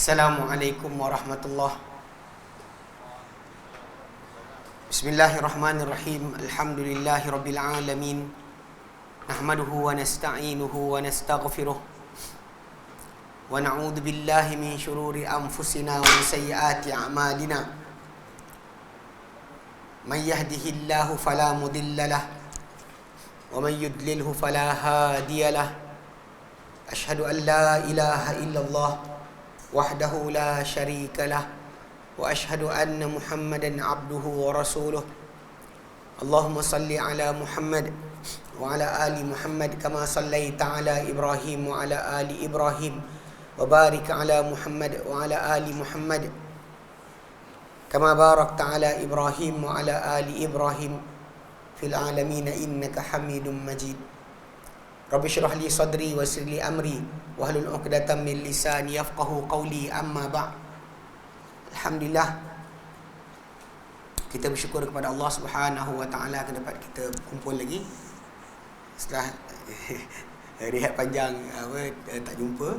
Assalamualaikum warahmatullahi. Bismillahirrahmanirrahim. Alhamdulillahi rabbil alamin. Nahmaduhu wa nasta'inuhu wa nastaghfiruh. Wa na'udzu billahi min shururi anfusina wa min sayyiati a'malina. Man yahdihillahu fala mudilla lahu wa man yudlilhu fala hadiya lahu. Ashhadu an la ilaha illallah wahdahu la syarika lah wa ashhadu anna Muhammadan abduhu wa rasuluh. Allahumma salli ala Muhammad wa ala ali Muhammad kama sallaita ala Ibrahim wa ala ali Ibrahim wa barik ala Muhammad wa ala ali Muhammad kama barakta ala Ibrahim wa ala ali Ibrahim fil alamin innaka Hamidum Majid. Rabbi syrah li sadri wa yassir li amri wahlul 'uqdatam min lisani yafqahu qawli, amma ba'. Alhamdulillah, kita bersyukur kepada Allah Subhanahu wa taala kerana dapat kita kumpul lagi setelah rehat panjang tak jumpa.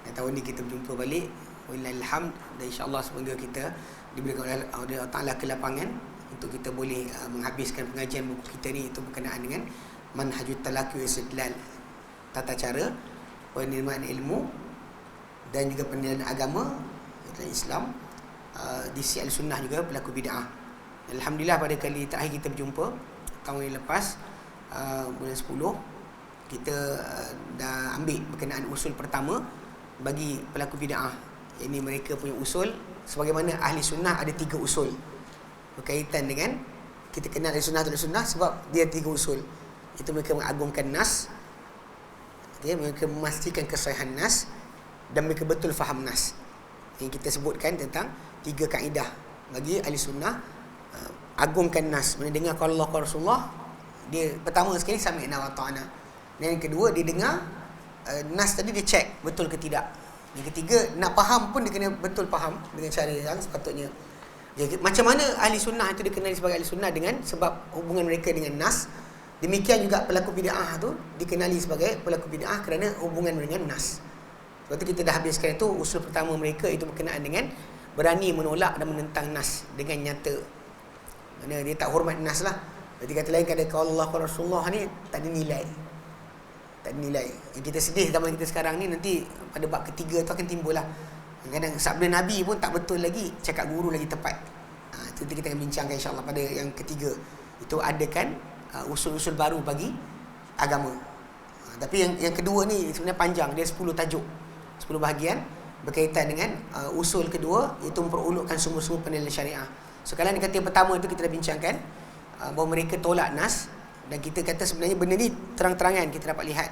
Dan tahun ni kita berjumpa balik, wallahil hamd, dan insya-Allah semoga kita diberikan oleh Allah Taala kelapangan untuk kita boleh menghabiskan pengajian buku kita ni, itu berkenaan dengan Manhajut Talaqi wa Istidlal, tata cara penerimaan ilmu dan juga penilaian agama dalam Islam di sisi Al-Sunnah, juga pelaku bid'ah. Alhamdulillah, pada kali terakhir kita berjumpa tahun yang lepas, bulan 10, kita dah ambil berkenaan usul pertama bagi pelaku bid'ah. Ini mereka punya usul, sebagaimana ahli sunnah ada 3 usul berkaitan dengan, kita kenal ahli sunnah atau sunnah sebab dia 3 usul. Itu mereka mengagungkan nas, mereka memastikan kesahihan nas, dan mereka betul faham nas. Yang kita sebutkan tentang 3 kaedah bagi ahli sunnah. Agungkan nas, mendengar kalau Allah, kalau Rasulullah, dia pertama sekali sami'na wa ta'na. Dan yang kedua, dia dengar nas tadi, dia cek betul ke tidak. Yang ketiga, nak faham pun dia kena betul faham dengan cara yang sepatutnya. Jadi, macam mana ahli sunnah itu dikenali sebagai ahli sunnah? Dengan sebab hubungan mereka dengan nas. Demikian juga pelaku bid'ah tu dikenali sebagai pelaku bid'ah kerana hubungan dengan nas. Sebab tu kita dah habiskan itu. Usul pertama mereka itu berkenaan dengan berani menolak dan menentang nas dengan nyata. Mana dia tak hormat nas lah. Berarti kata lain, kata kalau Allah, kalau Rasulullah ni tak ada nilai. Tak ada nilai. Yang kita sedih zaman kita sekarang ni, nanti pada bab ketiga tu akan timbul lah. Kadang sabda Nabi pun tak betul lagi, cakap guru lagi tepat. Itu kita akan bincangkan insya-Allah pada yang ketiga. Itu adakan usul-usul baru bagi agama. Tapi yang kedua ni sebenarnya panjang, dia 10 tajuk, 10 bahagian berkaitan dengan usul kedua, iaitu memperulukkan sumber-sumber penilaian syariah. Sekarang ni kata yang pertama itu kita dah bincangkan, bahawa mereka tolak nas, dan kita kata sebenarnya benda ni terang-terangan kita dapat lihat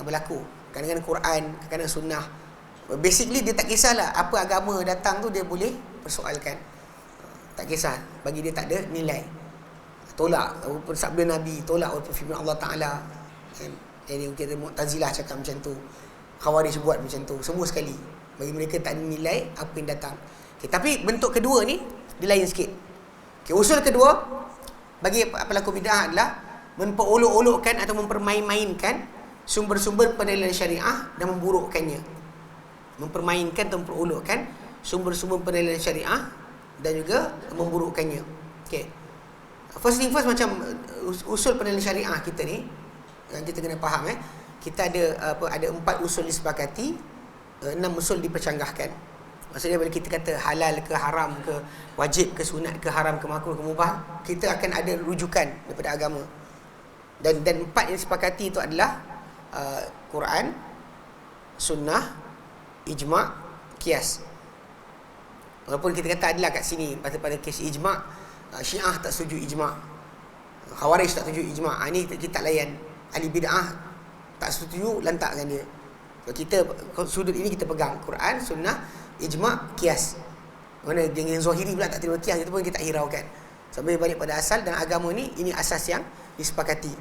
berlaku kadang-kadang Quran, kadang-kadang sunnah. Basically dia tak kisahlah apa agama datang tu, dia boleh persoalkan, tak kisah, bagi dia tak ada nilai. Tolak walaupun sabda Nabi, tolak walaupun firman Allah Ta'ala. Jadi kita Mu'tazilah cakap macam tu, Khawarij buat macam tu, semua sekali. Bagi mereka tak ada nilai apa yang datang. Okay, tapi bentuk kedua ni dia lain sikit. Okay, usul kedua bagi pelaku bid'ah adalah memperolok-olokkan atau mempermain-mainkan sumber-sumber penilaian syariah dan memburukkannya. Mempermainkan atau memperolokkan sumber-sumber penilaian syariah dan juga memburukkannya. Okay. First thing first, macam usul penilaian syariah kita ni, yang kita kena faham, kita ada ada 4 usul disepakati, 6 usul dipercanggahkan. Maksudnya bila kita kata halal ke haram ke, wajib ke sunat ke, haram ke makruh ke mubah, kita akan ada rujukan daripada agama. Dan 4 yang disepakati itu adalah Quran, sunnah, ijma', qiyas. Walaupun kita kata adalah kat sini pada kes ijma', Syiah tak setuju ijma', Khawarij tak setuju ijma'. Ini kita tak layan. Ahli bid'ah tak setuju, lantakkan dia. So, kita sudut ini kita pegang Quran, sunnah, ijma', qiyas. Mana dengan zahiri pula tak terima qiyas, itu pun kita hiraukan. Sampai balik pada asal, dan agama ni ini asas yang disepakati.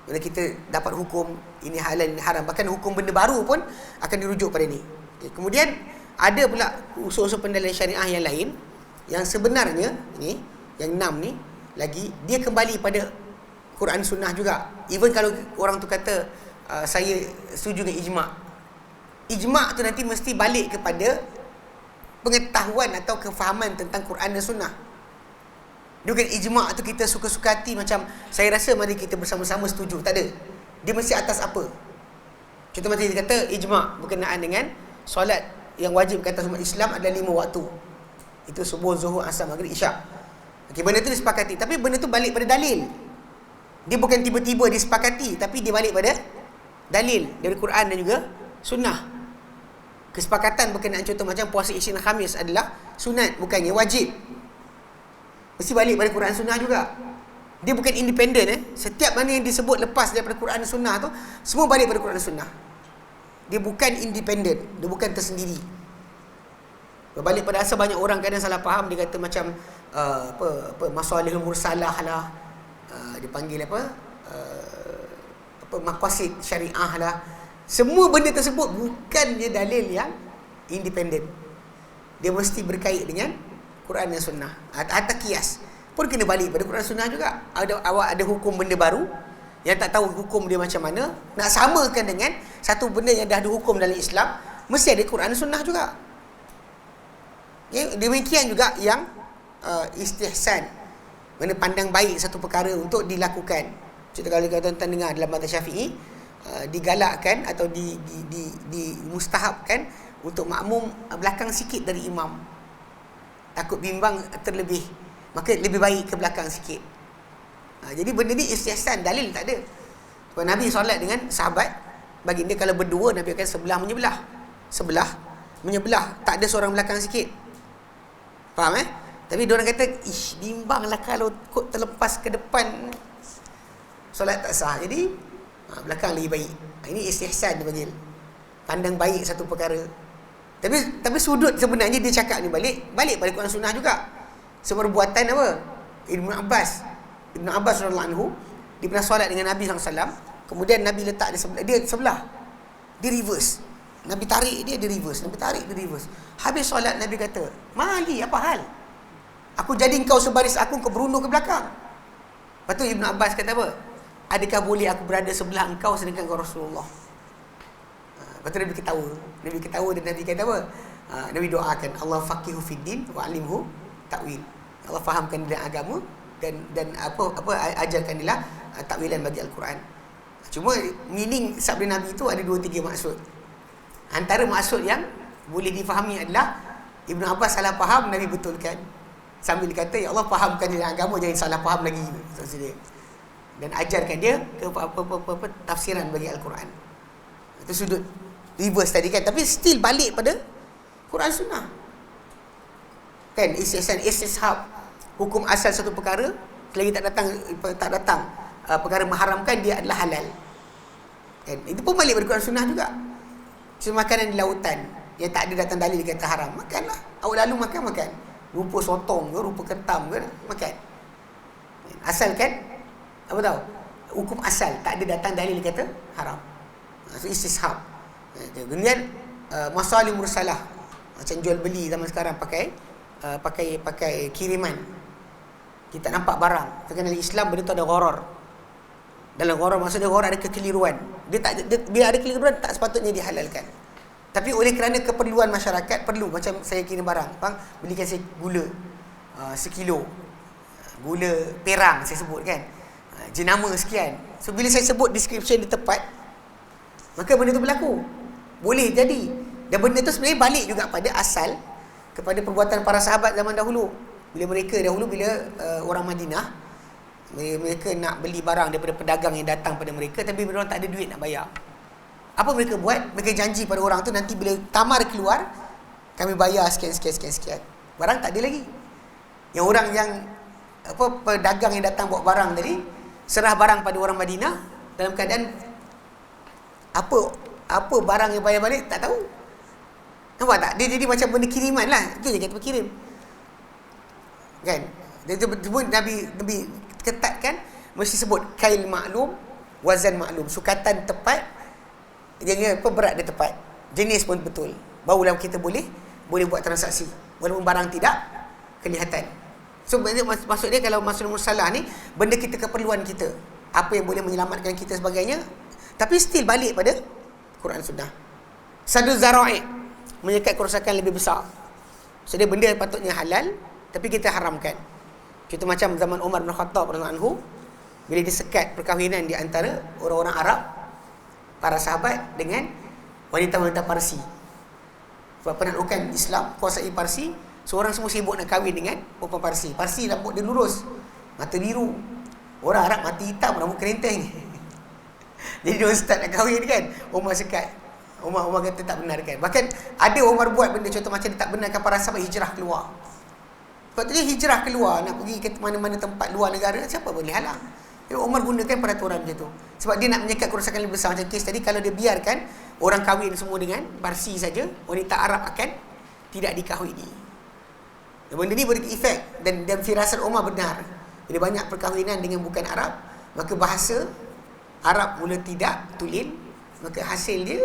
Bila kita dapat hukum ini halal, ini haram, bahkan hukum benda baru pun akan dirujuk pada ni. Okay. Kemudian ada pula usul-usul penilaian syariah yang lain, yang sebenarnya ni, yang 6 ni lagi, dia kembali pada Quran sunnah juga. Even kalau orang tu kata saya setuju dengan ijma', ijma' tu nanti mesti balik kepada pengetahuan atau kefahaman tentang Quran dan Sunnah. Dia bukan ijma' tu kita suka-suka hati macam saya rasa mari kita bersama-sama setuju. Tak ada. Dia mesti atas apa? Contoh macam dia kata ijma' berkenaan dengan solat yang wajib kata umat Islam adalah 5 waktu. Itu subuh, zuhur, asar, maghrib, isyak. Okey, benda tu disepakati, tapi benda tu balik pada dalil. Dia bukan tiba-tiba disepakati, tapi dia balik pada dalil dari Quran dan juga Sunnah. Kesepakatan berkenaan contoh macam puasa Isnin Khamis adalah sunat, bukannya wajib. Mesti balik pada Quran Sunnah juga. Dia bukan independen. Setiap mana yang disebut lepas daripada Quran dan Sunnah tu, semua balik pada Quran dan Sunnah. Dia bukan independen, dia bukan tersendiri. Berbalik pada asal banyak orang kadang salah faham, dia kata macam masalihul mursalah lah, dipanggil maqasid syariah lah. Semua benda tersebut bukan dia dalil yang independen. Dia mesti berkait dengan Quran dan Sunnah. Atau kias pun kena balik pada Quran Sunnah juga. Awak ada hukum benda baru yang tak tahu hukum dia macam mana, nak samakan dengan satu benda yang dah ada hukum dalam Islam, mesti ada Quran dan Sunnah juga. Ya, demikian juga yang istihsan, mana pandang baik satu perkara untuk dilakukan. Contoh kalau tuan-tuan dengar dalam mazhab Syafi'i, digalakkan atau dimustahabkan untuk makmum belakang sikit dari imam. Takut bimbang terlebih, maka lebih baik ke belakang sikit. Jadi benda ni istihsan, dalil tak ada. Sebab Nabi solat dengan sahabat, baginda kalau berdua Nabi akan sebelah menyebelah, tak ada seorang belakang sikit. Faham Tapi diorang kata, bimbanglah kalau kot terlepas ke depan, solat tak sah. Jadi belakang lebih baik. Ini istihsan dia panggil, pandang baik satu perkara. Tapi sudut sebenarnya dia cakap ni balik pada Quran Sunnah juga. Seperbuatan apa? Ibnu Abbas radhiyallahu anhu, dia pernah solat dengan Nabi SAW. Kemudian Nabi letak dia sebelah. Dia reverse. Nabi tarik dia reverse. Nabi tarik dia reverse. Habis solat Nabi kata, "Mali, apa hal? Aku jadi engkau sebaris aku, kau berundur ke belakang." Lepas tu Ibnu Abbas kata apa? "Adakah boleh aku berada sebelah engkau sedangkan kau Rasulullah?" Lepas tu Nabi ketawa dan Nabi kata apa? Nabi doakan, "Allah faqihu fid din wa alimhu ta'wil." Allah fahamkan dia agama dan ajarkan dia takwilan bagi Al-Quran. Cuma meaning sabda Nabi itu ada 2-3 maksud. Antara maksud yang boleh difahami adalah Ibnu Abbas salah faham, Nabi betulkan. Sambil kata, "Ya Allah, fahamkan dia agama, jangan salah faham lagi." Dan ajarkan dia ke tafsiran bagi Al-Quran. Itu sudut reverse tadi kan. Tapi still balik pada Quran Sunnah. Kan, istishab. Hukum asal satu perkara, selagi tak datang perkara mengharamkan, dia adalah halal. Kan? Itu pun balik pada Quran Sunnah juga. Cuma makanan di lautan yang tak ada datang dalil kata haram, makanlah. Awak lalu makan. Rupa sotong ke, rupa ketam ke, makan. Asalkan apa tahu? Hukum asal, tak ada datang dalil kata haram. So istishab. Kemudian masalih mursalah, macam jual beli zaman sekarang pakai kiriman. Kita nampak barang, terkenal Islam benda tu ada gharar. Dalam gharar maksudnya gharar ada kekeliruan. Bila ada kekeliruan tak sepatutnya dihalalkan. Tapi oleh kerana keperluan masyarakat, perlu. Macam saya kirim barang, bang, belikan saya gula 1 kilo. Gula perang saya sebut kan, jenama sekian. So bila saya sebut description dia tepat, maka benda tu berlaku. Boleh jadi. Dan benda tu sebenarnya balik juga pada asal, kepada perbuatan para sahabat zaman dahulu. Bila orang Madinah, mereka nak beli barang daripada pedagang yang datang pada mereka, tapi mereka tak ada duit nak bayar. Apa mereka buat? Mereka janji pada orang tu, nanti bila tamar keluar, kami bayar sekian. Barang tak ada lagi. Yang orang yang pedagang yang datang bawa barang tadi, serah barang pada orang Madinah dalam keadaan apa barang yang bayar balik tak tahu. Nampak tak? Dia jadi macam benda kiriman lah. Itu je kata kirim. Kan? Dia sebut Nabi ketatkan, mesti sebut kail maklum, wazan maklum. Sukatan tepat, jangan berat dia tepat. Jenis pun betul. Barulah kita boleh buat transaksi. Walaupun barang tidak kelihatan. So maksud dia kalau maksud mursalah ni, benda kita keperluan kita. Apa yang boleh menyelamatkan kita sebagainya. Tapi still balik pada Quran Sunnah. Sadul zara'i, menyekat kerosakan lebih besar. So dia benda yang patutnya halal tapi kita haramkan. Contoh macam zaman Umar bin Khattab radhiyallahu anhu, bila disekat perkahwinan di antara orang-orang Arab, para sahabat dengan wanita-wanita Parsi. Sebab penaklukan Islam kuasai Parsi, seorang semua sibuk nak kahwin dengan perempuan Parsi. Parsi rambut dia lurus, mata biru. Orang Arab mata hitam, rambut kerenteng. Jadi dia start nak kahwin kan, Umar sekat. Umar kata tak benarkan. Bahkan ada Umar buat benda contoh macam dia tak benarkan para sahabat hijrah keluar. Sebab tu dia hijrah keluar nak pergi ke mana-mana tempat luar negara, siapa boleh halang? Jadi Umar gunakan peraturan macam tu. Sebab dia nak menyekat kerosakan lebih besar. Macam kes tadi, kalau dia biarkan orang kahwin semua dengan Parsi saja, wanita Arab akan tidak dikahwini. Dan benda ni beri efek, dan firasat Umar benar. Bila banyak perkahwinan dengan bukan Arab, maka bahasa Arab mula tidak tulen, maka hasil dia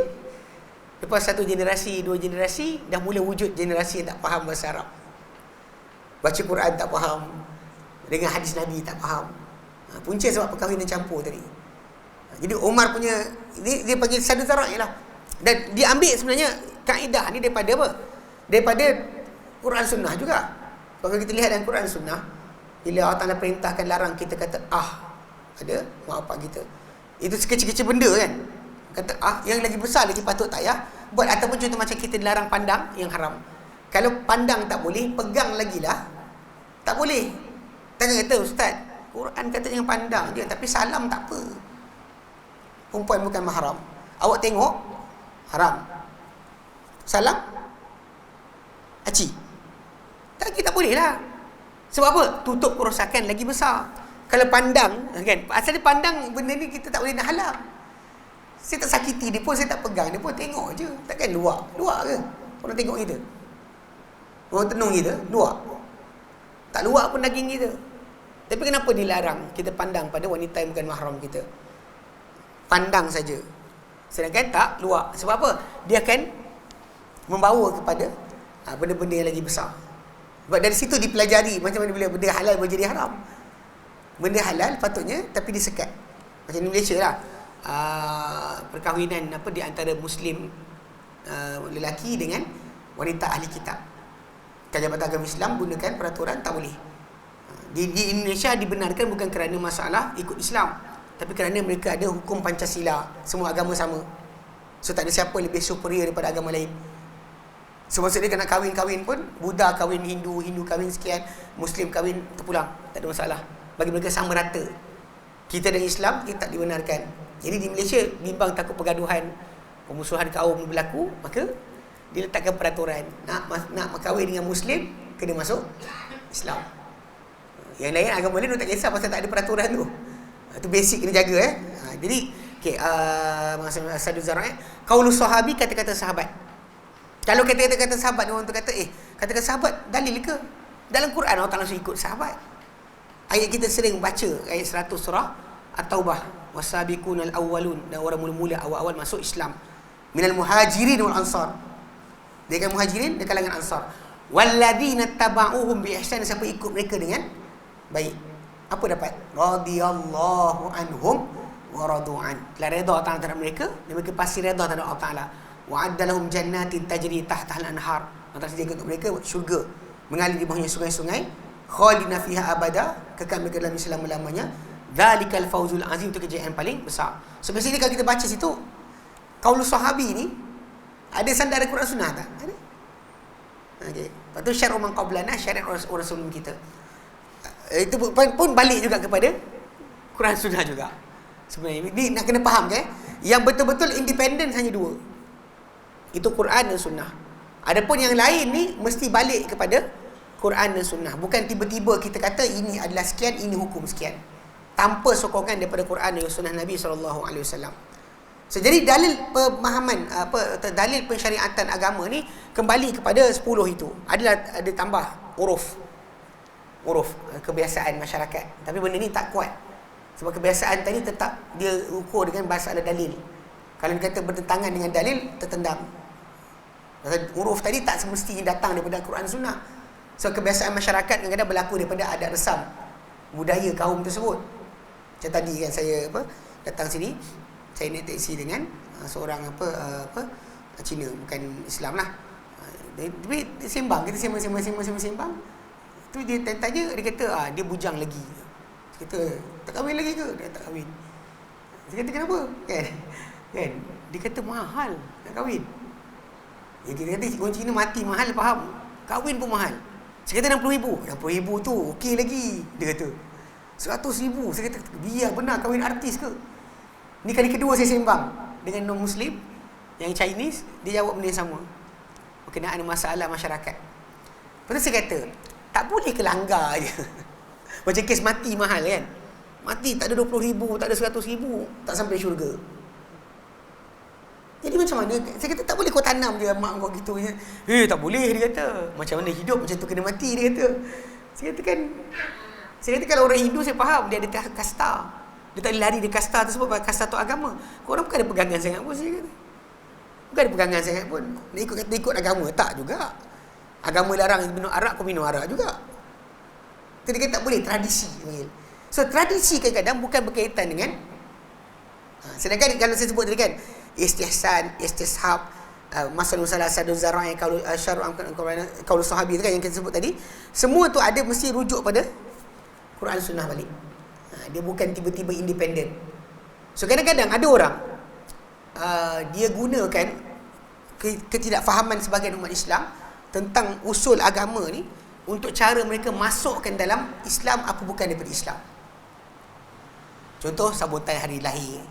lepas satu generasi, dua generasi, dah mula wujud generasi yang tak faham bahasa Arab. Baca Quran tak faham, dengan hadis Nabi tak faham. Punca sebab perkahwinan campur tadi. Jadi Umar punya, dia panggil sadu zarai lah. Dan dia ambil sebenarnya kaedah ni daripada apa? Daripada Quran Sunnah juga. Kalau kita lihat dalam Quran Sunnah, bila Allah Ta'ala perintahkan larang, kita kata ada mak bapak kita. Itu sekecil-kecil benda kan. Kata yang lagi besar lagi patut tak ya buat. Ataupun contoh macam kita dilarang pandang yang haram. Kalau pandang tak boleh, pegang lagi lah tak boleh. Tanya kata, Ustaz, Quran kata jangan pandang je, tapi salam tak apa. Perempuan bukan mahram, awak tengok haram, salam aci, tak boleh lah. Sebab apa? Tutup kerosakan lagi besar. Kalau pandang kan, asal dia pandang benda ni kita tak boleh nak halang. Saya tak sakiti dia pun, saya tak pegang dia pun, tengok je. Takkan luar ke orang tengok kita, orang tenung kita luar, tak luar pun daging kita. Tapi kenapa dilarang kita pandang pada wanita yang bukan mahram kita? Pandang saja, sedangkan tak luar. Sebab apa? Dia akan membawa kepada benda-benda yang lagi besar. Sebab dari situ dipelajari macam mana bila benda halal boleh jadi haram. Benda halal patutnya, tapi disekat. Macam di Malaysia lah, perkahwinan di antara Muslim lelaki dengan wanita ahli kitab. Jabatan Agama Islam gunakan peraturan tak boleh. Di Indonesia dibenarkan bukan kerana masalah ikut Islam, tapi kerana mereka ada hukum Pancasila, semua agama sama. So tak ada siapa lebih superior daripada agama lain. So maksudnya nak kahwin-kahwin pun, Buddha kahwin Hindu, Hindu kahwin sekian, Muslim kahwin terpulang, tak ada masalah. Bagi mereka sama rata. Kita dan Islam, kita tak dibenarkan. Jadi di Malaysia, bimbang takut pergaduhan, pemusuhan kaum berlaku, maka dia letakkan peraturan, nak kahwin dengan Muslim, kena masuk Islam. Yang lain agama lain tak kisah pasal tak ada peraturan tu. Itu basic kena jaga Jadi maksud sadu zarai, qaulus sahabi, kata-kata sahabat. Kalau kata-kata sahabat, orang tu kata kata-kata sahabat dalil ke? Dalam Quran Allah tak langsung ikut sahabat. Ayat kita sering baca ayat 100 surah At-Taubah, wasabiqunal awwalun, dan orang mula-mula awal-awal masuk Islam, minal muhajirin wal ansar. Dia kan muhajirin, dia kalangan ansar. Walladzina tabauhum bi ihsan, siapa ikut mereka dengan baik. Apa dapat? Radhiyallahu anhum wa radu'an. Telah redha Allah terhadap mereka, dan mereka pasti redha terhadap Allah Taala. Wa addalahum jannatin tajri tahtaha al-anhar. Allah sediakan untuk mereka syurga mengalir di bawahnya sungai-sungai, khalidina fiha abada, kekal mereka dalam selama-lamanya. Dzalikal fawzul azim, itu kejayaan paling besar. So biasanya kalau kita baca situ, qaulus sahabi ni ada sandar Quran Sunnah tak? Ada. Okey. Lepas tu syar'u man qablana, syariat orang sebelum kita. Itu pun balik juga kepada Quran Sunnah juga. Sebenarnya ni nak kena faham ke? Yang betul-betul independen hanya dua. Itu Quran dan Sunnah. Adapun yang lain ni mesti balik kepada Quran dan Sunnah. Bukan tiba-tiba kita kata ini adalah sekian, ini hukum sekian, tanpa sokongan daripada Quran dan Sunnah Nabi SAW. So, jadi dalil pemahaman dalil pensyariatan agama ni kembali kepada 10 itu. Ada tambah uruf, kebiasaan masyarakat. Tapi benda ni tak kuat. Sebab kebiasaan tadi tetap dia ukur dengan bahasa ada dalil. Kalau dia kata bertentangan dengan dalil, tertendang. Pasal uruf tadi tak semestinya datang daripada Quran Sunnah. So kebiasaan masyarakat kadang-kadang berlaku daripada adat resam budaya kaum tersebut. Macam tadi kan saya datang sini, saya naik teksi dengan seorang Cina, bukan Islam lah. Tapi sembang, kita sembang. Tu dia tanya, dia kata dia bujang lagi. Saya kata, tak kahwin lagi ke? Dia tak kahwin. Saya kata kenapa? Kan? Dia kata mahal nak kahwin. Dia kata orang Cina mati mahal, faham? Kahwin pun mahal. Saya kata RM60,000. RM60,000 tu okey lagi, dia kata. RM100,000. Saya kata biar benar kahwin artis ke? Ni kali kedua saya sembang dengan non-Muslim yang Chinese, dia jawab benda yang sama berkenaan masalah masyarakat. Lepas tu saya kata, tak boleh ke langgar je. Macam kes mati mahal kan. Mati tak ada RM20,000, tak ada RM100,000, tak sampai syurga. Jadi macam mana? Saya kata tak boleh kau tanam je mak kau gitu. Tak boleh, dia kata. Macam mana hidup macam tu kena mati, dia kata. Saya kata kalau orang Hindu saya faham, dia ada kasta. Dia tak boleh lari dari kasta tu sebab kasta tu agama. Korang bukan ada pegangan sangat pun, saya kata. Bukan ada pegangan sangat pun. Nak ikut agama, tak juga. Agama larang minum arak, kau minum arak juga. Dia kata tak boleh, tradisi. So tradisi kadang-kadang bukan berkaitan dengan sedangkan kalau saya sebut tadi kan, istihsan, istishab, masalah sadun zara'i, qaul sahabi tu kan yang kita sebut tadi, semua tu ada mesti rujuk pada Quran Sunnah balik. Dia bukan tiba-tiba independen. So kadang-kadang ada orang dia gunakan ketidakfahaman sebahagian umat Islam tentang usul agama ni untuk cara mereka masukkan dalam Islam apa bukan daripada Islam. Contoh sambutan hari lahir,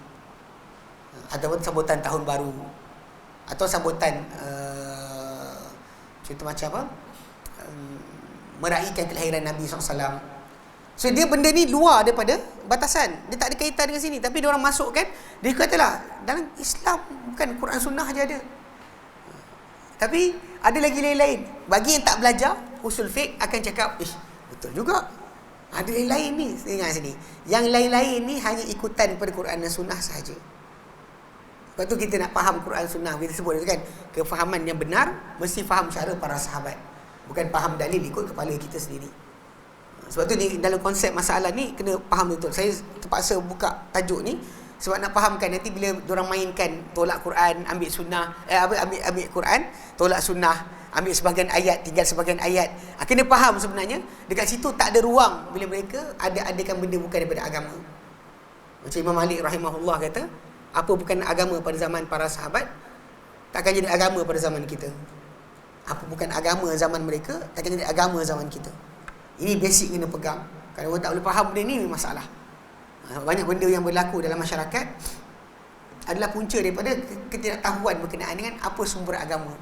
ataupun sambutan tahun baru, atau sambutan contoh macam apa, meraihkan kelahiran Nabi SAW. So dia benda ni luar daripada batasan, dia tak ada kaitan dengan sini, tapi dia orang masukkan. Dia katalah dalam Islam bukan Quran Sunnah je ada, tapi ada lagi lain-lain. Bagi yang tak belajar usul fiqh akan cakap, betul juga, ada lain-lain ni. Dengar sini, yang lain-lain ni hanya ikutan pada Quran dan Sunnah sahaja. Sebab tu kita nak faham Quran Sunnah, kita sebut kan, kefahaman yang benar mesti faham cara para sahabat, bukan faham dalil ikut kepala kita sendiri. Sebab tu ni, dalam konsep masalah ni kena faham betul. Saya terpaksa buka tajuk ni sebab nak fahamkan nanti bila diorang mainkan tolak Quran, ambil sunnah, ambil Quran, tolak sunnah, ambil sebahagian ayat, tinggal sebahagian ayat. Kena faham sebenarnya dekat situ tak ada ruang bila mereka adakan benda bukan daripada agama. Macam Imam Malik rahimahullah kata, apa bukan agama pada zaman para sahabat, takkan jadi agama pada zaman kita. Apa bukan agama zaman mereka, takkan jadi agama zaman kita. Ini basic kena pegang. Kalau orang tak boleh faham benda ni, masalah. Banyak benda yang berlaku dalam masyarakat adalah punca daripada ketidaktahuan berkenaan dengan apa sumber agama.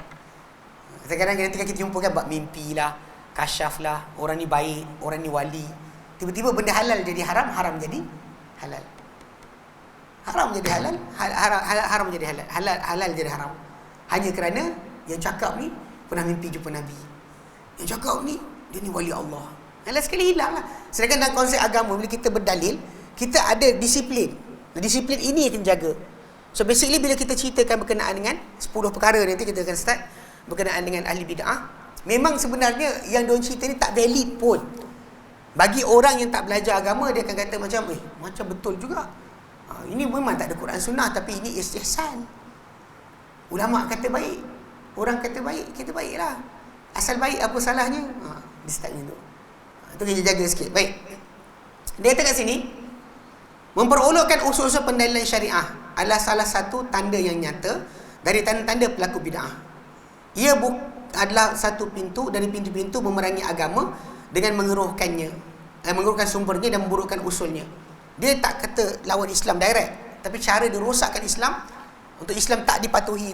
Kadang-kadang kita jumpa kan bab mimpi lah, kasyaf lah, orang ni baik, orang ni wali. Tiba-tiba benda halal jadi haram, haram jadi halal. Haram jadi halal, haram jadi halal, halal jadi haram. Hanya kerana yang cakap ni pernah mimpi jumpa Nabi. Yang cakap ni, dia ni wali Allah. Halal sekali hilang lah. Sedangkan dalam konsep agama, bila kita berdalil, kita ada disiplin. Disiplin ini yang kita jaga. So basically bila kita ceritakan berkenaan dengan 10 perkara, nanti kita akan start berkenaan dengan ahli bid'ah. Memang sebenarnya yang diorang cerita ni tak valid pun. Bagi orang yang tak belajar agama, dia akan kata macam, macam betul juga. Ini memang tak ada Quran Sunnah, tapi ini istihsan. Ulama kata baik, orang kata baik, kita baiklah. Asal baik, apa salahnya? Dia start macam tu. Itu kita jaga sikit. Baik. Dia kata kat sini, memperolokkan usul-usul pendalilan syariah adalah salah satu tanda yang nyata dari tanda-tanda pelaku bid'ah. Ia adalah satu pintu dari pintu-pintu memerangi agama dengan mengeruhkannya, mengeruhkan sumbernya dan memburukkan usulnya. Dia tak kata lawan Islam direct, tapi cara dia rosakkan Islam, untuk Islam tak dipatuhi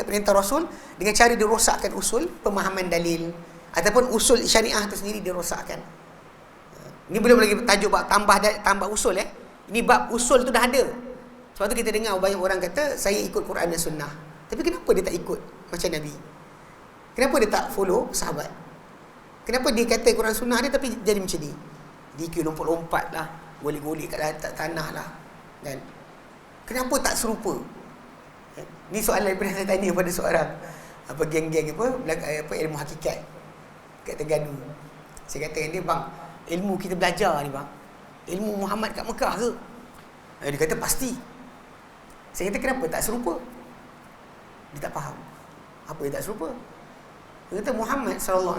perintah Rasul, dengan cara dia rosakkan usul, pemahaman dalil, ataupun usul syariah itu sendiri dia rosakkan. Ini belum lagi tajuk bab tambah usul. Ini bab usul tu dah ada. Sebab tu kita dengar banyak orang kata, saya ikut Quran dan Sunnah. Tapi kenapa dia tak ikut macam Nabi? Kenapa dia tak follow sahabat? Kenapa dia kata Quran Sunnah dia tapi jadi macam ni? DQ lompat-lompat lah, golek-golek kat tanah lah, kan? Kenapa tak serupa? Ni soalan yang pernah saya tanya pada seorang geng-geng apa ilmu hakikat kat Terengganu. Saya kata dengan dia, bang, ilmu kita belajar ni bang, ilmu Muhammad kat Mekah ke? Dia kata pasti. Saya kata kenapa tak serupa? Dia tak faham. Apa dia tak serupa? Dia kata Muhammad SAW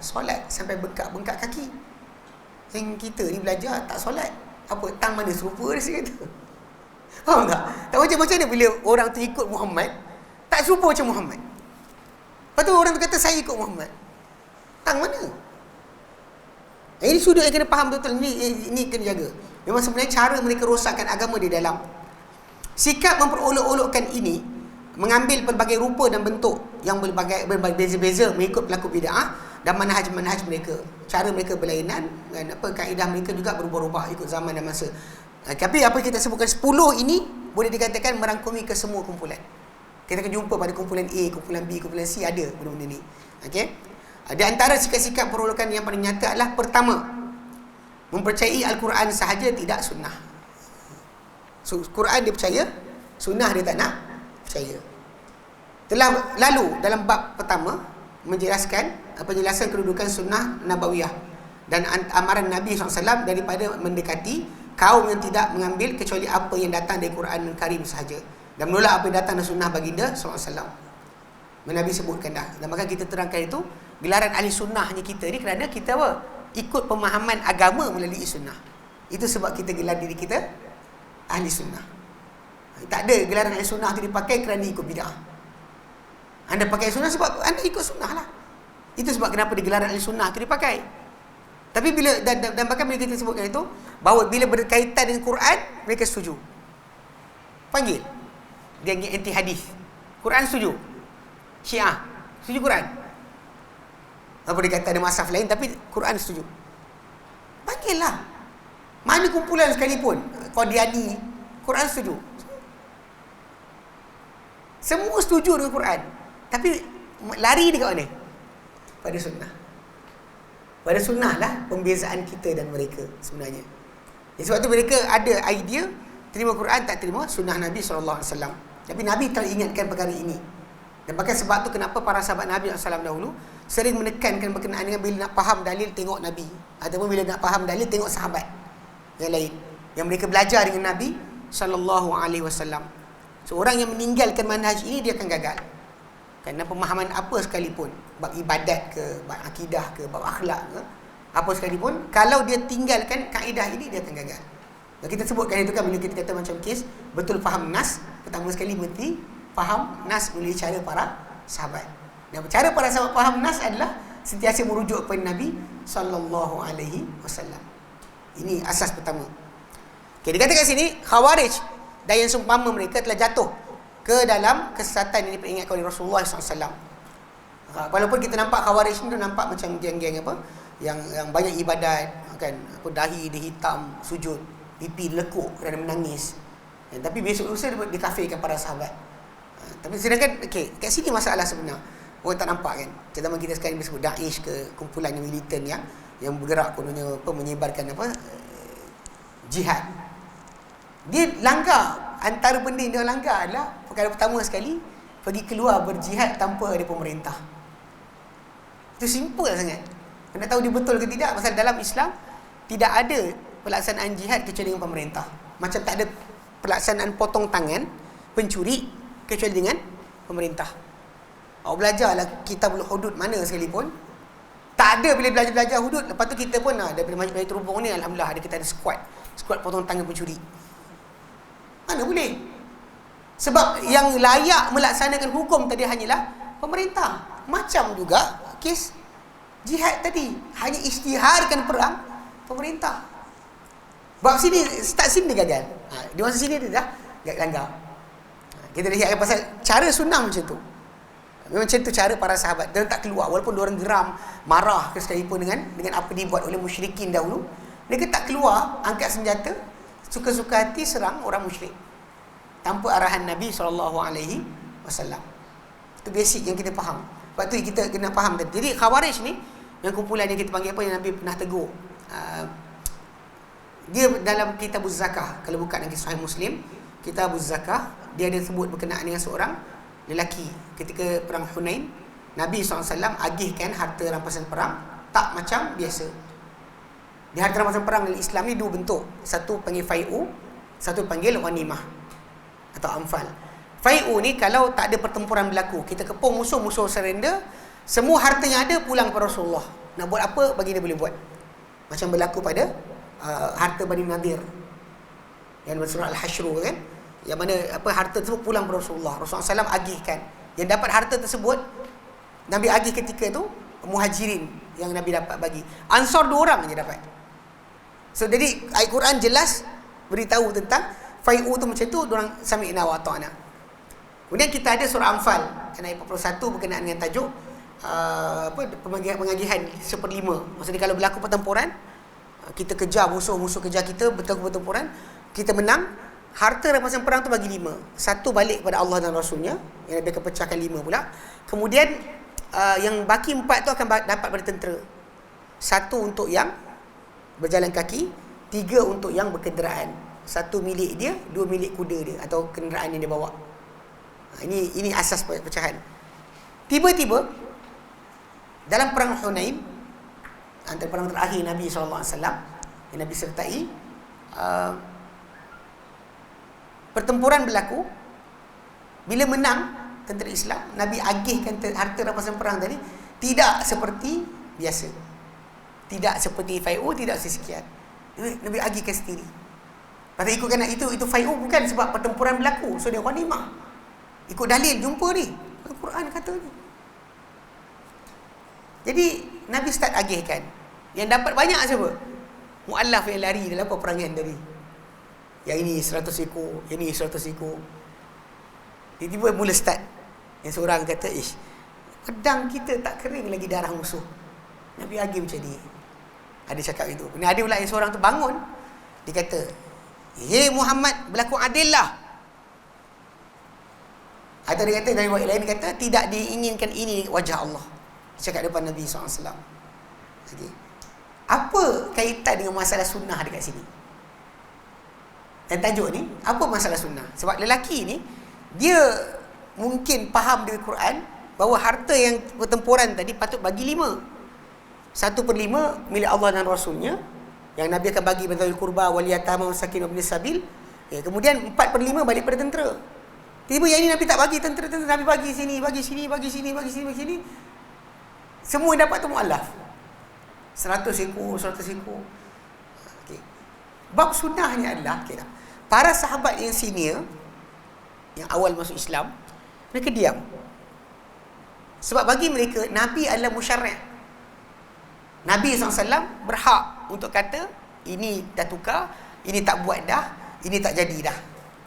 solat sampai bengkak kaki. Yang kita ni belajar tak solat. Apa, tang mana serupa dia kata. Faham tak? Tak macam mana bila orang tu ikut Muhammad, tak serupa macam Muhammad. Lepas tu orang tu kata saya ikut Muhammad. Tang mana? Ini sudut yang kena faham betul. Ini kena jaga. Memang sebenarnya cara mereka rosakkan agama di dalam. Sikap memperolok-olokkan ini, mengambil pelbagai rupa dan bentuk yang berbeza-beza mengikut pelaku bid'ah dan manhaj-manhaj mereka. Cara mereka berlainan dan kaedah mereka juga berubah-ubah ikut zaman dan masa. Tapi apa kita sebutkan 10 ini boleh dikatakan merangkumi ke semua kumpulan. Kita akan jumpa pada kumpulan A, kumpulan B, kumpulan C ada benda-benda ni. Okey. Di antara sikap-sikap perolokan yang paling nyata adalah pertama, mempercayai Al-Quran sahaja tidak sunnah. So, Quran dia percaya, sunnah dia tak nak percaya. Telah lalu dalam bab pertama menjelaskan penjelasan kedudukan sunnah nabawiyah dan amaran Nabi SAW daripada mendekati kaum yang tidak mengambil kecuali apa yang datang dari Quran Karim sahaja dan menolak apa yang datang dari sunnah baginda SAW. Nabi sebutkan dah. Dan maka kita terangkan itu, gelaran ahli sunnah hanya kita ni kerana kita apa? Ikut pemahaman agama melalui sunnah. Itu sebab kita gelar diri kita ahli sunnah. Tak ada gelaran ahli sunnah itu dipakai kerana ikut bid'ah. Anda pakai sunnah sebab anda ikut sunnah lah. Itu sebab kenapa digelaran ahli sunnah itu dipakai. Tapi bila dan bahkan bila kita sebutkan itu, bahawa bila berkaitan dengan Quran, mereka setuju. Panggil dia anti hadis. Quran setuju. Syiah setuju Quran. Apa dia kata ada masaf lain tapi Quran setuju. Panggillah. Mana kumpulan sekalipun, Qadiani, Quran setuju. Semua setuju dengan Quran. Tapi lari dekat mana? Pada sunnah. Pada sunnah lah pembezaan kita dan mereka sebenarnya. Sebab tu mereka ada idea terima Quran tak terima sunnah Nabi SAW. Tapi Nabi telah ingatkan perkara ini. Dan bahkan sebab tu kenapa para sahabat Nabi SAW dahulu sering menekankan berkenaan dengan bila nak faham dalil tengok Nabi, ataupun bila nak faham dalil tengok sahabat yang lain yang mereka belajar dengan Nabi SAW. So orang yang meninggalkan manhaj ini dia akan gagal. Kerana pemahaman apa sekalipun, bab ibadat ke, bab akidah ke, bab akhlak ke, apa sekalipun, kalau dia tinggalkan kaedah ini dia akan gagal. Dan kita sebutkan itu kan bila kita kata macam kes betul faham nas, pertama sekali mesti faham nas melalui cara para sahabat. Dan cara para sahabat faham nas adalah sentiasa merujuk kepada Nabi SAW. Ini asas pertama. Okay, dikatakan kat sini Khawarij dan yang seumpama mereka telah jatuh ke dalam kesesatan yang diperingatkan oleh Rasulullah SAW. Walaupun kita nampak Khawarij ni nampak macam geng-geng apa yang banyak ibadat kan, apa dahi dia hitam sujud, pipi lekuk kerana menangis. Tapi besok lusa dia dikafirkan para sahabat. Tapi sedangkan kat sini masalah sebenar. Orang tak nampak kan. Zaman kita sekarang disebut Daesh ke, kumpulan yang militan yang bergerak kononnya apa menyebarkan apa jihad. Dia langgar, antara benda yang dia langgar adalah perkara pertama sekali pergi keluar berjihad tanpa ada pemerintah. Itu simple sangat. Anda tahu dia betul ke tidak? Pasal dalam Islam tidak ada pelaksanaan jihad kecuali dengan pemerintah. Macam tak ada pelaksanaan potong tangan pencuri kecuali dengan pemerintah. Awak belajarlah kitabul hudud mana sekalipun, tak ada bila belajar hudud. Lepas tu kita pun daripada majlis terhubung ni alhamdulillah kita ada squad potong tangan pencuri. Mana boleh? Sebab yang layak melaksanakan hukum tadi hanyalah pemerintah. Macam juga kes jihad tadi, hanya isytiharkan perang pemerintah. Bab sini start sini dia gagal. Di masa sini dia dah langgar. Kita lihat pasal cara sunnah macam tu. Memang macam tu cara para sahabat. Dia tak keluar walaupun diorang geram, marah ke sekalipun dengan apa dibuat oleh musyrikin dahulu. Mereka tak keluar angkat senjata, suka-suka hati serang orang musyrik tanpa arahan Nabi SAW. Itu basic yang kita faham. Sebab tu kita kena faham tadi. Jadi Khawarij ni yang kumpulan yang kita panggil apa yang Nabi pernah tegur. Dia dalam Kitabuz Zakah, kalau buka dalam Sahih Muslim, Kitabuz Zakah, dia ada sebut berkenaan dengan seorang lelaki ketika perang Hunain. Nabi SAW agihkan harta rampasan perang tak macam biasa. Di harta rampasan perang dalam Islam ni dua bentuk. Satu panggil fai'u, satu panggil ghanimah atau amfal. Fai'u ni kalau tak ada pertempuran berlaku, kita kepung musuh surrender, Semua harta yang ada pulang kepada Rasulullah. Nak buat apa, bagi dia boleh buat. Macam berlaku pada harta Bani Nadir yang dalam surah Al-Hashr kan, yang mana harta tersebut pulang kepada Rasulullah. Rasulullah SAW agihkan. Yang dapat harta tersebut, Nabi agih ketika itu Muhajirin yang Nabi dapat bagi. Ansar 2 orang je dapat. So jadi ayat Quran jelas beritahu tentang fai'u tu macam tu, diorang sami'na wa ta'na. Kemudian kita ada surah Anfal ayat 41 berkenaan dengan tajuk pengagihan 1/5. Maksudnya kalau berlaku pertempuran, kita kejar musuh kejar kita, bertempuran, kita menang, harta rampasan perang tu bagi 5. 1 balik kepada Allah dan Rasulnya, yang Nabi akan pecahkan 5 pula. Kemudian yang baki 4 tu akan dapat pada tentera. 1 untuk yang berjalan kaki, 3 untuk yang berkenderaan. 1 milik dia, 2 milik kuda dia atau kenderaan yang dia bawa. Ini asas pecahan. Tiba-tiba dalam perang Hunain, antara perang terakhir Nabi SAW yang Nabi sertai, pertempuran berlaku. Bila menang tentera Islam, Nabi agihkan harta rampasan perang tadi tidak seperti biasa, tidak seperti fai'u, tidak sekian. Nabi agihkan sendiri. Pasal ikutkan itu fai'u bukan sebab pertempuran berlaku, so dia ghanimah. Ikut dalil jumpa ni, Al-Quran kata ni. Jadi Nabi start agihkan. Yang dapat banyak siapa? Mu'allaf yang lari dalam peperangan tadi. Yang ini 100 ekor, yang ini 100 ekor. Tiba-tiba mula start. Yang seorang kata, pedang kita tak kering lagi darah musuh. Nabi agih macam ni. Ada cakap itu. Kemudian ada pula yang seorang tu bangun, dia kata, "Hei Muhammad, berlaku adil lah." Atau dia kata, dari riwayat lain dia kata, tidak diinginkan ini wajah Allah. Dia cakap depan Nabi SAW. Okay. Apa kaitan dengan masalah sunnah dekat sini? Dan tajuk ni, apa masalah sunnah? Sebab lelaki ni, dia mungkin faham dari Quran bahawa harta yang pertempuran tadi patut bagi 5. 1/5 milik Allah dan Rasulnya, yang Nabi akan bagi bagi kurba, wal yatama, masakin, ibn sabil. Kemudian 4/5 balik pada tentera. Tiba yang ini Nabi tak bagi tentera, Nabi bagi sini, bagi sini, bagi sini, bagi sini, bagi sini. Semua yang dapat tu mu'allaf. 100 ekor, 100 ekor. Okay. Bab sunnahnya adalah, para sahabat yang senior, yang awal masuk Islam, mereka diam. Sebab bagi mereka, Nabi adalah musyarri'. Nabi SAW berhak untuk kata, ini dah tukar, ini tak buat dah, ini tak jadi dah.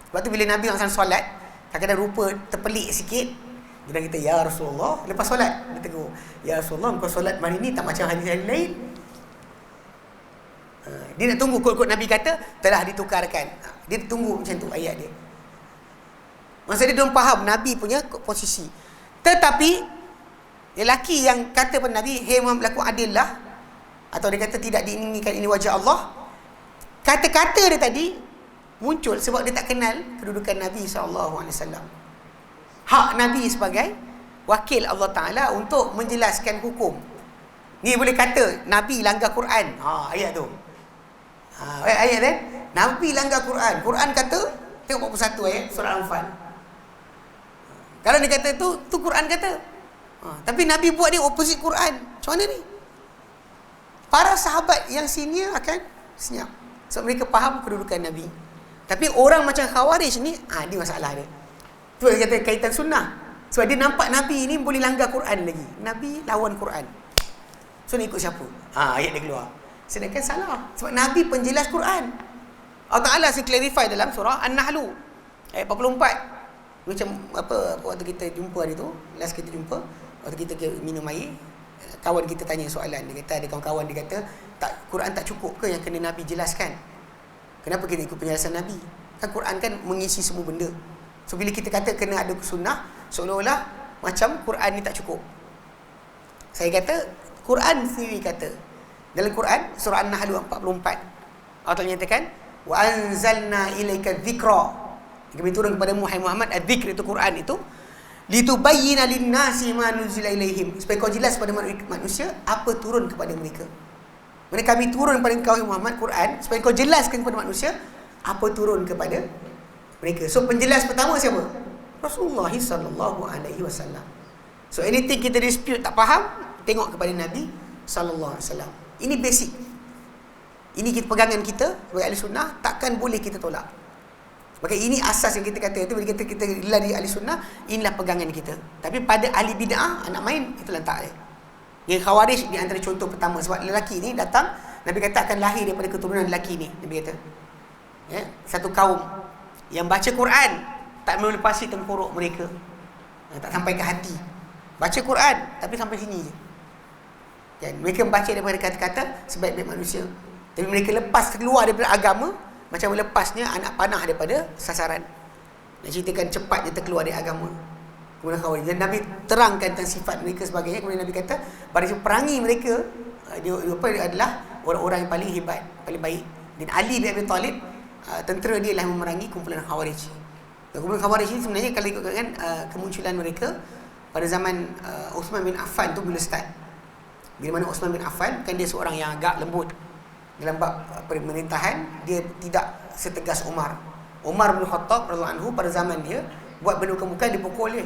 Sebab tu bila Nabi SAW solat, kadang-kadang rupa terpelik sikit, dia kata, "Ya Rasulullah," lepas solat dia tegur, "Ya Rasulullah, engkau solat hari ni tak macam hari-hari lain." Dia nak tunggu kod-kod Nabi kata telah ditukarkan. Dia tunggu macam tu ayat dia. Maksudnya dia belum faham Nabi punya posisi. Tetapi lelaki yang kata pada Nabi, "Hei Muhammad, berlaku adil lah," atau dia kata tidak diinginkan ini wajah Allah, kata-kata dia tadi muncul sebab dia tak kenal kedudukan Nabi SAW. Hak Nabi sebagai wakil Allah Ta'ala untuk menjelaskan hukum. Ni boleh kata Nabi langgar Quran. Ayat tu. Ayat kan? Nabi langgar Quran. Quran kata, tengok 41 ayat surah Al-Anfal. Kalau dia kata tu Quran kata. Tapi Nabi buat dia opposite Quran. Macam mana ni? Para sahabat yang senior akan senyap. Sebab mereka faham kedudukan Nabi. Tapi orang macam Khawarij ni, dia masalah dia. Tu dia kata kaitan sunnah. Sebab dia nampak Nabi ni boleh langgar Quran lagi. Nabi lawan Quran. So, ni ikut siapa? Ayat dia keluar. Sedangkan salah. Sebab Nabi penjelas Quran. Allah Ta'ala clarify dalam surah An-Nahl. Ayat 44. Macam waktu kita jumpa hari tu, last kita jumpa, waktu kita minum air, kawan kita tanya soalan. Dia kata, ada kawan-kawan dia kata, Quran tak cukup ke yang kena Nabi jelaskan? Kenapa kita ikut penjelasan Nabi? Kan Quran kan mengisi semua benda. So bila kita kata kena ada sunnah, seolah-olah macam Quran ni tak cukup. Saya kata Quran sendiri kata dalam Quran surah An-Nahl 44, Allah nyatakan, "Wa anzalna ilaika dzikra." Kami turun kepada Muhammad adzikr itu Quran itu, "Litubayyana lin-nasi ma nuzila ilaihim." Supaya kau jelas kepada manusia apa turun kepada mereka. Mana kami turun kepada kau Muhammad Quran supaya kau jelaskan kepada manusia apa turun kepada mereka. So penjelas pertama siapa? Rasulullah sallallahu alaihi wasallam. So anything kita dispute tak faham, tengok kepada Nabi sallallahu alaihi wasallam. Ini basic. Ini kita pegangan kita sebagai ahli sunnah, takkan boleh kita tolak. Maka ini asas yang kita kata itu, bila kita lari ahli sunnah, inilah pegangan kita. Tapi pada ahli bid'ah, anak main, itu lantak dia. Yang Khawarij di antara contoh pertama, sebab lelaki ni datang, Nabi kata akan lahir daripada keturunan lelaki ni, Nabi kata. Ya, satu kaum yang baca Quran tak melepasi tengkorok mereka. Tak sampai ke hati. Baca Quran tapi sampai sini je. Kan, mereka membaca daripada kata-kata sebaik-baik manusia. Tapi mereka lepas keluar daripada agama macam melepasnya anak panah daripada sasaran. Nak ceritakan cepat dia terkeluar dari agama. Kemudian Khawarij. Dan Nabi terangkan tentang sifat mereka sebagainya. Kemudian Nabi kata, pada perangi mereka, dia adalah orang-orang yang paling hebat, paling baik. Dan Ali bin Abi Talib, tentera dia lah memerangi kumpulan Khawarij. Kumpulan Khawarij ini sebenarnya kalau ikutkan kemunculan mereka pada zaman Uthman bin Affan tu bila start. Bila mana Uthman bin Affan, kan dia seorang yang agak lembut dalam bab pemerintahan, dia tidak setegas Umar. Umar bin Khattab radhiyallahu anhu pada zaman dia buat benda bukan dipukul dia.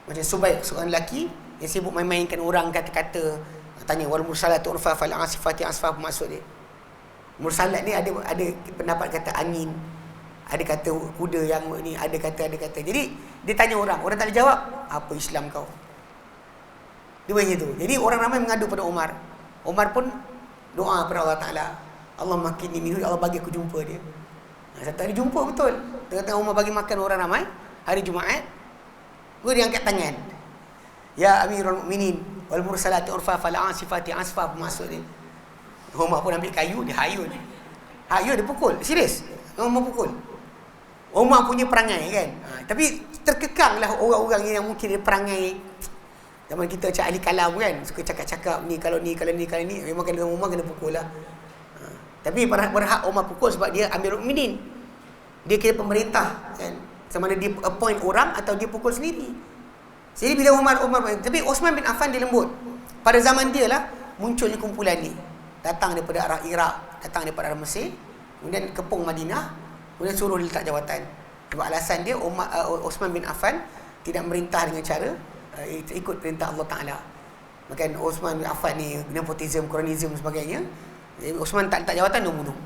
Macam Subaik, seorang lelaki yang sibuk main-mainkan orang kata-kata, tanya wal mursalatu urfa fal asifati asfa, apa maksud dia. Mursalat ni ada pendapat kata angin, ada kata kuda yang ni, ada kata. Jadi dia tanya orang tak boleh jawab, apa Islam kau? Dia macam tu. Jadi orang ramai mengadu pada Umar. Umar pun doa kepada Allah Ta'ala, Allah makinni minhu, Allah bagi aku jumpa dia. Satu hari jumpa betul. Tengah-tengah Umar bagi makan orang ramai, hari Jumaat, dia angkat tangan. Ya Amirul Mukminin, wal mursalati urfa fal asifati asfa, apa maksud dia? Umar pun ambil kayu, dia hayun. Hayun dia pukul, serius. Umar pukul. Umar punya perangai kan. Tapi terkekanglah orang-orang yang mungkin dia perangai. Zaman kita macam ahli kalam kan, suka cakap-cakap ni kalau ni, memang kena Umar kena pukul lah. Tapi berhak Umar pukul sebab dia Amirul Mukminin. Dia kira pemerintah kan. Sama ada dia appoint orang atau dia pukul sendiri. Jadi bila Umar tapi Osman bin Affan dia lembut. Pada zaman dia lah munculnya kumpulan ni. Datang daripada arah Iraq, datang daripada arah Mesir, kemudian kepung Madinah, kemudian suruh dia letak jawatan. Sebab alasan dia Osman bin Affan tidak merintah dengan cara ikut perintah Allah Ta'ala. Bahkan Osman bin Affan ni nepotism, Quranism dan sebagainya. Osman tak letak jawatan, dia bunuh.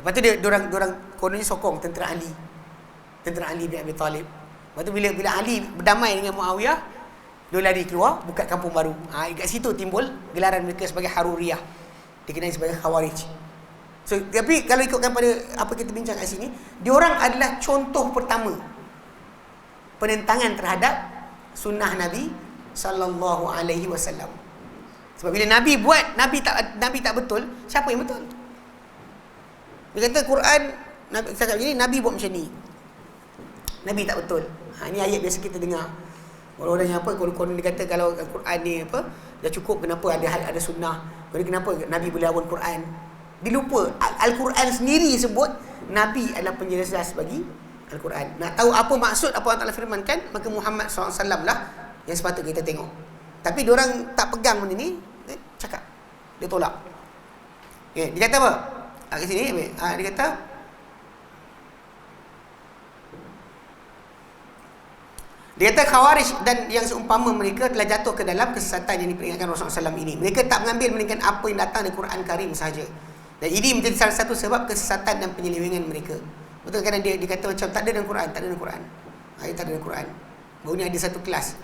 Lepas tu diorang kononnya sokong tentera Ali bin Abi Talib. Lepas tu bila Ali berdamai dengan Muawiyah, dia lari keluar, buka kampung baru. Kat situ timbul gelaran mereka sebagai Haruriyah, dikenali sebagai Khawarij. So, tapi kalau ikutkan pada apa kita bincang kat sini, diorang adalah contoh pertama penentangan terhadap sunnah Nabi sallallahu alaihi wasallam. Sebab bila Nabi buat, Nabi tak betul, siapa yang betul? Dia kata Quran, Nabi cakap gini, Nabi buat macam ni, Nabi tak betul. Ini ayat biasa kita dengar. Orang-orang yang apa, konon dia kata kalau Quran ni apa, dah cukup, kenapa ada sunnah? Kenapa Nabi boleh lawan Quran? Dia lupa Al-Quran sendiri sebut Nabi adalah penjelas bagi Al-Quran. Nak tahu apa maksud apa Allah Ta'ala firmankan, maka Muhammad SAW lah yang sepatutnya kita tengok. Tapi diorang tak pegang benda ni, cakap, dia tolak. Okay, dia kata apa? Kat sini, dia kata Khawarij dan yang seumpama mereka telah jatuh ke dalam kesesatan yang diperingatkan Rasulullah SAW ini. Mereka tak mengambil melainkan apa yang datang dari Quran Karim sahaja. Dan ini menjadi salah satu sebab kesesatan dan penyelewengan mereka. Betul, kadang dia kata macam tak ada dalam Quran, tak ada dalam Quran. Tak ada dalam Quran. Baru ni ada satu kelas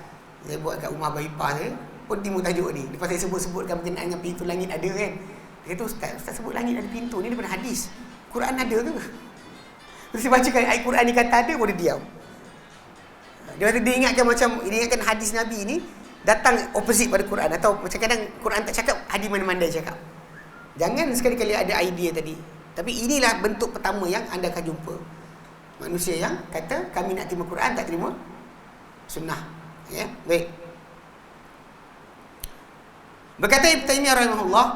saya buat kat rumah abang ipar saya, pun timbul tajuk ni. Lepas saya sebut-sebutkan berkenaan dengan pintu langit ada kan. Dia kata, Ustaz sebut langit ada pintu ni daripada hadis. Quran ada ke? Terus saya bacakan ayat Quran ni kata ada, pun dia diam. Dia ingatkan hadis Nabi ni datang opposite pada Quran, atau macam kadang Quran tak cakap, hadis mana-mana cakap. Jangan sekali-kali ada idea tadi. Tapi inilah bentuk pertama yang anda akan jumpa. Manusia yang kata kami nak terima Quran, tak terima sunnah. Ya, baik. Berkata Ibn Taymiyah rahimahullah,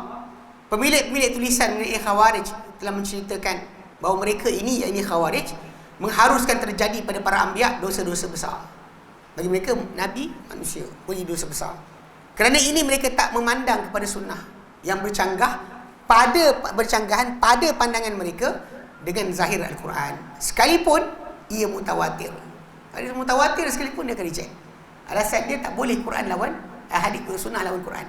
pemilik tulisan mengenai Khawarij telah menceritakan bahawa mereka ini, yakni Khawarij, mengharuskan terjadi pada para anbiya dosa-dosa besar. Bagi mereka Nabi manusia punya dosa besar. Kerana ini mereka tak memandang kepada sunnah yang bercanggahan pada pandangan mereka dengan zahir Al-Quran, sekalipun ia mutawatir. Hadis mutawatir sekalipun dia akan reject. Alasan dia tak boleh Quran lawan hadis sunnah lawan Quran.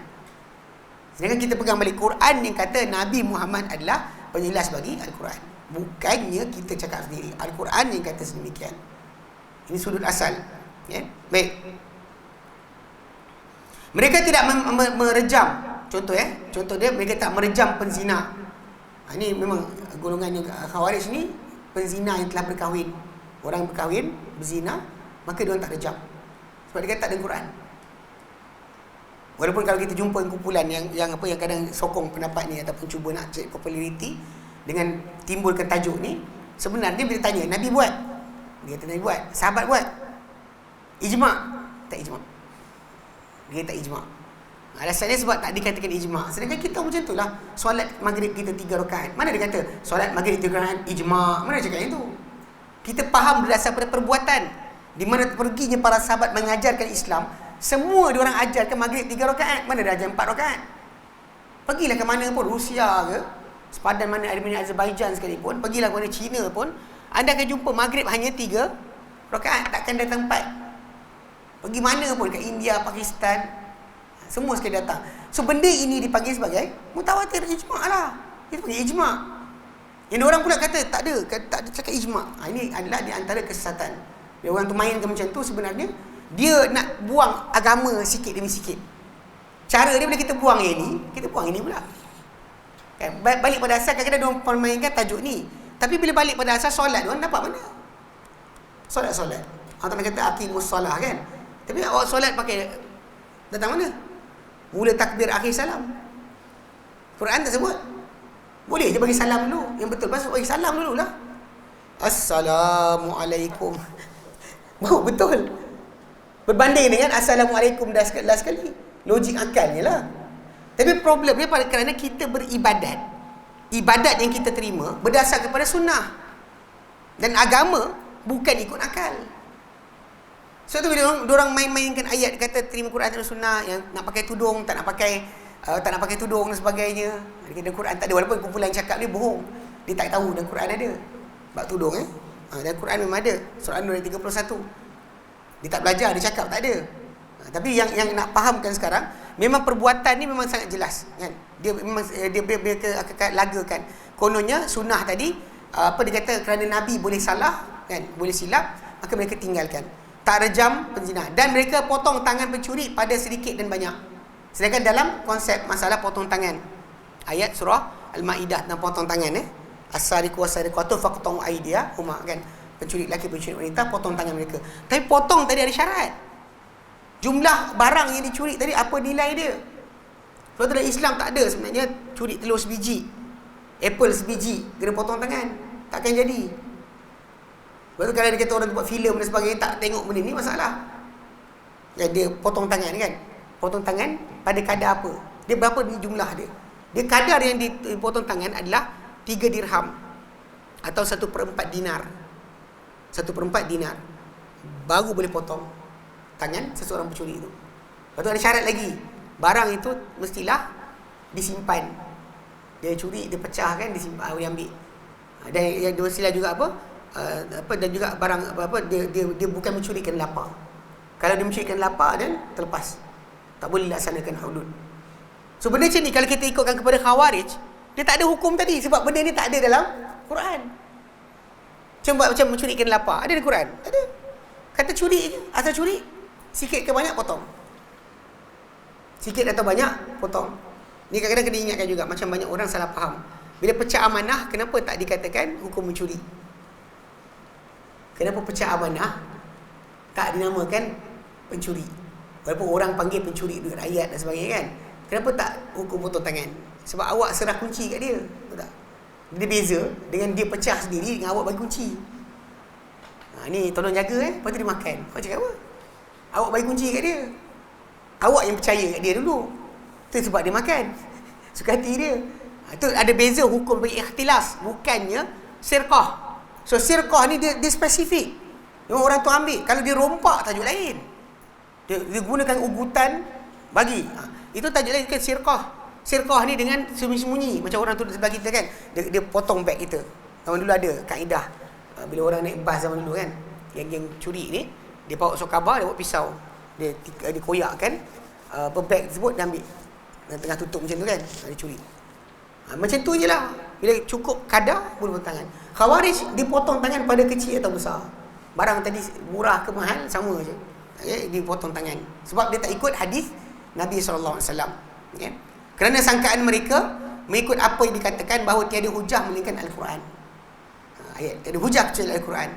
Sedangkan kita pegang balik Quran yang kata Nabi Muhammad adalah penjelas bagi Al-Quran. Bukannya kita cakap sendiri. Al-Quran yang kata sedemikian. Ini sudut asal. Ya? Baik. Mereka tidak merejam. Contoh dia, mereka tak merejam penzina. Ini memang golongan yang Khawarij ni, penzina yang telah berkahwin. Orang berkahwin, berzina, maka dia orang tak rejam. Sebab dia kata tak ada Quran. Walaupun kalau kita jumpa kumpulan yang kadang sokong pendapat ni ataupun cuba nak cek populariti dengan timbulkan tajuk ni, sebenarnya bila tanya Nabi buat, dia kata Nabi buat, sahabat buat, ijma', tak ijma'. Dia tak ijma'. Alasannya sebab tak dikatakan ijma'. Sedangkan kita macam itulah, solat maghrib kita 3 rakaat. Mana dia kata solat maghrib 3 rakaat ijma'? Mana dia cakap yang tu? Kita faham berdasar pada perbuatan. Di mana perginya para sahabat mengajarkan Islam, semua diorang ajarkan maghrib 3 rakaat. Mana dia ajar 4 rakaat? Pergilah ke mana pun, Rusia ke, sepadan mana ada minyak Azerbaijan sekalipun, pergilah ke mana China pun, anda akan jumpa maghrib hanya 3 rakaat, takkan datang 4. Pergi mana pun, ke India, Pakistan, semua sekali datang. So benda ini dipanggil sebagai mutawatir, ijma' lah. Itu panggil ijma'. Yang orang pula kata tak ada cakap ijma'. Ini adalah di antara kesesatan. Dia orang tu mainkan macam tu, sebenarnya dia nak buang agama sikit demi sikit. Cara dia bila kita buang yang ni, kita buang ini pula. Kan? Balik pada asal, kadang-kadang dia orang mainkan tajuk ni. Tapi bila balik pada asal, solat dia orang dapat mana? Solat. Allah tak kata aqimus solah kan? Tapi awak solat pakai datang mana? Mula takbir, akhir salam. Quran tak sebut. Boleh je bagi salam dulu. Yang betul pasal bagi salam dululah. Assalamualaikum. Baru betul. Berbanding dengan Assalamualaikum dah sekali. Logik akalnya lah. Tapi problem dia kerana kita beribadat. Ibadat yang kita terima berdasar kepada sunnah. Dan agama bukan ikut akal. Sebab tu bila orang main-mainkan ayat kata terima Quran dan sunnah, yang nak pakai tudung, tak nak pakai tudung dan sebagainya. Dia Quran tak ada, walaupun kumpulan cakap dia bohong. Dia tak tahu dan Quran ada. Bab tudung dan Quran memang ada. Surah An-Nur ayat 31. Dia tak belajar, dia cakap tak ada. Tapi yang nak fahamkan sekarang, memang perbuatan ni memang sangat jelas kan. Dia memang dia akan lagakan. Kononnya sunnah tadi, dia kata kerana Nabi boleh salah kan, boleh silap, maka mereka tinggalkan. Tak rejam penzina, dan mereka potong tangan pencuri pada sedikit dan banyak. Sedangkan dalam konsep masalah potong tangan, ayat surah Al-Maidah tentang potong tangan as-sariqu was-sariqatu faqta'u aydiyahuma kan, pencuri lelaki, pencuri wanita, potong tangan mereka. Tapi potong tadi ada syarat. Jumlah barang yang dicuri tadi, apa nilai dia? Kalau dalam Islam tak ada sebenarnya curi telur sebiji, apple sebiji, kena potong tangan. Takkan jadi. Lepas tu kalau dia kata orang buat filem dan sebagainya tak tengok benda ni, masalah. Dia potong tangan kan. Potong tangan pada kadar apa? Dia berapa jumlah dia? Dia kadar yang dipotong tangan adalah 3 dirham atau 1/4 dinar. 1/4 dinar baru boleh potong tangan seseorang pencuri itu. Lepas tu ada syarat lagi. Barang itu mestilah disimpan. Dia curi, dia pecah kan, disimpan, dia ambil. Dan yang dia mestilah juga dan juga barang dia bukan mencuri kerana lapar. Kalau dia mencuri kerana lapar dan terlepas, tak boleh laksanakan hudud. So benda macam ni kalau kita ikutkan kepada Khawarij, dia tak ada hukum tadi sebab benda ni tak ada dalam Quran. Macam mencuri kerana lapar, ada di Quran? Tak ada. Kata curi je, asal curi, sikit ke banyak potong. Sikit atau banyak potong. Ni kadang-kadang kena ingatkan juga, macam banyak orang salah faham. Bila pecah amanah, kenapa tak dikatakan hukum mencuri? Kenapa pecah amanah tak dinamakan pencuri? Walaupun orang panggil pencuri duit rakyat dan sebagainya kan. Kenapa tak hukum potong tangan? Sebab awak serah kunci kat dia. Betul tak? Dia beza dengan dia pecah sendiri dengan awak bagi kunci. Ni tolong jaga lepas tu dia makan. Awak cakap apa? Awak bagi kunci kat dia. Awak yang percaya kat dia dulu. Itu sebab dia makan. Suka hati dia. Itu ada beza hukum bagi ikhtilas, bukannya sirqah. So sirqah ni dia spesifik. Memang orang tu ambil. Kalau dia rompak, tajuk lain. Dia gunakan ugutan bagi. Itu tajuk lain kan sirqah. Sirqah ni dengan sembunyi-sembunyi. Macam orang tu sebelah kita kan. Dia potong beg kita. Zaman dulu ada kaedah. Bila orang naik bas zaman dulu kan. Yang curi ni, dia bawa surat khabar, dia bawa pisau. Dia koyakkan beg tersebut, dia ambil dan tengah tutup macam tu kan, dia curi. Macam tu je lah. Bila cukup kadar, boleh potong tangan. Khawarij, dipotong tangan pada kecil atau besar. Barang tadi murah ke mahal, sama je. Okay? Dipotong tangan. Sebab dia tak ikut hadis Nabi SAW. Okay? Kerana sangkaan mereka mengikut apa yang dikatakan bahawa tiada hujah melainkan Al-Quran. Ayat, tiada hujah kecuali Al-Quran.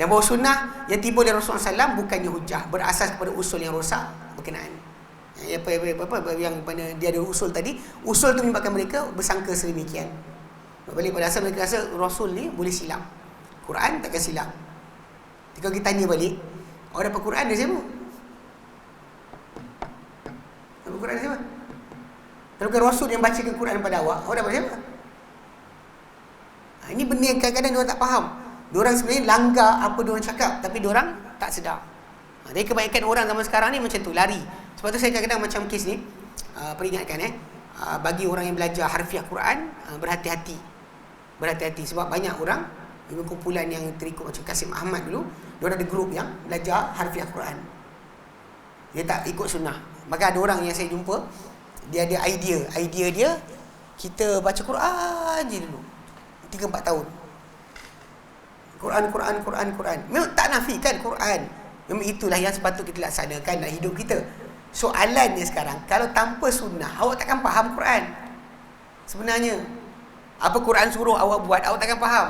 Dan bahawa sunnah yang tiba oleh Rasulullah SAW bukannya hujah, berasas kepada usul yang rosak berkenaan. Apa yang mana dia ada usul tadi, usul tu menyebabkan mereka bersangka sedemikian. Balik pada asal mereka rasa Rasul ni boleh silap, Quran takkan silap. Jika kita tanya balik, orang dapat Quran dari siapa? Dapat Quran dari siapa? Kalau bukan Rasul yang bacakan Quran pada awak dapat siapa? Ini benda yang kadang-kadang diorang tak faham. Diorang sebenarnya langgar apa diorang cakap, tapi diorang tak sedar. Jadi kebanyakan orang zaman sekarang ni macam tu, lari. Sebab tu saya kadang-kadang macam kes ni peringatkan bagi orang yang belajar harfiah Quran, berhati-hati. Sebab banyak orang, kumpulan yang terikut macam Kasim Ahmad dulu, diorang ada grup yang belajar harfiah Quran. Dia tak ikut sunnah. Maka ada orang yang saya jumpa, dia ada idea dia, kita baca Quran je dulu 3-4 tahun. Quran. Memang tak nafikan Quran. Memang itulah yang sepatutnya kita laksanakan dalam hidup kita. Soalannya sekarang, kalau tanpa sunnah, awak takkan faham Quran. Sebenarnya, apa Quran suruh awak buat, awak takkan faham.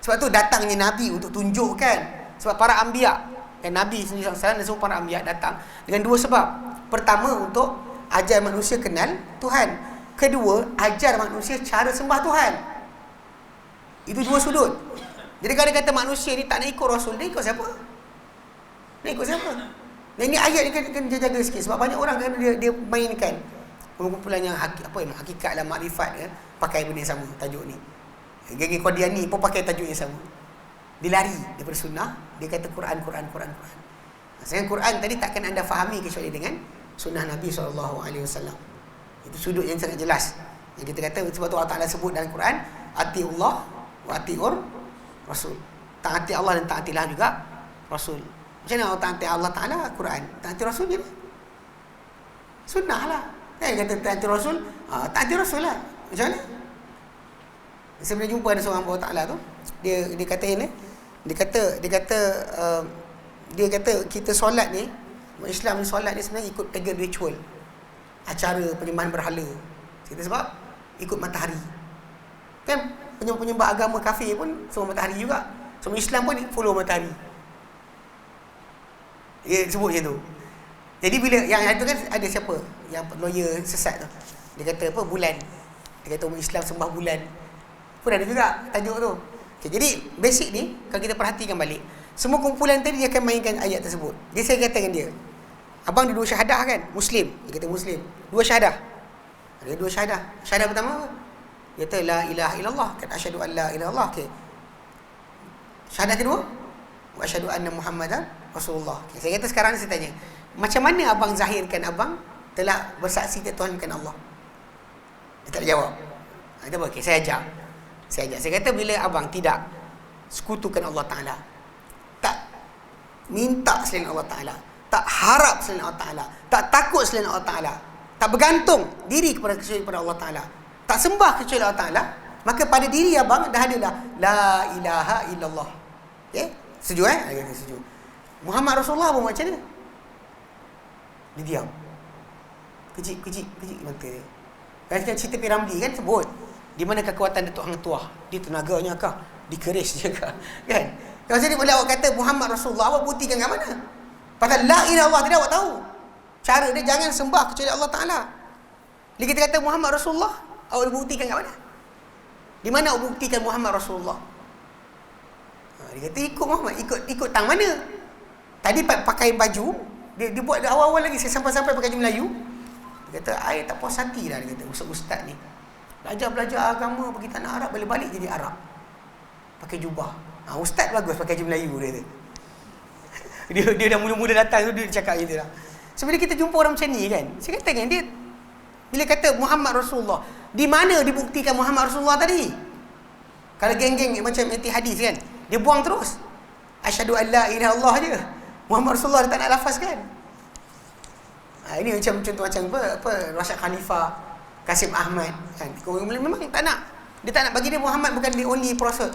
Sebab tu datangnya Nabi untuk tunjukkan. Sebab para anbiya, dan Nabi sendiri SAW dan semua para anbiya datang dengan dua sebab. Pertama, untuk ajar manusia kenal Tuhan. Kedua, ajar manusia cara sembah Tuhan. Itu dua sudut. Jadi kalau dia kata manusia ni tak nak ikut Rasul, dia ikut siapa? Nak ikut siapa? Dan ini ayat ni kena jaga sikit. Sebab banyak orang kan dia mainkan kumpulan yang hakikat dan makrifat pakai benda yang sama, tajuk ni. Geng Qadiani pun pakai tajuk yang sama. Dia lari daripada sunnah, dia kata Quran. Sedangkan Quran tadi takkan anda fahami kecuali dengan sunnah Nabi SAW. Itu sudut yang sangat jelas. Yang kita kata, sebab tu Allah Ta'ala sebut dalam Quran, ati'ullah wa ati'ur Rasul. Taati Allah dan taatilah juga Rasul. Macam mana orang taati Allah Ta'ala? Quran. Taati Rasul je lah, sunnah lah. Kata taati Rasul, taati Rasul lah. Macam mana? Saya pernah jumpa ada seorang Allah Ta'ala tu, dia kata ni, dia kata kita solat ni, Islam ni solat ni sebenarnya ikut pagan ritual, acara penyembahan berhala. Kita sebab ikut matahari. Kan penyembah agama kafir pun semua matahari juga. Semua Islam pun follow matahari. Dia sebut macam tu. Jadi bila yang itu kan ada siapa? Yang lawyer sesat tu. Dia kata apa? Bulan. Dia kata umat Islam sembah bulan. Pun ada juga tajuk tu. Okay, jadi basic ni kalau kita perhatikan balik, semua kumpulan tadi dia akan mainkan ayat tersebut. Dia saya kata dengan dia, abang ada 2 syahadah kan? Muslim. Dia kata Muslim. 2 syahadah. Ada 2 syahadah. Syahadah pertama apa? Dia kata la ilaha illallah. Kata asyhadu an la ilaha illallah. Okey. Syahadah kedua, wa asyhadu anna Muhammadan Rasulullah. Okay, saya kata sekarang saya tanya, macam mana abang zahirkan abang telah bersaksi tak Tuhan bukan Allah? Dia tak jawab. Dia kata okey, saya ajar. Saya kata bila abang tidak sekutukan Allah Ta'ala, tak minta selain Allah Ta'ala, tak harap selain Allah Ta'ala, tak takut selain Allah Ta'ala, tak bergantung diri kepada Allah Ta'ala, tak sembah kecuali Allah Ta'ala, maka pada diri abang dah adalah la ilaha illallah. Okay? Setuju setuju. Muhammad Rasulullah pun macam mana? Dia diam. Kecik mata dia. Kan cerita Piramli kan sebut, di mana kekuatan Datuk Hang Tuah? Dia tenaganya kah? Dikeris je kah? Kan? Kalau jadi boleh awak kata Muhammad Rasulullah, awak buktikan kat mana? Pasal la ilaha illallah tidak awak tahu. Cara dia jangan sembah kecuali Allah Ta'ala. Bila kita kata Muhammad Rasulullah, awak buktikan kat mana? Di mana awak buktikan Muhammad Rasulullah? Dia kata ikut Muhammad, ikut tang mana? Tadi pakai baju, dia buat awal-awal lagi, saya sampai pakai baju Melayu. Dia kata, I tak puas hati lah, dia kata, ustaz ni. Belajar agama pergi tanah Arab, balik jadi Arab. Pakai jubah. Ustaz bagus pakai baju Melayu, dia kata. Dia dah mula-mula datang tu, dia cakap gitu lah. So, bila kita jumpa orang macam ni kan, saya kata kan, dia bila kata Muhammad Rasulullah, di mana dibuktikan Muhammad Rasulullah tadi? Kalau geng-geng macam anti hadis kan, dia buang terus. Asyhadu an la ilaha illallah je. Muhammad Rasulullah dia tak nak lafazkan. Ini macam contoh macam apa Rasyid Khalifah, Kasim Ahmad kan. Memang tak nak. Dia tak nak, bagi dia Muhammad bukan the only prophet.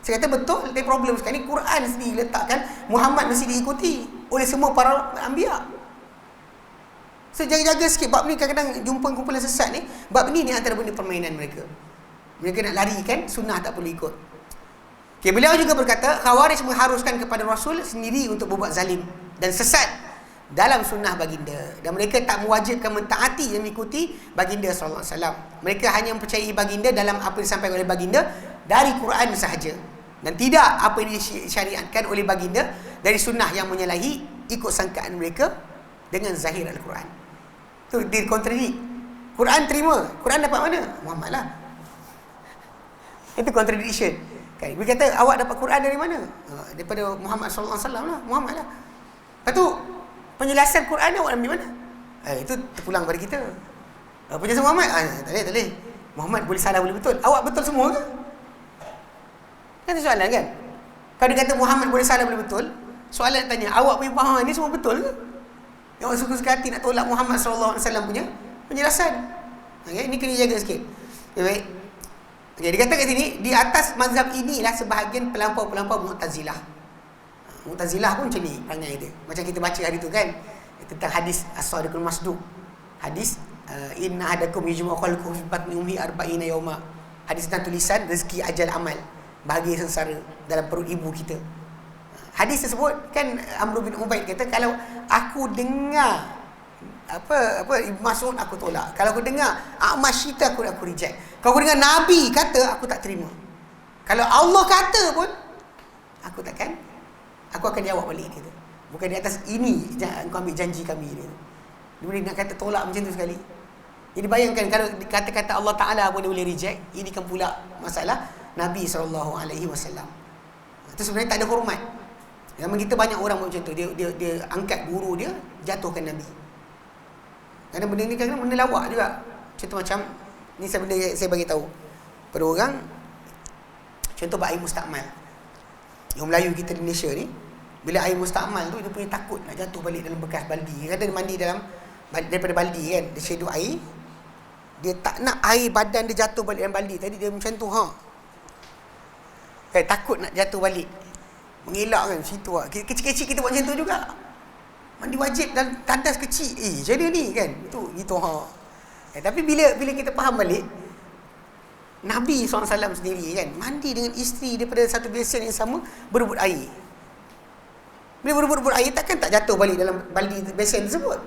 Saya kata betul, dia problem sekarang ni Quran sendiri letakkan Muhammad mesti diikuti oleh semua para anbiya. So jaga-jaga sikit bab ni, kadang-kadang jumpa kumpulan sesat ni, bab ni antara benda permainan mereka. Mereka nak larikan sunnah, tak perlu ikut. Okay, beliau juga berkata Khawarij mengharuskan kepada Rasul sendiri untuk berbuat zalim dan sesat dalam sunnah baginda, dan mereka tak mewajibkan mentaati dan mengikuti baginda sallallahu alaihi wasallam. Mereka hanya mempercayai baginda dalam apa yang disampaikan oleh baginda dari Quran sahaja, dan tidak apa yang disyariatkan oleh baginda dari sunnah yang menyalahi ikut sangkaan mereka dengan zahir Al-Quran. Tu dia kontradik. Quran terima, Quran dapat mana? Muhammad lah. Itu contradiction. Kan? Dia kata awak dapat Quran dari mana? Daripada Muhammad sallallahu alaihi wasallam lah, Muhammad lah. Lepas tu penjelasan Quran awak ambil mana? Itu terpulang pada kita. Penjelasan Muhammad, tak boleh. Muhammad boleh salah boleh betul. Awak betul semua ke? Kan soalan kan? Kalau dia kata Muhammad boleh salah boleh betul, soalan tanya, awak punya faham ni semua betul ke? Yang awak suka-suka hati nak tolak Muhammad sallallahu alaihi wasallam punya penjelasan. Okay? Ini kena jaga sikit. Okay, baik. Okay, dia kata kat sini, di atas mazhab inilah sebahagian pelampau-pelampau Mu'tazilah. Mu'tazilah pun macam ni perangai dia. Macam kita baca hari tu kan, tentang hadis As-Sadiqul Masduq. Hadis inna ahadakum yujma'u khalquhu fi batni ummihi arba'ina yawma. Hadis tentang tulisan rezeki, ajal, amal, bahagia sengsara dalam perut ibu kita. Hadis tersebut kan Amr bin Ubaid kata, kalau aku dengar apa Ibn Mas'ud aku tolak. Kalau aku dengar A'mash cerita aku reject. Kalau aku dengar Nabi kata aku tak terima. Kalau Allah kata pun aku akan jawab balik dia tu. Bukan di atas ini kau ambil janji kami dia. Dia boleh nak kata tolak macam tu sekali. Jadi bayangkan kalau kata-kata Allah Ta'ala pun dia boleh reject, ini kan pula masalah Nabi SAW. Itu sebenarnya tak ada hormat. Memang kita banyak orang macam tu, dia angkat guru dia, jatuhkan Nabi. Kerana benda ni kan benda lawak juga. Contoh macam ni, saya bagi tahu pada orang, contoh air mustakmal. Yang Melayu kita di Malaysia ni, bila air mustakmal tu dia punya takut nak jatuh balik dalam bekas baldi. Dia kata dia mandi daripada baldi kan, dia sedut air, dia tak nak air badan dia jatuh balik dalam baldi. Tadi dia macam tu takut nak jatuh balik, mengelak kan situ lah. Kecil-kecil kita buat macam tu juga. Mandi wajib dan tandas kecil, macam mana ni kan, gitu tapi bila kita faham balik, Nabi SAW sendiri kan mandi dengan isteri daripada satu besen yang sama, berebut air. Bila berebut air, takkan tak jatuh balik dalam baldi besen tersebut?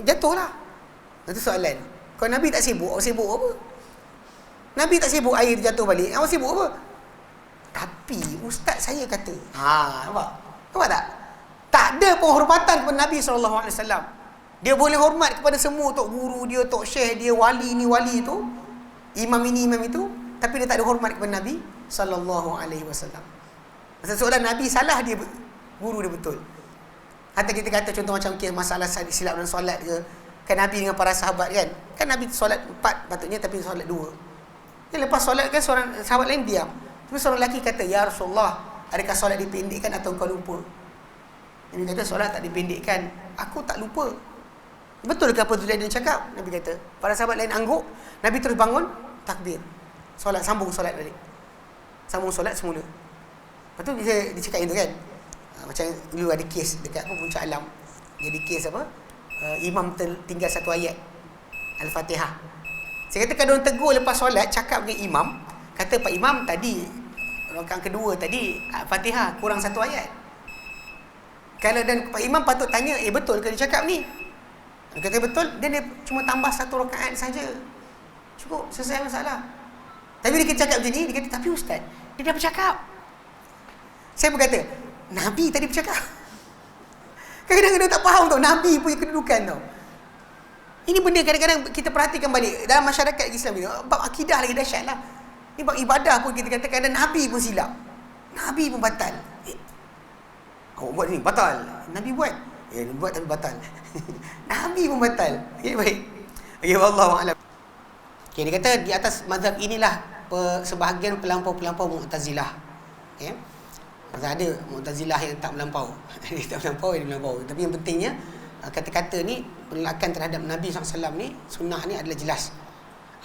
Jatuhlah. Itu soalan. Kalau Nabi tak sibuk, awak sibuk apa? Nabi tak sibuk air jatuh balik, awak sibuk apa? Tapi ustaz saya kata, nampak tak? Tak ada penghormatan kepada Nabi SAW. Dia boleh hormat kepada semua, tok guru dia, tok syekh dia, wali ni wali tu, imam ini imam itu, tapi dia tak ada hormat kepada Nabi SAW. Seolah Nabi salah, dia guru dia betul. Hatta kita kata contoh macam masalah silap dan solat ke, kan Nabi dengan para sahabat kan Nabi solat 4 patutnya, tapi solat 2. Lepas solat kan seorang sahabat lain diam. Tapi seorang lelaki kata, ya Rasulullah, adakah solat dipendekkan atau engkau lupa? Nabi kata, solat tak dipendekkan, aku tak lupa. Betul ke apa tu dia cakap? Nabi kata. Para sahabat lain angguk. Nabi terus bangun, takbir, solat, sambung solat balik, sambung solat semula. Lepas tu dia cakap itu kan, macam dulu ada kes dekat Puncak Alam. Dia ada kes imam tinggal satu ayat Al-Fatihah. Saya kata kalau orang tegur lepas solat, cakap dengan imam, kata Pak Imam tadi rakaat kedua tadi Al-Fatihah kurang satu ayat. Kalau dan Pak Imam patut tanya, betul ke dia cakap ni? Dia kata betul, dia cuma tambah satu rakaat saja, cukup, selesai masalah. Tapi dia cakap macam ni, dia kata, tapi ustaz, dia dah bercakap. Saya berkata, Nabi tadi bercakap. Kadang-kadang tak faham tau Nabi punya kedudukan tau. Ini benda kadang-kadang kita perhatikan balik dalam masyarakat Islam ni. Bab akidah lagi dahsyat lah. Ni bab ibadah pun kita kata kadang Nabi pun silap, Nabi pun batal. Awak buat ni batal, Nabi buat, buat tapi batal. Nabi pun batal. Okay, baik. Okay, wallahu a'lam. Okay, dia kata di atas mazhab inilah sebahagian pelampau-pelampau Mu'tazilah. Okay. Pasal ada Mu'tazilah yang tak melampau. Dia tak melampau, dia melampau. Tapi yang pentingnya kata-kata ni, penolakan terhadap Nabi SAW ni, sunnah ni adalah jelas.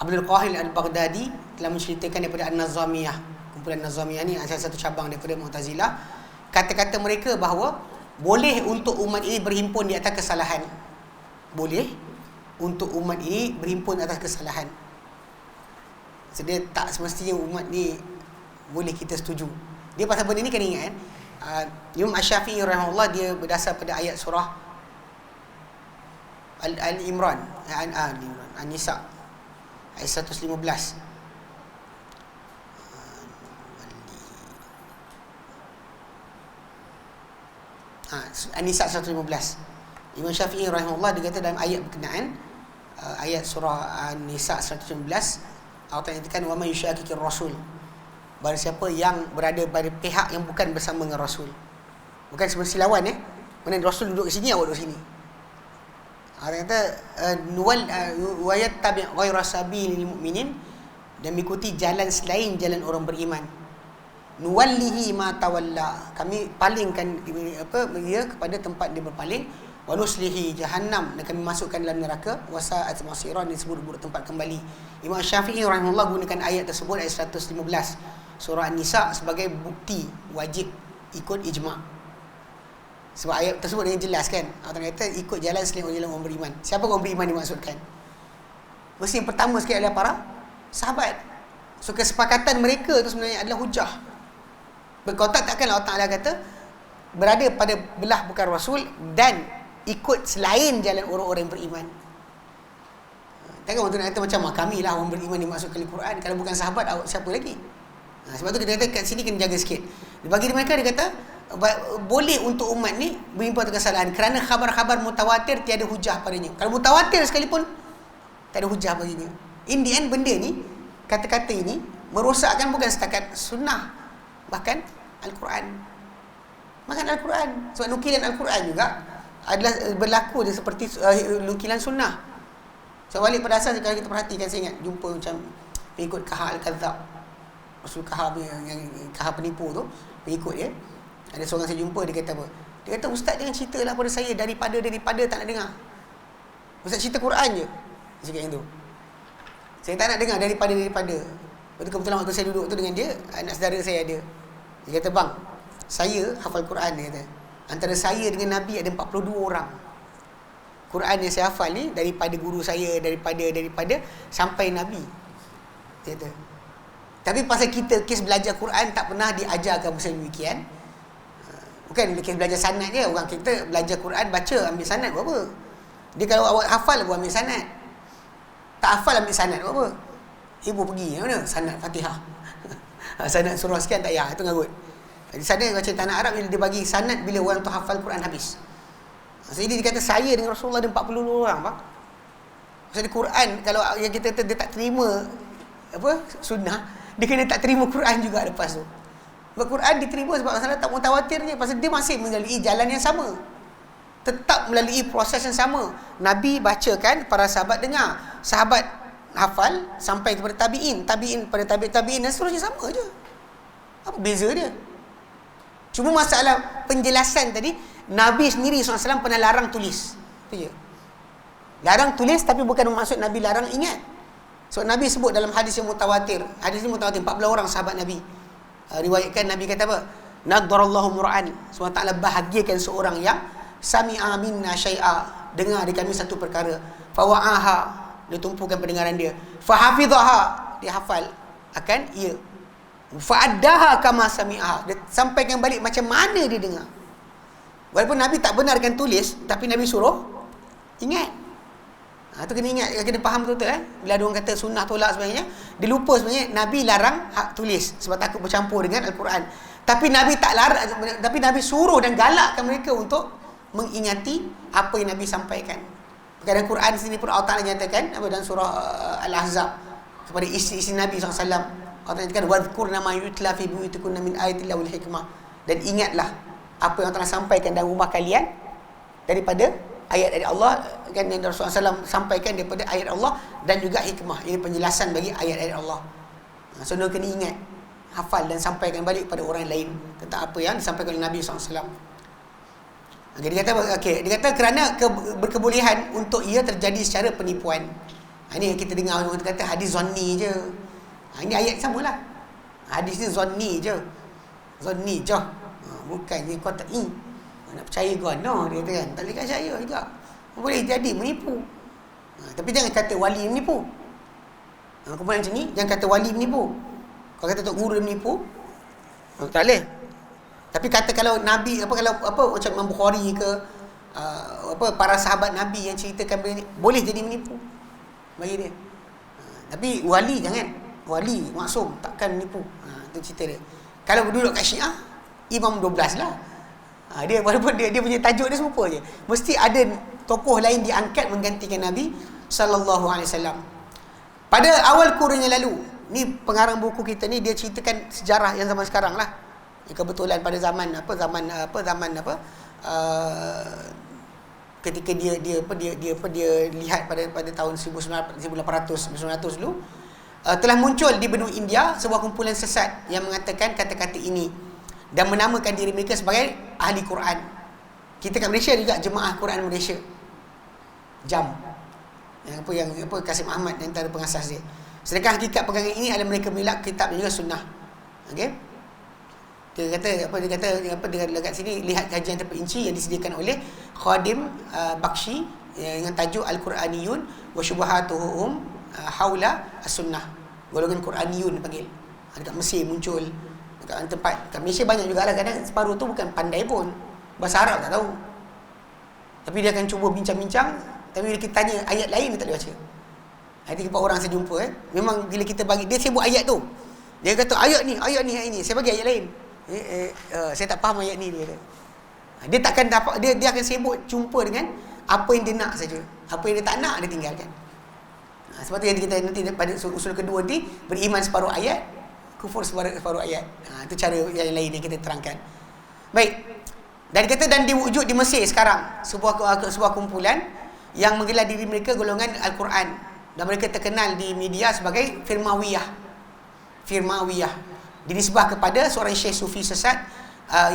Abdul Qahir Al-Baghdadi telah menceritakan daripada An-Nazamiyah. Kumpulan Nazamiyah ni adalah satu cabang daripada Mu'tazilah. Kata-kata mereka bahawa boleh untuk umat ini berhimpun di atas kesalahan. Boleh untuk umat ini berhimpun atas kesalahan. So, dia tak semestinya umat ni boleh kita setuju. Dia pasal benda ni kena ingat kan. Imam Asy-Syafi'i rahimahullah dia berdasar pada ayat surah Al-Imran, An-Nisa ayat 115. An-Nisa 115. Imam Syafi'i rahimahullah dia kata dalam ayat berkenaan ayat surah An-Nisa 115, Allah Ta'ala nyatakan wa may yushaqiqir rasul, barang siapa yang berada pada pihak yang bukan bersama dengan Rasul. Bukan seperti lawan mana Rasul duduk di sini, awak duduk sini. Dia kata wa yattabi' ghayra sabilil mu'minin, dan mengikuti jalan selain jalan orang beriman. Nuwallihi ma tawalla, kami palingkan dia kepada tempat dia berpaling. Wa nuslihi jahannam, dan kami masukkan dalam neraka. Wa sa'at masira, disebut buruk tempat kembali. Imam Syafi'i rahimahullah gunakan ayat tersebut, ayat 115 surah An-Nisa sebagai bukti wajib ikut ijma'. Sebab ayat tersebut dengan jelas kan, Allah kata ikut jalan selain jalan orang beriman. Siapa orang beriman dimaksudkan? Mesti yang pertama sekali adalah para sahabat. So kesepakatan mereka itu sebenarnya adalah hujah. Kalau takkan Allah Ta'ala kata berada pada belah bukan Rasul dan ikut selain jalan orang-orang yang beriman. Takkan orang tu nak kata macam kami lah orang beriman dimaksudkan Al-Quran, kalau bukan sahabat siapa lagi? Sebab tu kita kata kat sini kena jaga sikit. Bagi mereka dia kata boleh untuk umat ni berhimpun atas kesalahan kerana khabar-khabar mutawatir tiada hujah padanya. Kalau mutawatir sekalipun tak ada hujah baginya. In the end benda ni, kata-kata ini merosakkan bukan setakat sunnah, bahkan Al-Quran. Bahkan Al-Quran. Sebab nukilan Al-Quran juga adalah berlaku dia seperti nukilan sunnah. So balik pada asas, kalau kita perhatikan, saya ingat jumpa macam pengikut Kahal Al-Kadzab, Rasul Kahal yang Kahal penipu tu, pengikut dia. Ada seorang saya jumpa, dia kata apa? Dia kata, ustaz jangan ceritalah pada saya daripada tak nak dengar. Ustaz cerita Quran je. Dia cakap yang tu. Saya tak nak dengar daripada. Lepas tu kebetulan waktu saya duduk tu dengan dia, anak saudara saya ada. Dia kata, bang, saya hafal Quran, dia kata. Antara saya dengan Nabi ada 42 orang. Quran yang saya hafal ni daripada guru saya, daripada sampai Nabi. Dia kata. Tapi pasal kita kes belajar Quran tak pernah diajarkan pasal demikian. Bukan kes belajar sanad je. Orang kita belajar Quran, baca, ambil sanad buat apa? Dia kalau awak hafal buat ambil sanad. Tak hafal ambil sanad buat apa? Ibu pergi mana? Sanad Fatihah. Sanad surah sekian tak payah, itu ngarut. Di sana macam tanah Arab, dia bagi sanad bila orang tu hafal Quran habis. Jadi dia kata saya dengan Rasulullah ada 40 orang, Pak. Pasal di Quran, kalau yang kita dia tak terima sunnah, dia kena tak terima Quran juga lepas tu. Sebab Quran diterima sebab masalah tak mutawatirnya, pasal dia masih melalui jalan yang sama. Tetap melalui proses yang sama. Nabi bacakan, para sahabat dengar. Sahabat hafal sampai kepada tabi'in pada tabi'in dan seterusnya, sama je. Apa beza dia? Cuma masalah penjelasan tadi, Nabi sendiri SAW pernah larang tulis. Itu je. Larang tulis, tapi bukan bermaksud Nabi larang ingat. So Nabi sebut dalam hadis yang mutawatir. Hadis ini mutawatir, 14 orang sahabat Nabi. Riwayatkan Nabi kata apa? Nadarallahu mur'an. SWT bahagiakan seorang yang sami'a minna syai'a, dengar dari kami satu perkara. Fawa'aha, dia tumpukan pendengaran dia. Fahafidhaha, dia hafal akan ia. Fa'addaha kama sami'aha, dia sampaikan balik macam mana dia dengar. Walaupun Nabi tak benarkan tulis, tapi Nabi suruh ingat. Itu kena ingat, kena faham betul-betul. Bila ada orang kata sunnah tolak sebagainya, dia lupa sebenarnya Nabi larang tulis sebab takut bercampur dengan Al-Quran. Tapi Nabi tak larang, tapi Nabi suruh dan galakkan mereka untuk mengingati apa yang Nabi sampaikan. Dalam Quran sini pun Allah Ta'ala nyatakan dalam surah Al-Ahzab kepada isteri-isteri Nabi SAW. Allah Ta'ala nyatakan wadhkurna ma yutla fi buyutikunna min ayatillahi wal hikmah, dan ingatlah apa yang Allah Ta'ala sampaikan dalam rumah kalian daripada ayat-ayat Allah, kan, yang Rasulullah SAW sampaikan daripada ayat Allah dan juga hikmah. Ini penjelasan bagi ayat-ayat Allah. So dia kena ingat. hafal dan sampaikan balik pada orang lain tentang apa yang disampaikan oleh Nabi SAW. Okay, dia kata kerana berkebolehan untuk ia terjadi secara penipuan. Ini yang kita dengar orang kata hadis zanni je. Ini ayat samalah. Hadis ni zanni je. Zanni je. Bukannya kau tak nak percaya kau dia kata kan. Tak boleh percaya juga. Boleh jadi menipu. Tapi jangan kata wali menipu. Kemudian macam ni, jangan kata wali menipu. Kalau kata tok guru dia menipu, tak boleh. Tapi kata kalau Nabi kalau macam Imam Bukhari ke para sahabat Nabi yang ceritakan benda ni, boleh jadi menipu bagi dia. Tapi wali jangan. Wali maksum, takkan menipu. Itu cerita dia. Kalau duduk kat Syiah, Imam 12 lah. Dia walaupun dia punya tajuk dia serupa je. Mesti ada tokoh lain diangkat menggantikan Nabi sallallahu alaihi wasallam. Pada awal kurun yang lalu, ni pengarang buku kita ni dia ceritakan sejarah yang zaman sekarang lah. Kebetulan pada zaman ketika dia lihat pada tahun 1800 1900 dulu, telah muncul di benua India sebuah kumpulan sesat yang mengatakan kata-kata ini dan menamakan diri mereka sebagai ahli Quran. Kita kat Malaysia juga Jemaah Quran Malaysia, JAM, yang Kasim Ahmad antara pengasas dia. Sedangkan hakikat pegangan ini adalah mereka menolak kitab dan juga sunnah. Okey. Dia kata dekat sini, lihat kajian terperinci yang disediakan oleh Khadim Bakshi dengan tajuk Al-Quraniyun wa syubhatuhum haula as-sunnah. Golongan Quraniyun dipanggil. Dekat Mesir muncul, dekat tempat kat Malaysia banyak jugalah. Kadang separuh tu bukan pandai pun, bahasa Arab tak tahu. Tapi dia akan cuba bincang-bincang, tapi bila kita tanya ayat lain dia tak boleh baca. Ada beberapa orang saya jumpa memang bila kita bagi dia sebut ayat tu, dia kata ayat ni, saya bagi ayat lain. Saya tak faham ayat ni, dia takkan dapat, dia akan sibuk jumpa dengan apa yang dia nak saja. Apa yang dia tak nak dia tinggalkan. Sebab tu yang kita nanti pada usul kedua ni, beriman separuh ayat, kufur separuh ayat. Itu cara yang lain yang kita terangkan. Baik. Dan kata dan diwujud di Mesir sekarang sebuah kumpulan yang menggelar diri mereka golongan Al-Quran, dan mereka terkenal di media sebagai Firmawiyah. Dinisbah kepada seorang syekh sufi sesat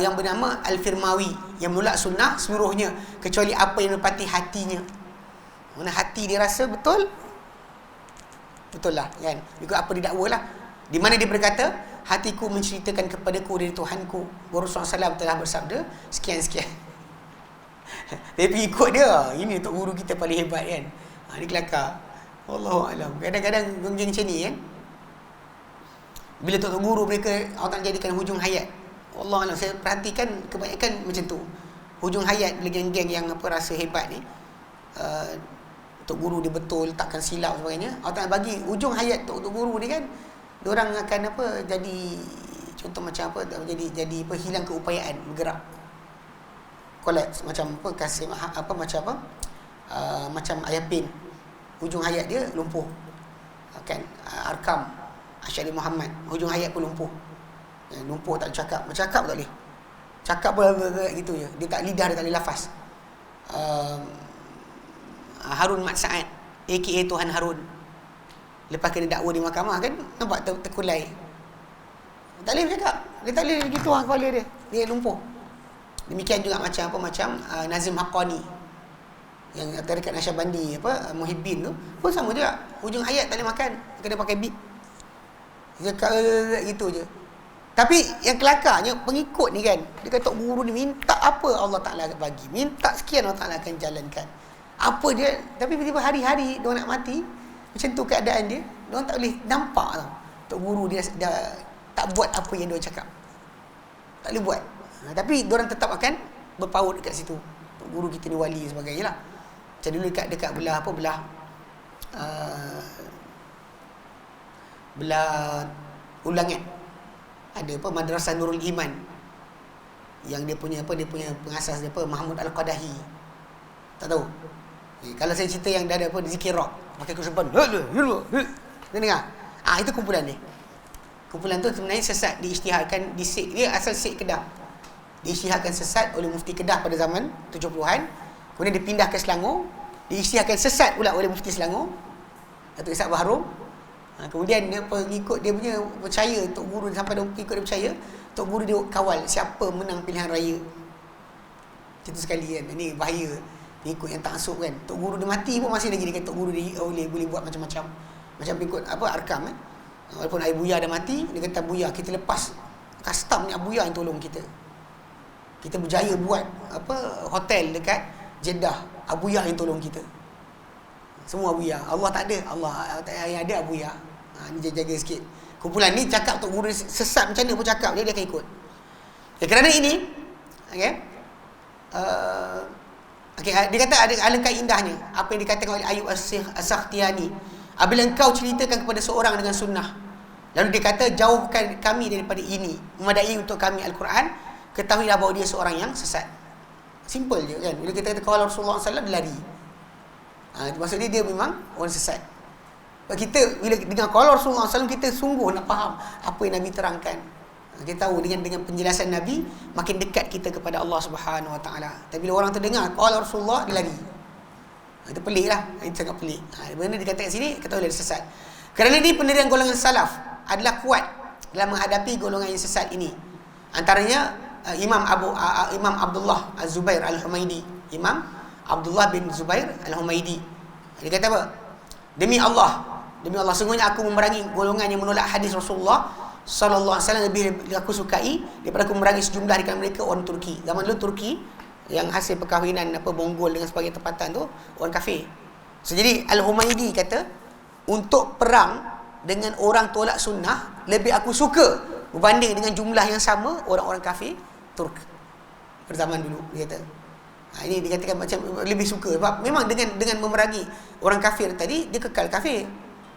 yang bernama Al-Firmawi, yang menolak sunnah seluruhnya kecuali apa yang menepati hatinya. Mana hati dia rasa betul lah kan, ikut apa didakwa lah. Di mana dia berkata, hatiku menceritakan kepadaku dari Tuhanku, Rasulullah SAW telah bersabda sekian-sekian. Tapi ikut dia, ini Tok Guru kita paling hebat kan. Dia kelakar. Wallahualam. Kadang-kadang geng macam ni kan, bila Tok Guru mereka Allah jadikan hujung hayat. Wallahualam, saya perhatikan kebanyakan macam tu. Hujung hayat bila geng-geng yang rasa hebat ni, Tok Guru dia betul, takkan silap sebagainya, Allah bagi hujung hayat Tok Guru ni kan, diorang akan jadi contoh macam jadi hilang keupayaan bergerak, kolaps macam Kasim macam Ayapin, hujung hayat dia lumpuh kan. Arkam Asy'ari Muhammad, hujung hayat pun lumpuh, tak bercakap tak boleh cakap pun gitu je, dia tak lidah, dia tak boleh lafaz. Harun Mat Saad aka Tuhan Harun, lepas kena dakwa di mahkamah kan, nampak terkulai, tak boleh bercakap, dia tak boleh gitu kepala dia lumpuh. Demikian juga macam Nazim Haqqani yang Tarekat Nasyabandi Muhibbin tu pun sama juga, hujung hayat tak boleh makan, kena pakai bib, dia gitu je. Tapi yang kelakarnya pengikut ni kan, dia kata Tok Guru ni minta apa Allah Ta'ala bagi, minta sekian Allah Ta'ala akan jalankan apa dia. Tapi tiba-tiba hari-hari dia nak mati, macam tu keadaan dia, dia tak boleh nampak tau Tok Guru dia tak buat apa yang dia cakap, tak boleh buat. Tapi diorang tetap akan berpaut dekat situ. Tok Guru kita ni wali sebagainya lah. Macam dulu dekat belah Ulangan ada Madrasah Nurul Iman, yang dia punya pengasas dia Mahmud Al-Qadahi. Tak tahu. Kalau saya cerita yang dah ada zikir rock pakai kesusahan, dia dengar. Itu kumpulan dia. Kumpulan tu sebenarnya sesat, diisytiharkan di Sik. Dia asal Sik Kedah. Diisytiharkan sesat oleh Mufti Kedah pada zaman 70-an. Kemudian dipindah ke Selangor, diisytiharkan sesat pula oleh Mufti Selangor, Datuk Ishak Bahrom. Kemudian dia pengikut dia punya percaya Tok Guru, sampai pengikut dia percaya Tok Guru dia kawal siapa menang pilihan raya. Itu sekali kan. Ini bahaya pengikut yang taksub kan. Tok Guru dia mati pun masih lagi dia kata Tok Guru dia boleh buat macam-macam. Macam pengikut Arkam kan. Walaupun air Buya dah mati, dia kata Buya kita lepas custom ni Buya yang tolong kita. Kita berjaya buat hotel dekat Jeddah, Abuya yang tolong kita. Semua Abuya. Allah tak ada. Allah yang ada Abuya. Ni jaga sikit. Kumpulan ni cakap Tok Guru sesat macam mana pun cakap dia akan ikut. Kerana ini dia kata ada alangkah indahnya apa yang dikatakan oleh Ayub As-Sakhtiyani. Apabila engkau ceritakan kepada seorang dengan sunnah, lalu dia kata jauhkan kami daripada ini, memadai untuk kami Al-Quran, ketahuilah bahawa dia seorang yang sesat. Simple je kan. Bila kita kata kalau Rasulullah SAW dia lari, maksudnya dia memang orang sesat. Kita bila dengar kalau Rasulullah SAW, kita sungguh nak faham apa yang Nabi terangkan. Kita tahu dengan penjelasan Nabi makin dekat kita kepada Allah Subhanahu Wa Taala. Tapi bila orang terdengar kalau Rasulullah dia lari, itu pelik lah. Itu sangat pelik. Benda dikatakan sini ketahuilah dia sesat. Kerana ini pendirian golongan salaf adalah kuat dalam menghadapi golongan yang sesat ini. Antaranya Imam Abdullah Az-Zubair Al-Humaidi. Imam Abdullah bin Zubair Al-Humaidi. Dia kata apa? Demi Allah, sungguhnya aku memerangi golongan yang menolak hadis Rasulullah sallallahu alaihi wasallam lebih aku sukai daripada aku memerangi sejumlah di kalangan mereka orang Turki. Zaman dulu Turki yang hasil perkahwinan Mongol dengan sebagainya tempatan tu orang kafir. So, jadi Al-Humaidi kata untuk perang dengan orang tolak sunnah lebih aku suka berbanding dengan jumlah yang sama orang-orang kafir Turk pada zaman dulu, dia kata. Ini dikatakan macam lebih suka sebab memang dengan memerangi orang kafir tadi dia kekal kafir.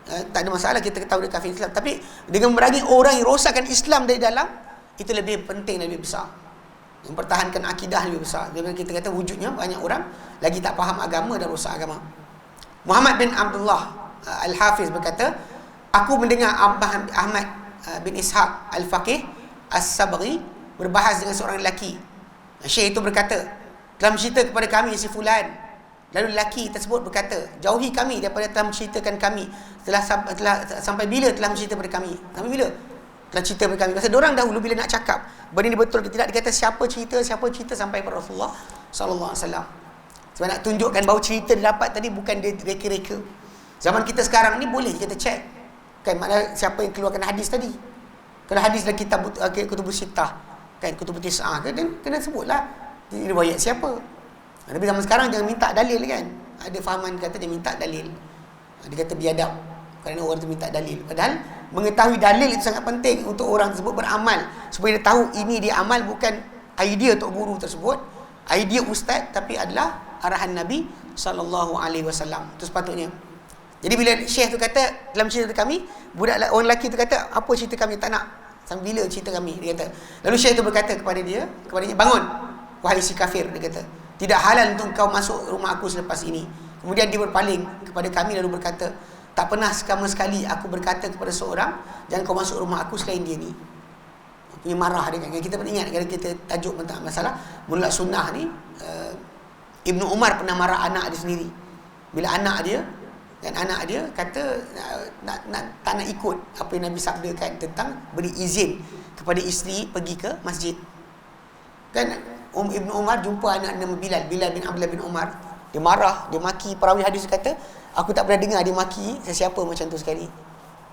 Tak ada masalah kita tahu dia kafir Islam, tapi dengan memerangi orang yang rosakkan Islam dari dalam, itu lebih penting dan lebih besar. Mempertahankan akidah lebih besar. Jadi kita kata wujudnya banyak orang lagi tak faham agama dan rosak agama. Muhammad bin Abdullah Al-Hafiz berkata, aku mendengar Ahmad bin Ishaq Al-Faqih As-Sabri berbahas dengan seorang lelaki. Syekh itu berkata, telah mencerita kepada kami si fulan. Lalu lelaki tersebut berkata, jauhi kami daripada telah menceritakan kami. Telah sampai bila telah mencerita kepada kami? Sampai bila telah cerita kepada kami? Pasal diorang dahulu bila nak cakap benda ni betul ke tidak, dia kata siapa cerita sampai kepada Rasulullah sallallahu alaihi wasallam. Sebab nak tunjukkan bahawa cerita dia dapat tadi bukan dia reka-reka. Zaman kita sekarang ni boleh kita check kan mana siapa yang keluarkan hadis tadi. Kalau hadis dalam kitab Kutubus Sittah kan, Kutubus Tis'ah kan, kena sebutlah riwayat siapa. Tapi zaman sekarang jangan minta dalil kan. Ada fahaman kata dia minta dalil. Dia kata biadab kerana orang tu minta dalil. Padahal mengetahui dalil itu sangat penting untuk orang tersebut beramal, supaya dia tahu ini dia amal bukan idea tok guru tersebut, idea ustaz, tapi adalah arahan Nabi sallallahu alaihi wasallam. Itu sepatutnya. Jadi bila Syekh tu kata dalam cerita kami, budak orang lelaki tu kata, apa cerita kami tak nak. Sampai bila cerita kami, dia kata. Lalu Syekh tu berkata kepadanya, bangun wahai si kafir, dia kata, tidak halal untuk kau masuk rumah aku selepas ini. Kemudian dia berpaling kepada kami lalu berkata, tak pernah sama sekali aku berkata kepada seorang, jangan kau masuk rumah aku selain dia ni. Punya marah dia kan. Kita pernah ingat kalau kita tajuk tentang masalah menolak sunnah ni, Ibnu Umar pernah marah anak dia sendiri. Bila anak dia kata tak nak ikut apa yang Nabi sabdakan tentang beri izin kepada isteri pergi ke masjid. Kan Ibnu Umar jumpa anak nama Bilal bin Abdullah bin Umar. Dia marah, dia maki. Perawi hadis kata, aku tak pernah dengar dia maki sesiapa macam tu sekali.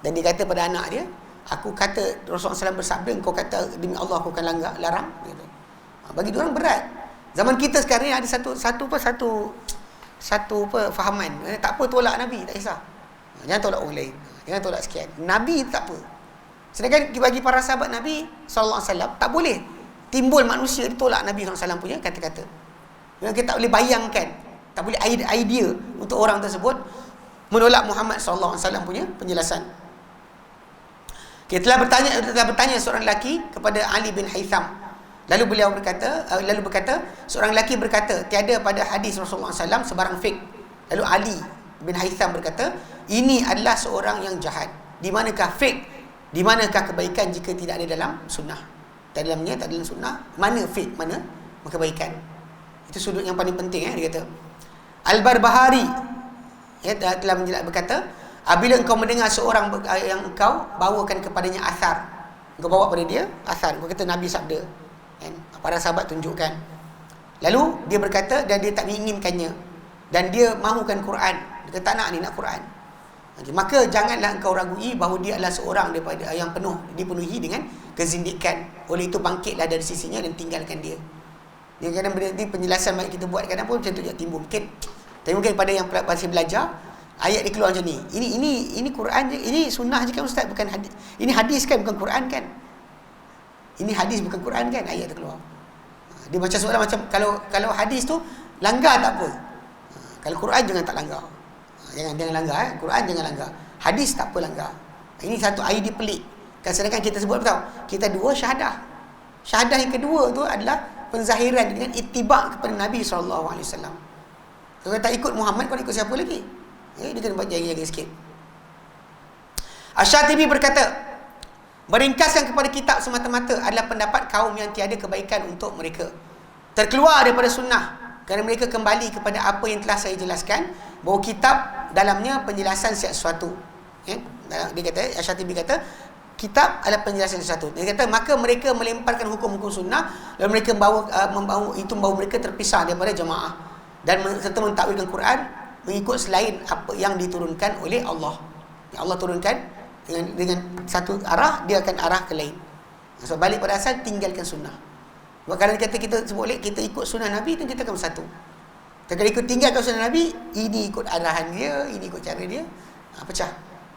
Dan dia kata pada anak dia, aku kata Rasulullah SAW bersabda, kau kata demi Allah aku akan larang. Bagi dia orang berat. Zaman kita sekarang ni ada satu fahaman. Tak apa tolak Nabi, tak kisah. Jangan tolak orang lain. Jangan tolak sekian. Nabi tak apa. Sedangkan bagi para sahabat Nabi SAW tak boleh timbul manusia ditolak Nabi SAW punya kata-kata. Kita tak boleh bayangkan, tak boleh idea untuk orang tersebut menolak Muhammad SAW punya penjelasan. Okay, telah bertanya seorang lelaki kepada Ali bin Haytham. Lalu berkata, seorang lelaki berkata, tiada pada hadis Rasulullah SAW sebarang fik. Lalu Ali bin Haytham berkata, ini adalah seorang yang jahat. Di manakah fik? Di manakah kebaikan jika tidak ada dalam sunnah? Tak dalamnya, tak dalam sunnah. Mana fik, mana kebaikan? Itu sudut yang paling penting. Dia kata Al-Barbahari telah berkata, Apabila engkau mendengar seorang yang engkau bawakan kepadanya asar, engkau bawa pada dia asar, engkau kata Nabi sabda, kan? Para sahabat tunjukkan. Lalu dia berkata, dan dia tak menginginkannya, dan dia mahukan Quran, dia kata tak nak ni, nak Quran. Okay, maka janganlah engkau ragui bahawa dia adalah seorang daripada yang dipenuhi dengan kezindikan. Oleh itu bangkitlah dari sisinya dan tinggalkan dia. Dia kadang berarti penjelasan baik kita buat kadang pun macam tu je timbul. Tapi mungkin pada yang masih belajar, ayat dia keluar macam ni. Ini Quran je, ini sunnah je kan ustaz, bukan hadis. Ini hadis kan, bukan Quran kan? Ini hadis bukan Quran kan? Ayat tu keluar. Dia macam soalan macam kalau hadis tu langgar tak apa. Kalau Quran jangan tak langgar. Jangan langgar Quran jangan langgar. Hadis tak apa langgar. Ini satu idea pelik. Sedangkan kita sebut apa tahu? Kita dua syahadah. Syahadah yang kedua tu adalah penzahiran dengan ittiba' kepada Nabi SAW. Kalau tak ikut Muhammad, kau ikut siapa lagi? Dia kena buat jaga-jaga sikit. Asy-Syatibi berkata, meringkaskan kepada kitab semata-mata adalah pendapat kaum yang tiada kebaikan untuk mereka. Terkeluar daripada sunnah kerana mereka kembali kepada apa yang telah saya jelaskan, bahawa kitab dalamnya penjelasan sesuatu. Dia kata, Asy-Syatibi kata, kitab adalah penjelasan sesuatu. Dia kata, maka mereka melemparkan hukum-hukum sunnah dan mereka membawa mereka terpisah daripada jemaah dan serta mentakwilkan Quran mengikut selain apa yang diturunkan oleh Allah. Yang Allah turunkan dengan satu arah, dia akan arah ke lain. So balik pada asal, tinggalkan sunnah. Sebab kalau kita sebut balik, kita ikut sunnah Nabi, itu kita akan bersatu. Kalau ikut tinggalkan sunnah Nabi, ini ikut arahan dia, ini ikut cara dia, pecah.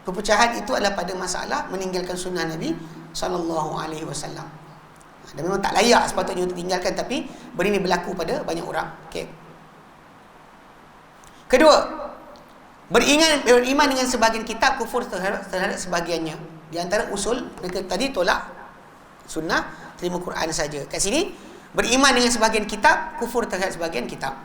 Perpecahan itu adalah pada masalah meninggalkan sunnah Nabi SAW. Dan memang tak layak sepatutnya untuk tinggalkan, tapi benda ini berlaku pada banyak orang. Okay. Kedua, beriman dengan sebahagian kitab, kufur terhadap sebahagiannya. Di antara usul mereka tadi tolak sunnah, terima Quran saja. Kat sini, beriman dengan sebahagian kitab, kufur terhadap sebahagian kitab.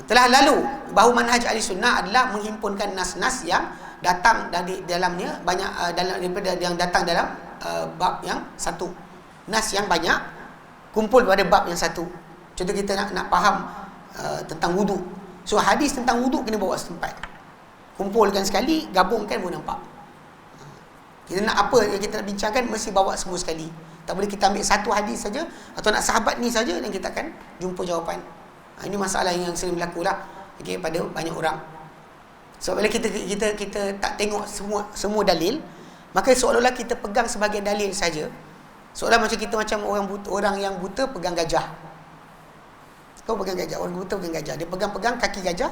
Telah lalu bahawa manhaj ahli sunnah adalah menghimpunkan nas-nas yang datang dari dalamnya banyak daripada yang datang dalam bab yang satu. Nas yang banyak kumpul pada bab yang satu. Contoh kita nak faham tentang wudu. So hadis tentang wudu kena bawa setempat. Kumpulkan sekali, gabungkan pun nampak. Kita nak apa yang kita nak bincangkan mesti bawa semua sekali. Tak boleh kita ambil satu hadis saja atau nak sahabat ni saja dan kita akan jumpa jawapan. Ini masalah yang sering berlaku lah, okay, pada banyak orang. So bila kita tak tengok semua dalil, maka seolah-olah kita pegang sebahagian dalil saja. Seolah macam kita macam orang yang buta pegang gajah. Kau pegang gajah, orang buta pegang gajah. Dia pegang-pegang kaki gajah,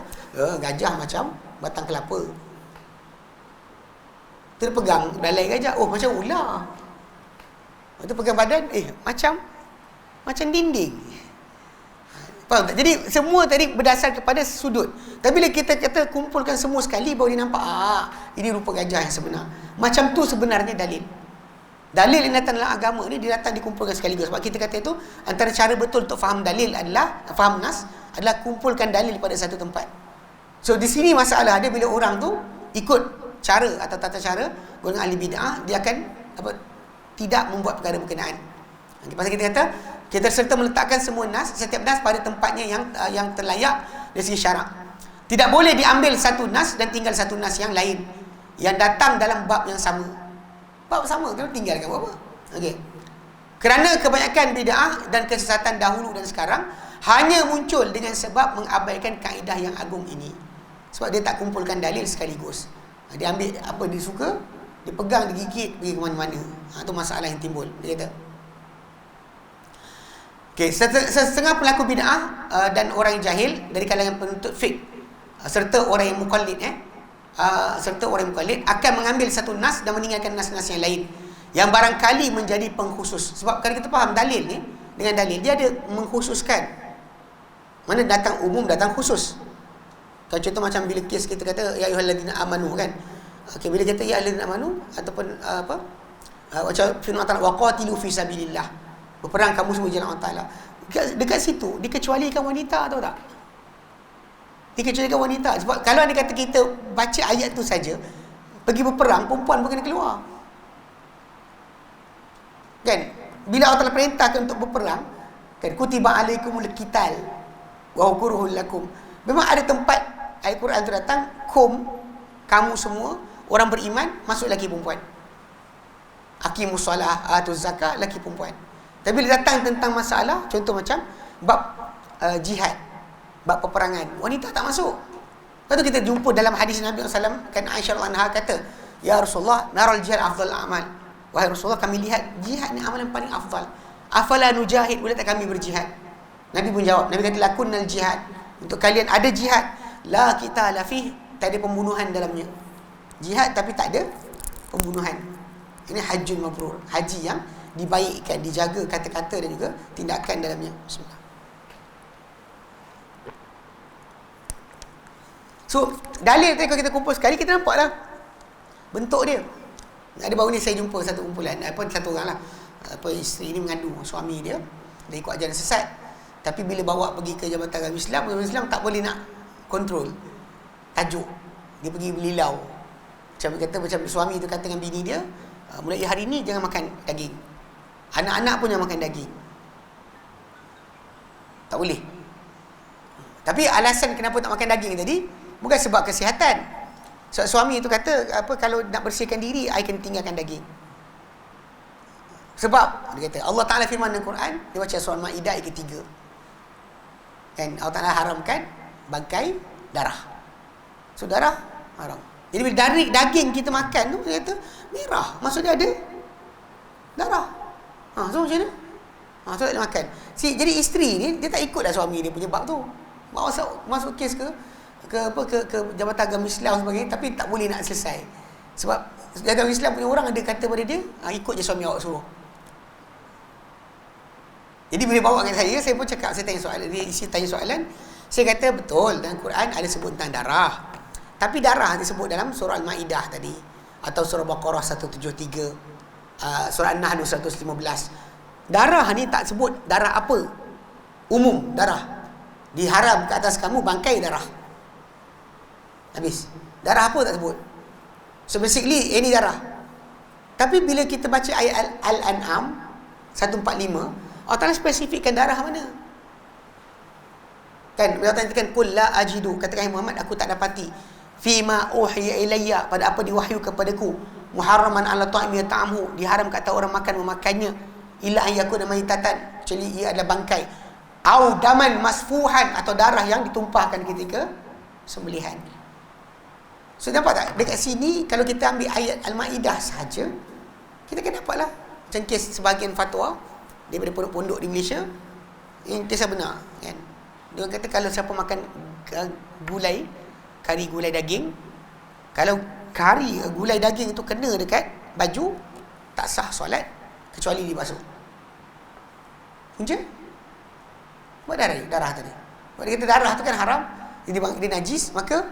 gajah macam batang kelapa. Dia pegang dalai gajah, oh macam ular. Lepas tu pegang badan, macam dinding. Faham tak? Jadi semua tadi berdasar kepada sudut. Tapi bila kita kata kumpulkan semua sekali, baru dia nampak, ini rupa gajah yang sebenar. Macam tu sebenarnya dalil. Dalil yang datang dalam agama ni, dia datang dikumpulkan sekaligus. Sebab kita kata itu, antara cara betul untuk faham dalil adalah, faham nas, adalah kumpulkan dalil pada satu tempat. So di sini masalah dia, bila orang tu ikut cara atau tata cara golongan ahli bid'ah, dia akan tidak membuat perkara berkenaan. Pasal kita kata, kita serta meletakkan semua nas, setiap nas pada tempatnya yang terlayak dari segi syarak. Tidak boleh diambil satu nas dan tinggal satu nas yang lain yang datang dalam bab yang sama. Bab sama, kalau tinggalkan apa? Okey. Kerana kebanyakan bid'ah dan kesesatan dahulu dan sekarang hanya muncul dengan sebab mengabaikan kaedah yang agung ini. Sebab dia tak kumpulkan dalil sekaligus. Dia ambil apa dia suka, dia pegang, dia gigit, pergi ke mana-mana. Itu masalah yang timbul. Dia kata, okay, setengah pelaku bid'ah dan orang yang jahil dari kalangan penuntut fiqh serta orang yang muqallid akan mengambil satu nas dan meninggalkan nas-nas yang lain yang barangkali menjadi pengkhusus. Sebab kalau kita faham dalil ni, dengan dalil dia ada mengkhususkan. Mana datang umum, datang khusus. Kalau contoh macam bila kes kita kata ya ayyuhalladzina amanu kan. Okey, bila kata ya ayyuhalladzina amanu ataupun macam firman Allah waqatilu fi sabilillah. Berperang kamu semua jalan Allah Ta'ala. Dekat situ dikecualikan wanita, tahu tak? Dikecualikan wanita. Sebab kalau dia kata kita baca ayat tu saja, pergi berperang, perempuan pun kena keluar. Kan? Bila Allah Ta'ala perintahkan untuk berperang, kan, kutiba alaikumul qital wa huwa kurhul lakum. Memang ada tempat ayat Quran tu datang, kamu semua orang beriman, masuk lelaki perempuan. Aqimus solah, atuz zakat, lelaki perempuan. Tapi bila datang tentang masalah, contoh macam bab jihad, bab peperangan, wanita tak masuk. Lepas tu kita jumpa dalam hadis Nabi SAW, kan Aisyah anha kata, "Ya Rasulullah, naral jihad afdal amal." Wahai Rasulullah, kami lihat jihad ni amalan paling afdal. Afala nujahid, boleh tak kami berjihad? Nabi pun jawab, Nabi kata, lakunnal jihad. Untuk kalian ada jihad, la kita lafih, tak ada pembunuhan dalamnya. Jihad tapi tak ada pembunuhan. Ini hajjun mabrur, haji yang dibaikkan, dijaga kata-kata dan juga tindakan dalamnya. Bismillah. So, dalil tadi kalau kita kumpul sekali, kita nampaklah bentuk dia. Ada baru ni saya jumpa satu kumpulan, satu orang lah, isteri ni mengadu suami dia ikut ajaran sesat. Tapi bila bawa pergi ke Jabatan Agama Islam tak boleh nak kontrol tajuk. Dia pergi belilau. Macam suami tu kata dengan bini dia, mulai hari ni jangan makan daging. Anak-anak pun jangan makan daging. Tak boleh. Tapi alasan kenapa tak makan daging tadi bukan sebab kesihatan. Sebab suami itu kata, kalau nak bersihkan diri, I kena tinggalkan daging. Sebab dia kata Allah Taala firman dalam Quran, dia baca surah Maidah ayat ketiga. Kan Allah Taala haramkan bangkai darah. So darah haram. Jadi bila daging kita makan tu, dia kata merah, maksudnya ada darah. So macam mana? So tak boleh makan. Jadi isteri ni dia tak ikut dah suami dia punya bab tu. Bawa masuk kes ke Jabatan Agama Islam sebagainya, tapi tak boleh nak selesai. Sebab Jabatan Agama Islam punya orang ada kata pada dia, ikut je suami awak suruh. Jadi bila bawa dengan saya pun cakap, saya tanya soalan, dia isi tanya soalan, saya kata betul dalam Quran ada sebut tentang darah. Tapi darah disebut dalam surah Al-Maidah tadi, atau surah Baqarah 173, surah An-Nahl 115. Darah ni tak sebut darah apa. Umum darah. Diharam ke atas kamu bangkai darah. Habis. Darah apa tak sebut. So basically ini darah. Tapi bila kita baca ayat Al-An'am 145, Allah Ta'ala spesifikkan darah mana. Kan Allah Ta'ala katakan qul la ajidu, katakan Muhammad, aku tak dapati fima uhiya ilayya, pada apa diwahyu kepadaku, muharraman ala ta'imi ta'amhu, diharam kata orang makan memakannya, illa an yakuna maitatan, kecuali ia adalah bangkai, au daman masfuhan, atau darah yang ditumpahkan ketika sembelihan. So nampak tak dekat sini, kalau kita ambil ayat Al-Maidah sahaja, kita akan dapatlah macam kes sebahagian fatwa daripada pondok-pondok di Malaysia yang kisah benar kan. Dia kata kalau siapa makan gulai, kari gulai daging, kalau kari gulai daging itu kena dekat baju, tak sah solat kecuali dibasuh. Punca? Buat darah tadi. Buat dia kata darah tu kan haram, dia najis, maka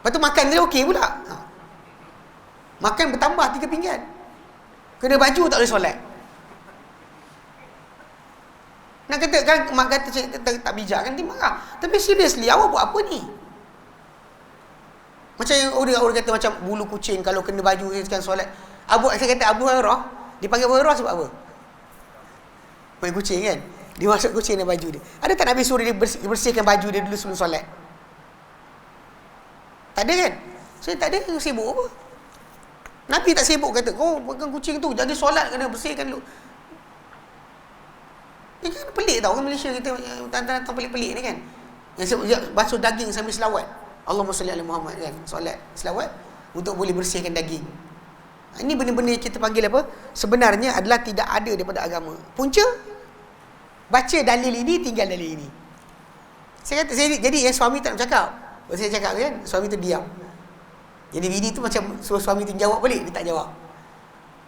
lepas tu makan dia okey pula. Makan bertambah 3 pinggan. Kena baju tak boleh solat. Nak kata kan, mak kata tak bijak kan, dia marah. Tapi seriously, awak buat apa ni? Macam orang kata macam bulu kucing kalau kena baju kan solat. Saya kata Abu Hurairah, dipanggil Abu Hurairah sebab apa? Main kucing kan? Dia masuk kucing dalam baju dia. Ada tak Nabi suruh dia bersihkan baju dia dulu sebelum solat? Tak ada kan? So tak ada, sibuk apa? Nabi tak sibuk kata, kau pegang kucing tu, jadi solat kena bersihkan dulu. Ini kan pelik tau, orang Malaysia kita tantang pelik-pelik ni kan. Yang basuh daging sambil selawat, Allahumma salli ala Muhammad kan, solat selawat untuk boleh bersihkan daging. Ini benda-benda yang kita panggil apa? Sebenarnya adalah tidak ada daripada agama. Punca baca dalil ini, tinggal dalil ini. Saya kata, jadi yang suami tak nak cakap. Saya cakap kan, suami tu diam. Jadi bini tu macam suruh suami tu jawab balik, dia tak jawab.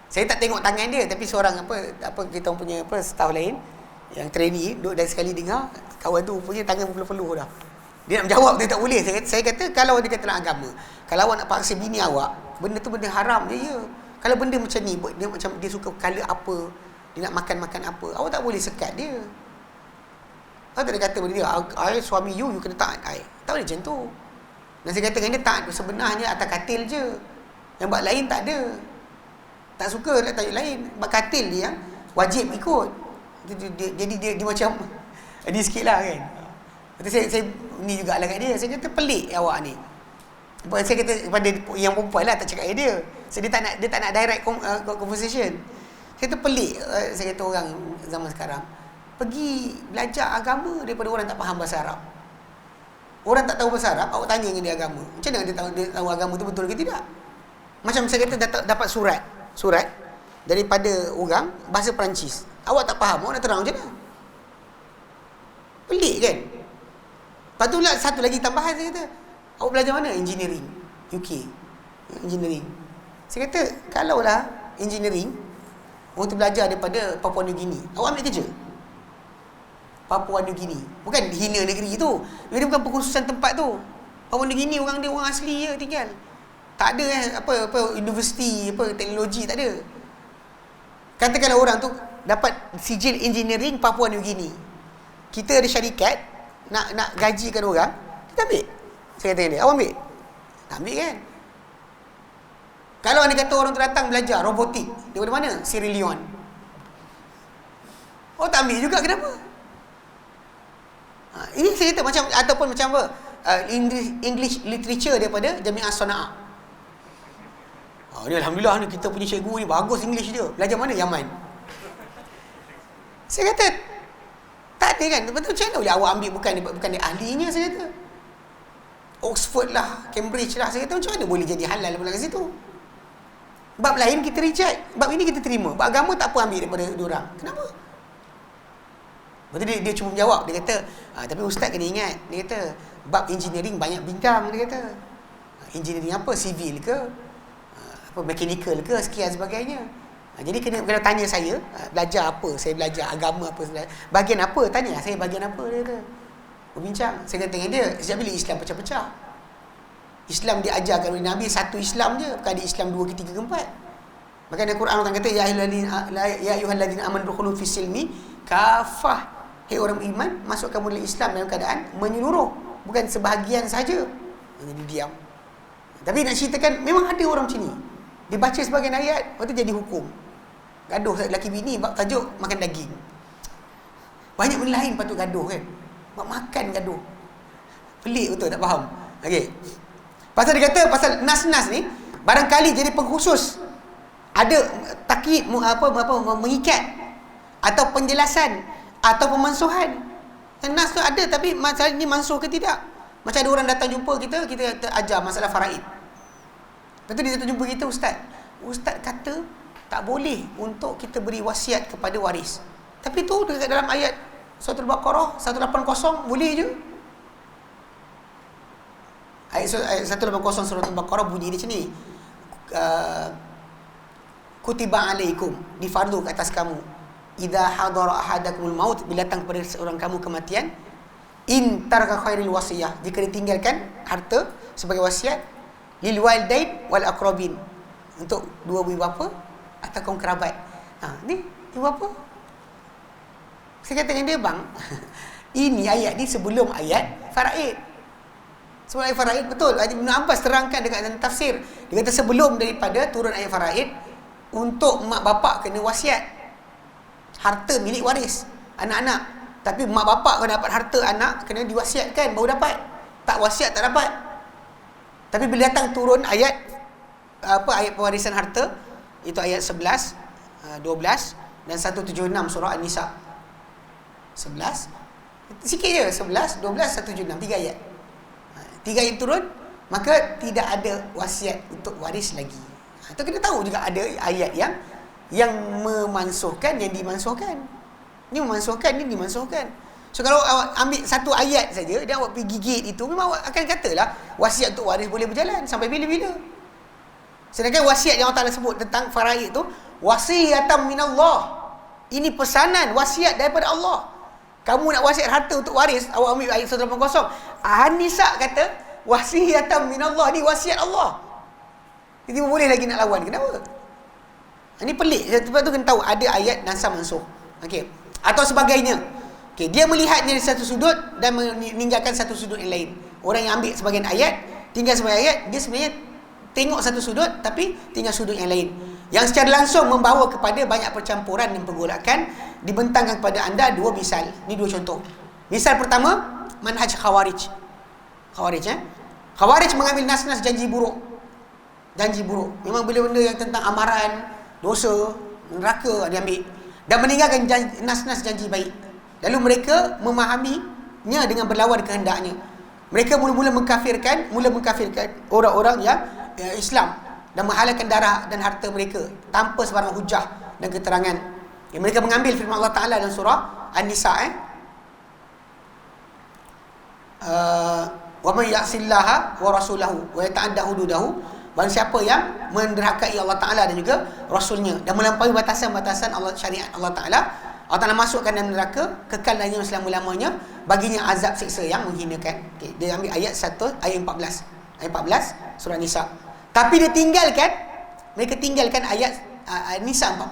Saya tak tengok tangan dia, tapi seorang apa kita punya staff lain yang trainee duduk dan sekali dengar, kawan tu punya tangan berpeluh-peluh dah. Dia nak menjawab, dia tak boleh. Saya kata kalau dia kata dalam agama, kalau awak nak paksa bini awak, benda tu benda haram je ya. Kalau benda macam ni, dia macam dia suka colour apa, dia nak makan apa, awak tak boleh sekat dia. Awak tak ada kata pada dia, I suami you kena taat I. Tak boleh macam tu. Dan saya kata dengan dia, taat sebenarnya atas katil je. Yang bab lain tak ada. Tak suka nak tajuk lain. Bab katil dia yang wajib ikut. Jadi dia macam dia sikit lah kan. Lepas tu saya ni juga lah kat dia. Saya kata pelik awak ni. Saya kata kepada yang perempuan lah, tak cakap dia. So dia tak nak direct conversation. Saya kata pelik, saya kata orang zaman sekarang pergi belajar agama daripada orang tak faham bahasa Arab. Orang tak tahu bahasa Arab, awak tanya dengan dia agama. Macam mana dia tahu agama tu betul ke tidak? Macam saya kata dapat surat daripada orang bahasa Perancis. Awak tak faham, awak nak terang macam mana? Pelik kan? Lepas tu lah satu lagi tambahan, saya kata, awak belajar mana? Engineering, UK. Engineering. Saya kata, kalaulah engineering, orang tu belajar daripada Papua New Guinea, awak ambil kerja? Papua New Guinea. Bukan hina negeri tu. Dia bukan pengkhususan tempat tu. Papua New Guinea orang dia orang asli je tinggal. Tak ada apa universiti, teknologi, tak ada. Katakanlah orang tu dapat sijil engineering Papua New Guinea. Kita ada syarikat nak gajikan orang, kita ambil. Saya kata dia, awak ambil? Tak ambil kan? Kalau anda kata orang tu datang belajar robotik, daripada mana? Sierra Leone. Oh, tak ambil juga, kenapa? Ini saya kata macam, ataupun macam apa? English literature daripada Jami'ah Sana'a. Ni Alhamdulillah ni kita punya cikgu ni bagus English dia. Belajar mana? Yaman. Saya kata, tak ada kan? Betul, macam mana boleh awak ambil bukan dia ahlinya, saya kata. Oxford lah, Cambridge lah, saya kata macam mana boleh jadi halal pula kat situ? Bab lain kita reject, bab ini kita terima. Bab agama tak apa ambil daripada diorang. Kenapa? Lepas tu dia cuma menjawab, dia kata, tapi ustaz kena ingat, dia kata, bab engineering banyak bidang, dia kata. Engineering apa? Civil ke? Apa mechanical ke? Sekian sebagainya. Jadi kena tanya saya, belajar apa? Saya belajar agama apa? Bahagian apa? Tanya saya bahagian apa, dia kata. Berbincang. Saya kata dengan dia, sejak bila Islam pecah-pecah? Islam diajarkan oleh Nabi satu Islam je, bukan ada Islam 2 ke 3 ke 4. Maka Al-Quran Allah kata, ya ayyuhalladzina amanu dukhulu fis silmi kafah. Hei orang beriman, masuk kamu dalam Islam dalam keadaan menyeluruh, bukan sebahagian saja. Jadi diam. Tapi nak ceritakan, memang ada orang macam ni. Dia baca sebagian ayat, lepas tu jadi hukum. Gaduh lelaki bini, bab tajuk makan daging. Banyak benda lain patut gaduh kan. Bab makan gaduh. Pelik betul, tak faham. Okey. Pasal dia kata, pasal nas-nas ni, barangkali jadi pengkhusus. Ada takyid, mengikat. Atau penjelasan. Atau pemansuhan. Nas tu ada, tapi masalah ni mansuh ke tidak? Macam ada orang datang jumpa kita ajar masalah faraid. Lepas tu dia datang jumpa kita, Ustaz kata tak boleh untuk kita beri wasiat kepada waris. Tapi tu dekat dalam ayat Surah Al-Baqarah 180 boleh je. Ayat 180 Surah Al-Baqarah bunyi dia macam ni. Kutiba alaikum, difardu ke atas kamu. Idza hadara ahadakumul maut, bila datang kepada seorang kamu kematian, in taraka khairil wasiyah, jika ditinggalkan harta sebagai wasiat, lil walidain wal aqrabin, untuk dua ibu bapa atau kaum kerabat. Ni ibu bapa. Saya kata dengan dia, bang, ini ayat ni sebelum ayat faraid. Sebelum ayat faraid, betul. Ibn Abbas terangkan dekat dalam tafsir. Dia kata sebelum daripada turun ayat faraid, untuk mak bapak kena wasiat harta milik waris anak-anak. Tapi mak bapak kalau dapat harta anak, kena diwasiatkan baru dapat. Tak wasiat tak dapat. Tapi bila datang turun ayat ayat pewarisan harta, itu ayat 11, 12 dan 176 surah An-Nisa. 11 sikit je, 11, 12, 176, 3 ayat. 3 ayat turun, maka tidak ada wasiat untuk waris lagi. Itu kita tahu juga ada ayat yang memansuhkan, yang dimansuhkan. Ni memansuhkan, ni dimansuhkan. So kalau awak ambil satu ayat saja dan awak pergi gigit itu, memang awak akan katalah wasiat untuk waris boleh berjalan sampai bila-bila. Sedangkan wasiat yang Allah Ta'ala sebut tentang faraid tu, wasiyatan minallah. Ini pesanan, wasiat daripada Allah. Kamu nak wasiat harta untuk waris, awak ambil ayat 180. An-Nisa kata wasiyatan minallah, ni wasiat Allah. Jadi boleh lagi nak lawan. Kenapa? Ini pelik. Sebab tu kena tahu ada ayat nasah mansuh. Okey. Atau sebagainya. Okey, dia melihatnya dari satu sudut dan meninggalkan satu sudut yang lain. Orang yang ambil sebagian ayat, tinggal sebagian ayat, dia sebenarnya tengok satu sudut tapi tinggal sudut yang lain. Yang secara langsung membawa kepada banyak percampuran dan pergolakan. Dibentangkan kepada anda dua misal. Ini dua contoh. Misal pertama, manhaj Khawarij. Khawarij Khawarij mengambil nas-nas janji buruk. Janji buruk. Memang benda-benda yang tentang amaran, dosa, neraka dia ambil. Dan meninggalkan nas-nas janji baik. Lalu mereka memahaminya dengan berlawan kehendaknya. Mereka mula mengkafirkan orang-orang yang Islam dan menghalalkan darah dan harta mereka tanpa sebarang hujah dan keterangan. Mereka mengambil firman Allah Ta'ala dalam surah An-Nisa wa man ya'sillaha wa rasulahu wa yata'adda hududahu, barang siapa yang menderhakai Allah Ta'ala dan juga Rasulnya dan melampaui batasan-batasan Allah, syariat Allah Ta'ala, Allah Ta'ala masukkan dalam neraka, kekal dalamnya selama-lamanya, baginya azab siksa yang menghinakan. Okay. Dia ambil ayat 14 surah Nisa. Tapi mereka tinggalkan ayat Nisa 48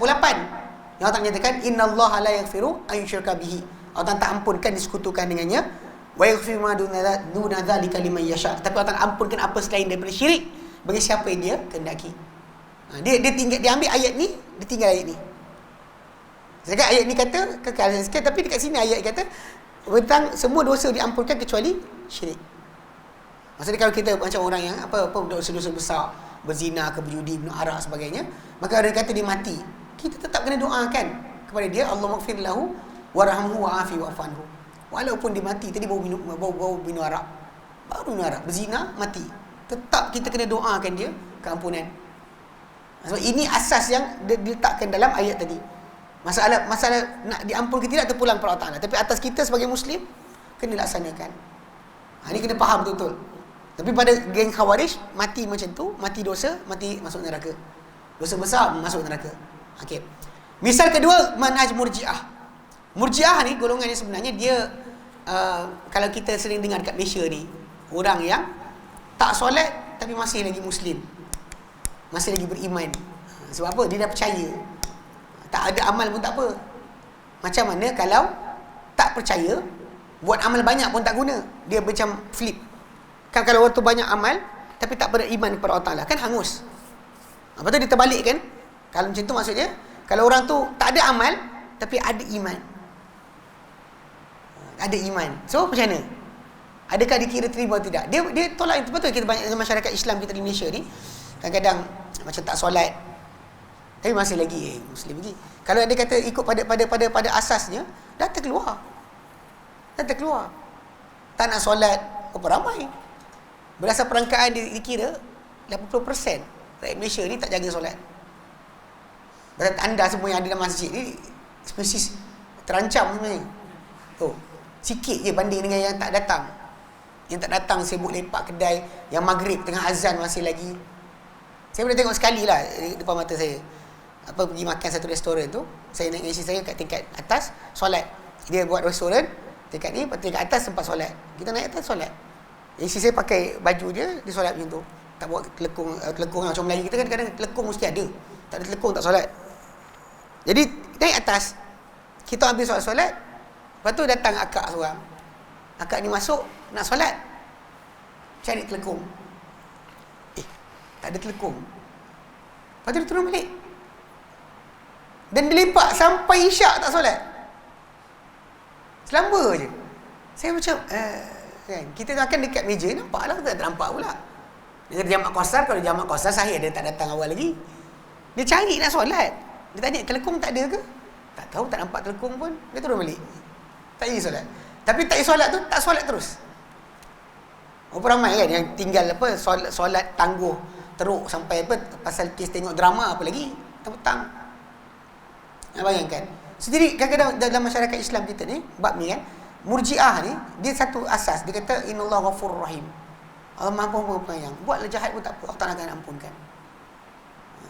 yang Allah Ta'ala nyatakan innallaha la yaghfiru an yushraka bihi. Allah Ta'ala tak ampunkan disekutukan dengannya, wa yaghfiru ma duna dzalika liman yasha. Tapi Allah Ta'ala ampunkan apa selain daripada syirik bagi siapa yang dia kehendaki. Dia ambil ayat ni, dia tinggal ayat ni. Sedangkan ayat ni kata kekal sikit, tapi dekat sini ayat kata tentang semua dosa diampunkan kecuali syirik. Maksudnya kalau kita macam orang yang apa dosa-dosa besar, berzina ke, berjudi, minum arak sebagainya, maka ada kata dia mati, kita tetap kena doakan kepada dia, Allahumma ighfir lahu warhamhu wa'afi wa'fu anhu. Walaupun dia mati tadi baru minum arak, berzina, mati, tetap kita kena doakan dia keampunan. Sebab ini asas yang diletakkan dalam ayat tadi. Masalah nak diampun ke tidak terpulang pada Allah Ta'ala, tapi atas kita sebagai Muslim kena laksanakan. Ini kena faham betul-betul. Tapi pada geng Khawarij, mati macam tu, mati dosa, mati masuk neraka. Dosa besar masuk neraka. Okey. Misal kedua, manhaj Murji'ah. Murji'ah ni golongan ni sebenarnya dia kalau kita sering dengar dekat Malaysia ni, orang yang tak solat tapi masih lagi Muslim, masih lagi beriman. Sebab apa? Dia dah percaya. Tak ada amal pun tak apa. Macam mana kalau tak percaya, buat amal banyak pun tak guna. Dia macam flip. Kan kalau orang tu banyak amal tapi tak beriman kepada Allah Ta'ala, kan hangus. Lepas tu dia terbalik kan. Kalau macam tu maksudnya, kalau orang tu tak ada amal tapi ada iman. Ada iman. So macam mana? Adakah dikira terima atau tidak? Dia tolak. Betul kita banyak masyarakat Islam kita di Malaysia ni kadang-kadang macam tak solat tapi masih lagi Muslim lagi. Kalau dia kata ikut pada asasnya, dah terkeluar. Tak nak solat, berapa ramai? Berdasar perangkaan dikira 80% rakyat Malaysia ni tak jaga solat. Berarti anda semua yang ada dalam masjid ni spesies terancam sebenarnya. Sikit je banding dengan yang tak datang. Yang tak datang sibuk lepak kedai, yang maghrib tengah azan masih lagi. Saya pernah tengok sekali lah depan mata saya. Pergi makan satu restoran tu, saya naik isteri saya kat tingkat atas solat. Dia buat restoran tingkat ni, tingkat atas tempat solat. Kita naik atas solat. Isteri saya pakai baju dia solat macam tu. Tak bawa telekung macam Melayu kita kan kadang telekung mesti ada. Tak ada telekung tak solat. Jadi naik atas, kita ambil solat. Lepas tu datang akak seorang. Akak ni masuk nak solat, cari telekung. Tak ada telekung. Lepas tu dia turun balik. Dan dia lepak sampai isyak tak solat. Selamba je. Saya macam kan, kita akan dekat meja, nampaklah tak nampak pula. Dia kata jamak qasar, kalau jamak qasar sahih dia tak datang awal lagi. Dia cari nak solat. Dia tanya telekung tak ada ke? Tak tahu, tak nampak telekung pun. Dia turun balik. Tak pergi solat. Tapi tak pergi solat tu, tak solat terus. Berapa ramai kan yang tinggal solat tangguh teruk sampai pasal kes tengok drama apa lagi petang. Bayangkan. So, jadi kadang-kadang dalam masyarakat Islam kita ni, bab ni kan, Murji'ah ni dia satu asas. Dia kata innallaha ghafurur rahim. Allah Maha Penyayang. Buatlah jahat pun tak apa, Allah Ta'ala akan ampunkan.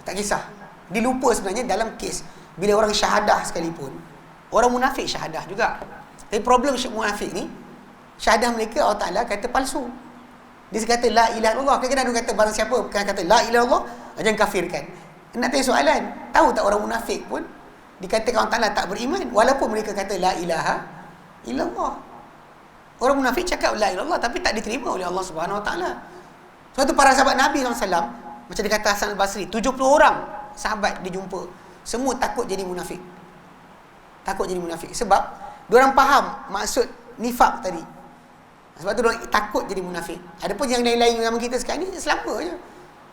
Tak kisah. Dia lupa sebenarnya dalam kes bila orang syahadah sekalipun, orang munafik syahadah juga. Tapi problem munafik ni, syahadah mereka Allah Ta'ala kata palsu. Dia kata la ilaha illallah. Kadang-kadang dia kata barang siapa kata la ilaha illallah, jangan kafirkan. Nak tanya soalan, tahu tak orang munafik pun dikatakan Allah Ta'ala tak beriman walaupun mereka kata la ilaha illallah. Orang munafik cakap la ilaha illallah tapi tak diterima oleh Allah Subhanahu Wa Ta'ala. Suatu para sahabat Nabi SAW, macam dia kata Hasan Al-Basri, 70 orang sahabat dia jumpa, semua takut jadi munafik. Takut jadi munafik sebab diorang faham maksud nifak tadi. Sebab tu orang takut jadi munafik. Adapun yang lain-lain zaman kita sekarang ni selamba je.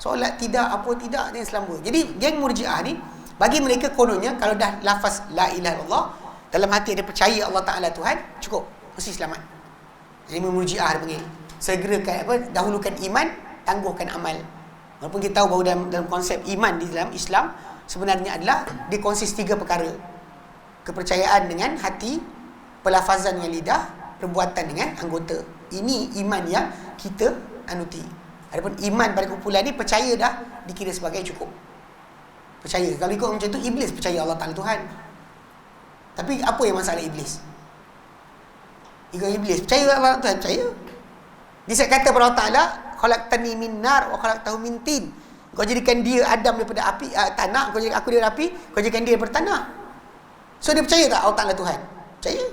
Solat tidak, apa tidak, dia selamba. Jadi geng Murji'ah ni, bagi mereka kononnya kalau dah lafaz la ilaha illallah, dalam hati dia percaya Allah Ta'ala Tuhan, cukup, mesti selamat. Ini Murji'ah dia panggil. Segerakan dahulukan iman, tangguhkan amal. Walaupun kita tahu bahawa dalam konsep iman di dalam Islam sebenarnya adalah dia konsis 3 perkara. Kepercayaan dengan hati, pelafazan dengan lidah, perbuatan dengan anggota. Ini iman yang kita anuti. Adapun iman pada kumpulan ni percaya dah dikira sebagai cukup. Percaya. Kalau ikut macam tu, iblis percaya Allah Ta'ala Tuhan. Tapi apa yang masalah iblis? Ikut iblis percaya Allah Tuhan, percaya. Dia kata pada Allah Ta'ala, khalaqtani min nar wa khalaqtahu min tin. Kau jadikan dia Adam daripada api, tanah, kau jadikan aku daripada api, kau jadikan dia daripada tanah. So dia percaya tak Allah Ta'ala Tuhan? Percaya.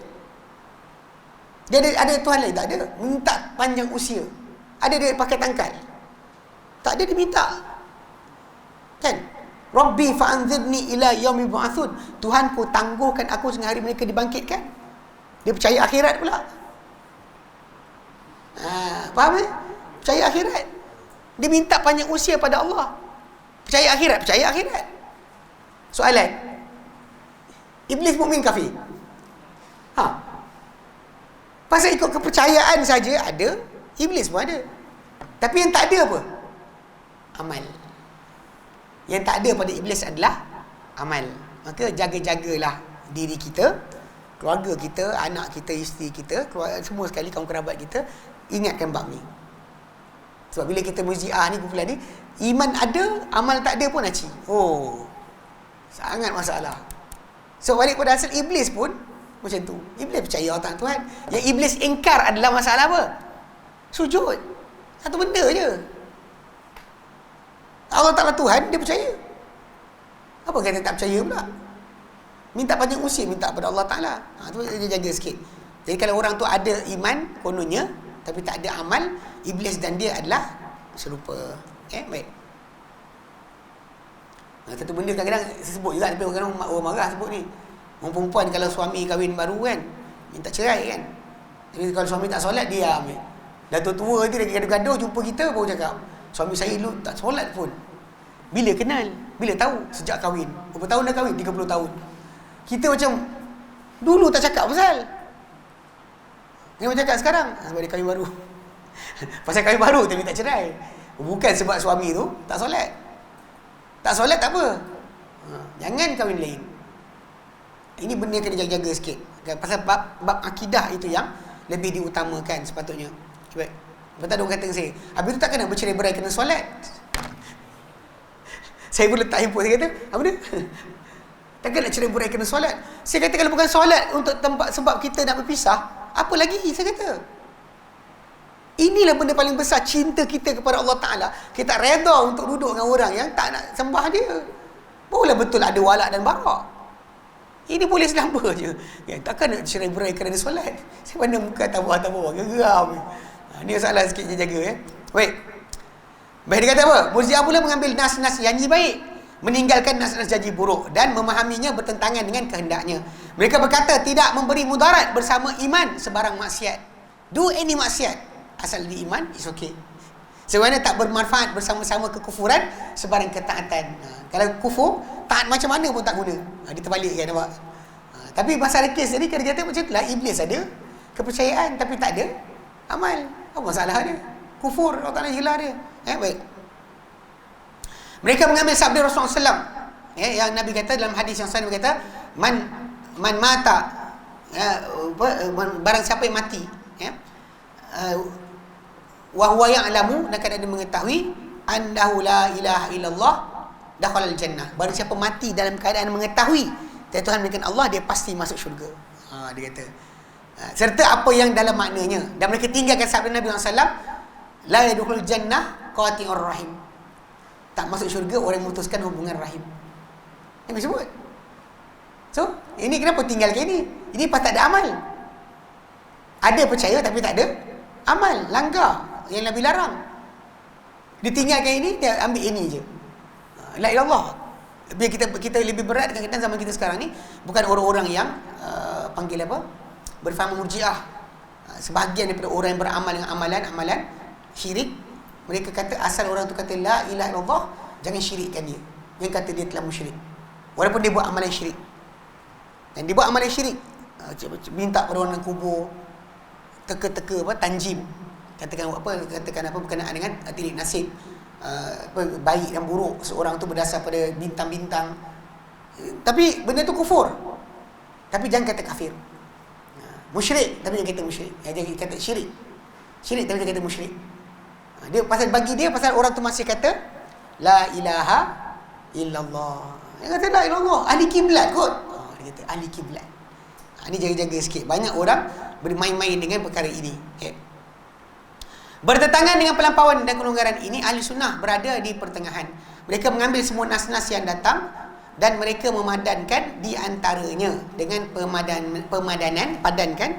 Dia ada Tuhan lain? Tak ada. Minta panjang usia. Ada dia pakai tangkal? Tak ada, dia minta. Kan? Rabbi fa'anzirni ila yaumi ba'athun. Tuhanku, tangguhkan aku sehingga hari mereka dibangkitkan. Dia percaya akhirat pula. Faham eh? Percaya akhirat. Dia minta panjang usia pada Allah. Percaya akhirat, percaya akhirat. Soalan. Iblis mukmin kafir? Pasal ikut kepercayaan saja ada, iblis pun ada. Tapi yang tak ada apa? Amal. Yang tak ada pada iblis adalah amal. Maka jaga-jagalah diri kita, keluarga kita, anak kita, isteri kita, keluarga, semua sekali kaum kerabat kita, ingatkan bab ni. Sebab bila kita Murji'ah ni, kumpulan ni, iman ada, amal tak ada pun aci. Sangat masalah. So balik pada asal, iblis pun macam tu. Iblis percaya Allah Ta'ala Tuhan. Yang iblis ingkar adalah masalah apa? Sujud. Satu benda je. Allah Ta'ala Tuhan, dia percaya. Apa kata tak percaya pula? Minta panjang usia, minta pada Allah Ta'ala. Tu dia jaga sikit. Jadi kalau orang tu ada iman, kononnya, tapi tak ada amal, iblis dan dia adalah serupa. Baik. Satu benda kadang-kadang saya sebut juga, tapi kadang-kadang orang marah sebut ni. Orang perempuan kalau suami kahwin baru kan, minta cerai kan. Tapi kalau suami tak solat, diam. Dah tua-tua je lagi gaduh-gaduh, jumpa kita baru cakap, suami saya dulu tak solat pun. Bila kenal? Bila tahu? Sejak kahwin. Berapa tahun dah kahwin? 30 tahun. Kita macam dulu tak cakap pasal. Dia macam cakap sekarang sebab dia kahwin baru. Pasal kahwin baru dia minta cerai. Bukan sebab suami tu tak solat. Tak solat tak apa. Jangan kahwin lain. Ini benda kena jaga-jaga sikit. Pasal bab akidah itu yang lebih diutamakan sepatutnya. Baik. Lepas tu ada orang kata dengan saya, habis tu takkan nak bercerai-berai kena solat? Saya pun letak handphone, saya kata, apa dia? Takkan nak cerai-berai kena solat? Saya kata kalau bukan solat untuk tempat sebab kita nak berpisah, apa lagi? Saya kata. Inilah benda paling besar, cinta kita kepada Allah Ta'ala. Kita reda untuk duduk dengan orang yang tak nak sembah dia. Barulah betul ada walak dan barak. Ini boleh selamba je. Takkan nak cerai-berai kerana solat? Saya pandang muka tabah-tabah, geram. Ni masalah sikit je jaga. Baik. Baik, dia kata apa? Murji'ah pula mengambil nas-nas janji baik, meninggalkan nas-nas janji buruk dan memahaminya bertentangan dengan kehendaknya. Mereka berkata tidak memberi mudarat bersama iman sebarang maksiat. Do any maksiat, asal di iman, is okay. Sebenarnya tak bermanfaat bersama-sama kekufuran sebarang ketaatan. Kalau kufur, taat macam mana pun tak guna. Dia terbalik kan, nampak? Tapi masalah kes tadi, dia kata macam itulah, iblis ada kepercayaan tapi tak ada amal. Apa masalah dia? Kufur, Allah Ta'ala hilang dia. Baik. Mereka mengambil sabda Rasulullah SAW, yang Nabi kata dalam hadis yang sahih, berkata, man mata, barang siapa yang mati, wa huwa ya'lamu, dan kadang dia mengetahui, annahu la ilaha illallah dakhalal jannah. Barang siapa mati dalam keadaan mengetahui Tuhan memberikan Allah, dia pasti masuk syurga. Dia kata. Serta apa yang dalam maknanya. Dan mereka tinggalkan sabda Nabi SAW, la yadkhulul jannah qati'ur rahim. Tak masuk syurga orang yang memutuskan hubungan rahim. Nabi sebut. So, ini kenapa tinggalkan ini? Ini pas tak ada amal. Ada percaya tapi tak ada amal, langgar yang Nabi larang. Ditinggalkan ini, dia ambil ini je. La ilallah. Biar kita lebih berat kadang-kadang zaman kita sekarang ni, bukan orang-orang yang panggil apa? Berfaham Murji'ah. Sebahagian daripada orang yang beramal dengan amalan syirik, mereka kata asal orang tu kata la ilaha illallah, jangan syirikkan dia. Yang kata dia telah musyrik walaupun dia buat amalan syirik. Dan dia buat amalan syirik, minta pada orang kubur, teka-teka tanjim, katakan apa berkenaan dengan tilik nasib, baik dan buruk seorang tu berdasar pada bintang-bintang. Tapi benda tu kufur, tapi jangan kata kafir. Musyrik tapi jangan kata musyrik. Jangan kata syirik. Syirik tapi jangan kata musyrik. Dia pasal bagi dia pasal orang tu masih kata la ilaha illallah. Dia kata la ilallah, ahli kiblat kot. Dia kata ahli kiblat. Ini jaga-jaga sikit. Banyak orang bermain-main dengan perkara ini. Okay. Bertentangan dengan pelampauan dan kelonggaran ini, ahli sunnah berada di pertengahan. Mereka mengambil semua nas-nas yang datang dan mereka memadankan di antaranya dengan padankan,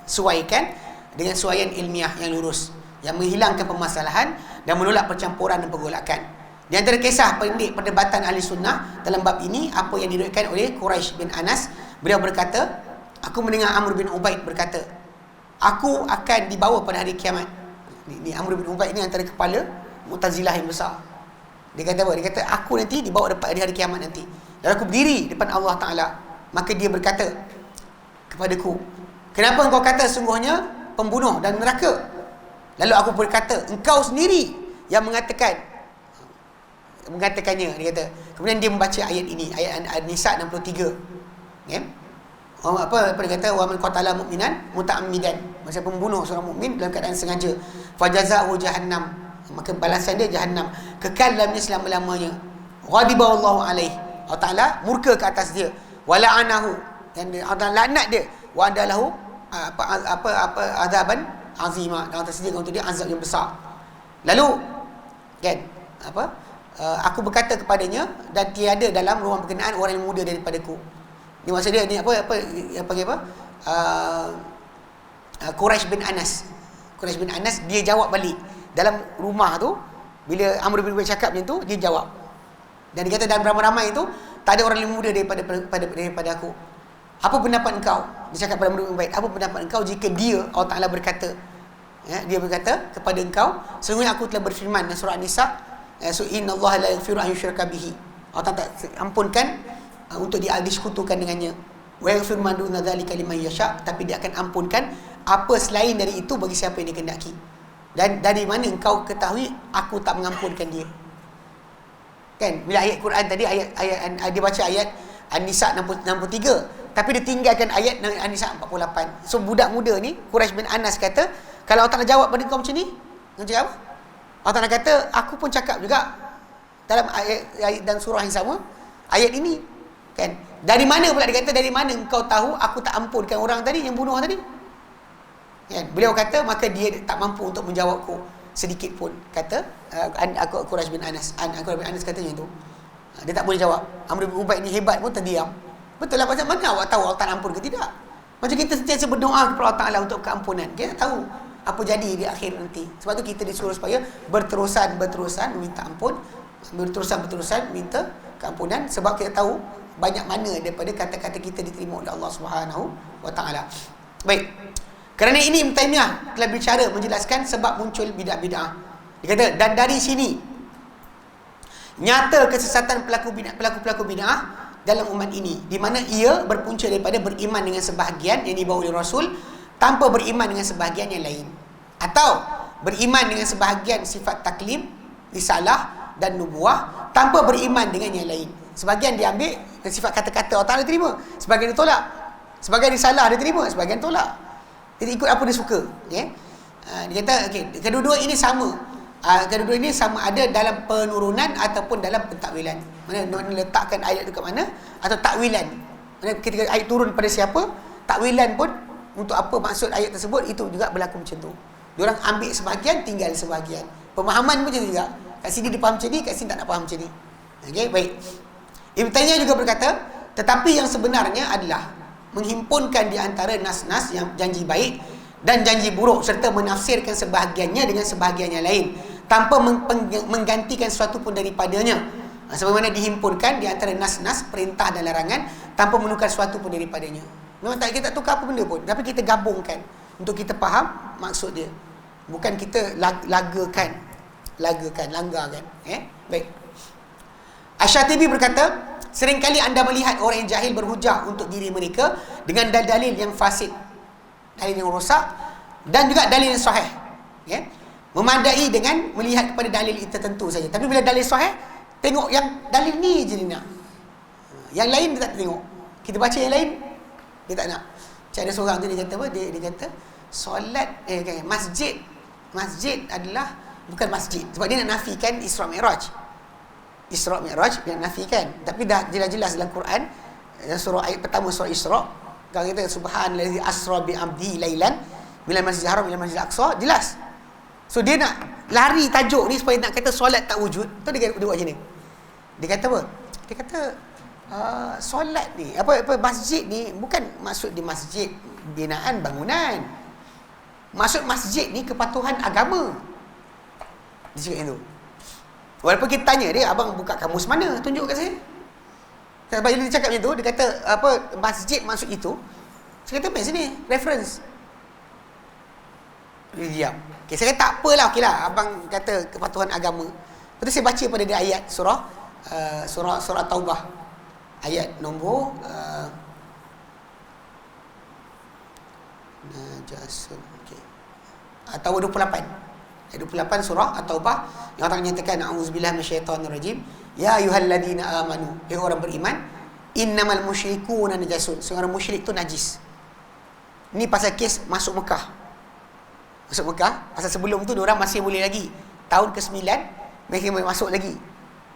sesuaikan dengan suaian ilmiah yang lurus, yang menghilangkan permasalahan dan menolak percampuran dan pergolakan. Di antara kisah pendek perdebatan ahli sunnah dalam bab ini, apa yang diriwayatkan oleh Quraisy bin Anas, beliau berkata, aku mendengar Amr bin Ubaid berkata, aku akan dibawa pada hari kiamat. Ni Amr bin Ubaid ni antara kepala Mu'tazilah yang besar. Dia kata apa? Dia kata aku nanti dibawa di hari kiamat nanti. Dan aku berdiri depan Allah Ta'ala. Maka dia berkata kepadaku, kenapa engkau kata sungguhnya pembunuh dan neraka? Lalu aku berkata, engkau sendiri yang mengatakannya. Dia kata. Kemudian dia membaca ayat ini, ayat An-Nisa 63. Okay? Apa dia kata, wa man qatala mu'minan muta'ammidan, masa pembunuh seorang mukmin dalam keadaan sengaja, fajazahu jahannam, maka balasan dia jahannam, kekal dalam Islam lamanya, ghadiballahu alaihi, Allah Taala murka ke atas dia, wala'anahu, dan Allah laknat dia, wa adalahu azaban azima, dan tersediakan untuk dia azab yang besar. Lalu kan aku berkata kepadanya, dan tiada dalam ruang berkenaan orang yang muda daripadaku. Ni maksud dia ni panggil apa? Quraisy bin Anas. Quraisy bin Anas dia jawab balik dalam rumah tu, bila Amr bin Ubaid cakap macam tu, dia jawab. Dan dia kata dalam ramai-ramai itu tak ada orang yang muda daripada aku. Apa pendapat engkau? Dia cakap pada Amr bin Ubaid, apa pendapat engkau jika dia, Allah Taala berkata, dia berkata kepada engkau, sesungguhnya aku telah berfirman dalam surah An-Nisa, innallaha la yaghfiru an yushraka bihi. Allah tak ampunkan untuk dia disekutukan dengannya. Wa yaghfiru ma duna dzalika liman yasha, tapi dia akan ampunkan apa selain dari itu bagi siapa yang dikehendaki. Dan dari mana engkau ketahui aku tak mengampunkan dia? Kan bila ayat Quran tadi, ayat dia baca ayat An-Nisa 63, tapi dia tinggalkan ayat An-Nisa 48. So budak muda ni, Quraisy bin Anas kata, kalau Allah Ta'ala jawab pada kau macam ni, kau cakap apa? Allah Ta'ala kata, aku pun cakap juga dalam ayat dan surah yang sama, ayat ini. Kan? Dari mana pula dia kata, dari mana engkau tahu aku tak ampunkan orang tadi yang bunuh tadi? Kan? Beliau kata, maka dia tak mampu untuk menjawabku sedikit pun. Kata Quraisy bin Anas. Quraisy bin Anas kata macam tu. Dia tak boleh jawab. Amr bin Ubaid ni hebat pun terdiam. Betul lah, macam mana awak tahu Allah Ta'ala ampun ke tidak? Macam kita sentiasa berdoa kepada Allah Ta'ala untuk keampunan. Kita tahu apa jadi di akhir nanti. Sebab tu kita disuruh supaya berterusan minta ampun, berterusan minta keampunan, sebab kita tahu banyak mana daripada kata-kata kita diterima oleh Allah Subhanahu wa Ta'ala. Baik. Kerana ini Ibn Taymiyah telah berbicara menjelaskan sebab muncul bid'ah-bid'ah. Dia kata, dan dari sini nyata kesesatan pelaku-pelaku bid'ah dalam umat ini, di mana ia berpunca daripada beriman dengan sebahagian yang dibawa oleh Rasul tanpa beriman dengan sebahagian yang lain, atau beriman dengan sebahagian sifat taklim, risalah dan nubuah tanpa beriman dengan yang lain. Sebahagian dia ambil sifat kata-kata Allah Ta'ala terima, sebahagian dia tolak. Sebahagian risalah dia terima, sebahagian tolak. Jadi ikut apa dia suka. Okay? Dia kata kedua-dua ini sama. Kedua-dua ini sama ada dalam penurunan ataupun dalam pentakwilan. Mana letakkan ayat itu kat mana, atau takwilan. Mana ketika ayat turun pada siapa, takwilan pun untuk apa maksud ayat tersebut, itu juga berlaku macam tu. Diorang ambil sebahagian, tinggal sebahagian. Pemahaman pun macam tu juga. Kat sini dia faham macam ni, kat sini tak nak faham macam ni. Okey, baik. Ibn Taymiyah juga berkata, tetapi yang sebenarnya adalah menghimpunkan di antara nas-nas yang janji baik dan janji buruk, serta menafsirkan sebahagiannya dengan sebahagian yang lain tanpa menggantikan sesuatu pun daripadanya. Sebagaimana dihimpunkan di antara nas-nas perintah dan larangan tanpa menukar sesuatu pun daripadanya. Memang kita tak tukar apa benda pun, tapi kita gabungkan. untuk kita faham maksud dia. Bukan kita langgarkan. Baik. Asy-Syatibi berkata, seringkali anda melihat orang yang jahil berhujah untuk diri mereka dengan dalil yang fasid, dalil yang rosak, dan juga dalil yang sahih. Memadai dengan melihat kepada dalil itu tertentu saja. Tapi bila dalil sahih, tengok yang dalil ni je dia nak. Yang lain dia tak tengok. Kita baca yang lain, dia tak nak. Macam ada seorang tu dia kata apa? Dia kata solat masjid adalah bukan masjid. Sebab dia nak nafikan Isra Mi'raj. Isra Mi'raj dia nak nafikan. Tapi dah jelas-jelas dalam Quran, surah ayat pertama surah Isra, kalau kita subhanallazi asra bi 'abdihi lailan minal masjidil haram ila masjidil aqsa, jelas. So dia nak lari tajuk ni supaya nak kata solat tak wujud. Tu dia buat macam ni. Dia kata apa? Dia kata solat ni apa masjid ni bukan maksud di masjid binaan bangunan. Maksud masjid ni kepatuhan agama. Dia cakap itu. Walaupun kita tanya dia, abang buka kamus mana? Tunjuk kat saya. Sebab dia cakap macam tu, dia kata apa masjid maksud itu. Saya kata apa sini? Reference. Dia diam. Okay, saya kata tak apalah, okeylah abang kata kepatuhan agama. Lepas tu saya baca pada dia ayat surah Taubah. Ayat nombor najasun. Okey. Atau 28. Ayat 28 surah At-Taubah yang Allah nyatakan a'udzubillahi minasyaitonirrajim. Ya ayyuhalladzina amanu, hai orang beriman, innamal musyrikuuna najasun. Seorang musyrik tu najis. Ni pasal kes masuk Mekah. Masuk Mekah, pasal sebelum tu diorang masih boleh lagi. Tahun ke-9 mereka boleh masuk lagi.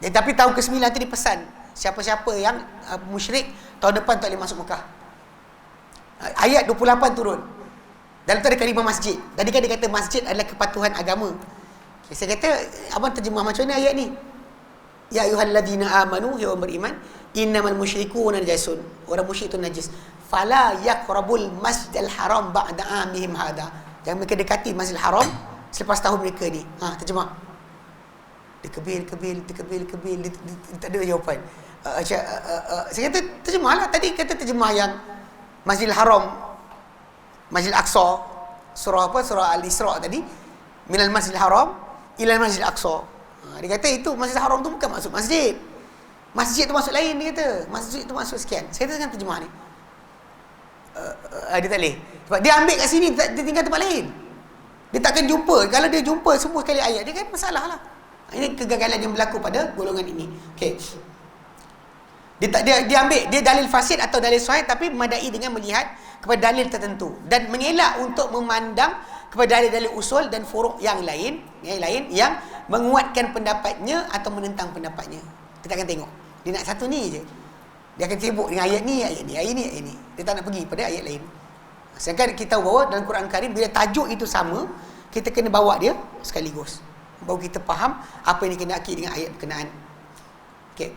Tapi tahun ke-9 tu dipesan, siapa-siapa yang musyrik tahun depan tak boleh masuk Mekah. Ayat 28 turun. Dalam tu ada kalimah masjid. Tadi kan dia kata masjid adalah kepatuhan agama. Okay, saya kata abang terjemah macam mana ayat ni? Ya ayyuhalladzina amanu, hai orang beriman, innamal musyrikuuna najasun. Orang musyrik tu najis. Fala yaqrabul masjidal haram ba'da amihim hada. Jangan mereka dekati Masjidil Haram selepas tahun mereka ni. Terjemah. Dia kebil, dia tak ada jawapan. Saya kata terjemahlah. Tadi kata terjemah yang Masjidil Haram, Masjidil Aqsa, surah apa? Surah Al-Isra tadi. Minal Masjidil Haram ilal Masjidil Aqsa. Dia kata itu Masjidil Haram tu bukan maksud masjid. Masjid tu maksud lain, dia kata. Masjid tu maksud sekian. Saya kata dengan terjemah ni. Dia tak boleh. Sebab dia ambil kat sini, dia tinggal tempat lain. Dia takkan jumpa. Kalau dia jumpa semua sekali ayat, dia kan masalah lah. Ini kegagalan yang berlaku pada golongan ini. Okay. Dia ambil, dia dalil fasid atau dalil sahih, tapi memadai dengan melihat kepada dalil tertentu. Dan mengelak untuk memandang kepada dalil-dalil usul dan furuk yang lain yang menguatkan pendapatnya atau menentang pendapatnya. Kita akan tengok. Dia nak satu ni je. Dia akan sibuk dengan ayat ni. Dia tak nak pergi pada ayat lain. Sedangkan kita tahu bahawa dalam Quran Karim, bila tajuk itu sama, kita kena bawa dia sekaligus. Baru kita faham apa yang dikehendaki dengan ayat berkenaan. Okay.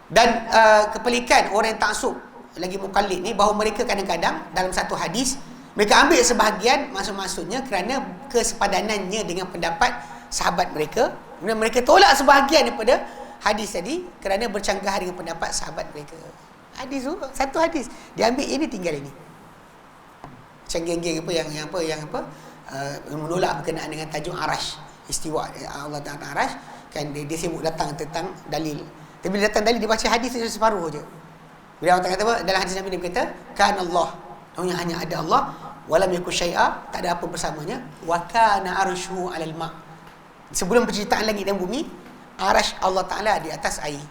Dan kepelikan orang yang taksub lagi muqallid ni, bahawa mereka kadang-kadang dalam satu hadis, mereka ambil sebahagian maksud-maksudnya kerana kesepadanannya dengan pendapat sahabat mereka. Kemudian mereka tolak sebahagian daripada hadis tadi kerana bercanggah dengan pendapat sahabat mereka. Hadis tu, satu hadis dia ambil ini, tinggal ini. Macam geng-geng yang menolak berkenaan dengan tajuk Arash, istiwa Allah Ta'ala Arash, kan dia sibuk datang tentang dalil. Tapi bila datang dalil, dia baca hadis tu separuh je. Bila Allah kata apa? Dalam hadis Nabi dia kata, kan Allah, hanya ada Allah, walam yakun syai'a, tak ada apa bersamanya, wa kana arshuhu 'alal ma'. Sebelum penciptaan langit dan bumi, Arash Allah Ta'ala di atas air.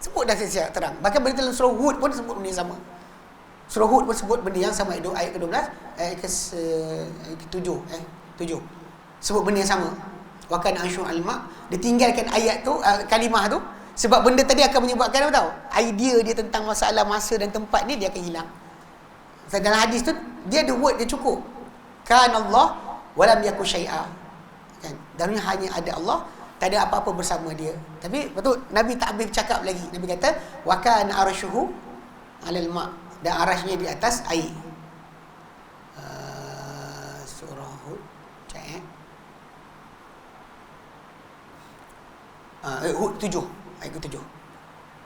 Sebut dah secara terang. Bahkan benda dalam surah Hud pun sebut benda yang sama. Surah Hud pun sebut benda yang sama. Ayat ke-12, ayat ke-7. 7. Sebut benda yang sama. Wa kana arshuhu 'alal ma'. Dia tinggalkan ayat tu, kalimah tu, sebab benda tadi akan menyebabkan apa tahu? Idea dia tentang masalah masa dan tempat ni dia akan hilang. So, dalam hadis tu dia ada word dia cukup. Kan Allah walam yakun syai'a. Kan? Dan hanya ada Allah, tak ada apa-apa bersama dia. Tapi betul Nabi tak habis bercakap lagi. Nabi kata wa kana arshuhu 'alal ma', dan arasnya di atas air. Surah Hud Hud 7 ayat ke-7.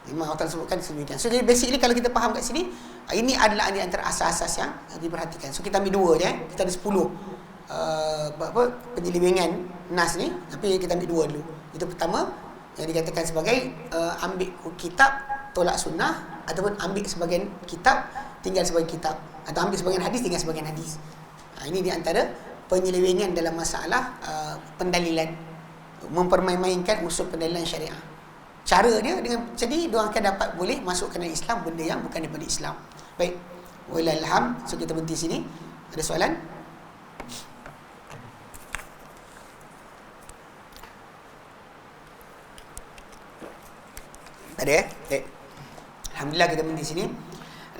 Memang Allah sebutkan sedemikian. So jadi basically kalau kita faham kat sini, ini adalah di antara asas-asas yang diperhatikan. So kita ambil 2 je, kita ada 10 penyelewengan nas ni, tapi kita ambil 2 dulu. Itu pertama yang dikatakan sebagai ambil kitab tolak sunnah, ataupun ambil sebagian kitab tinggal sebagian kitab, atau ambil sebagian hadis tinggal sebagian hadis. Ini di antara penyelewengan dalam masalah pendalilan, mempermain-mainkan usul pendalilan syariah. Cara dia dengan jadi diorang akan dapat boleh masukkan dalam Islam benda yang bukan daripada Islam. Baik, walillahil hamd. So kita berhenti sini. Ada soalan? Tak ada. Baik, alhamdulillah kita berhenti sini.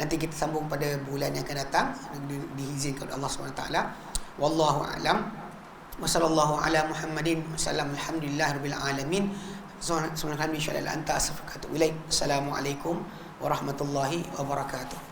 Nanti kita sambung pada bulan yang akan datang, diizinkan oleh Allah SWT. Wallahu a'lam. Wa sallallahu ala Muhammadin wa sallam. Alhamdulillahirabbil alamin. Subhanallah, insya Allah anta astaghfiruka wa atubu ilaik. Assalamualaikum warahmatullahi wabarakatuh.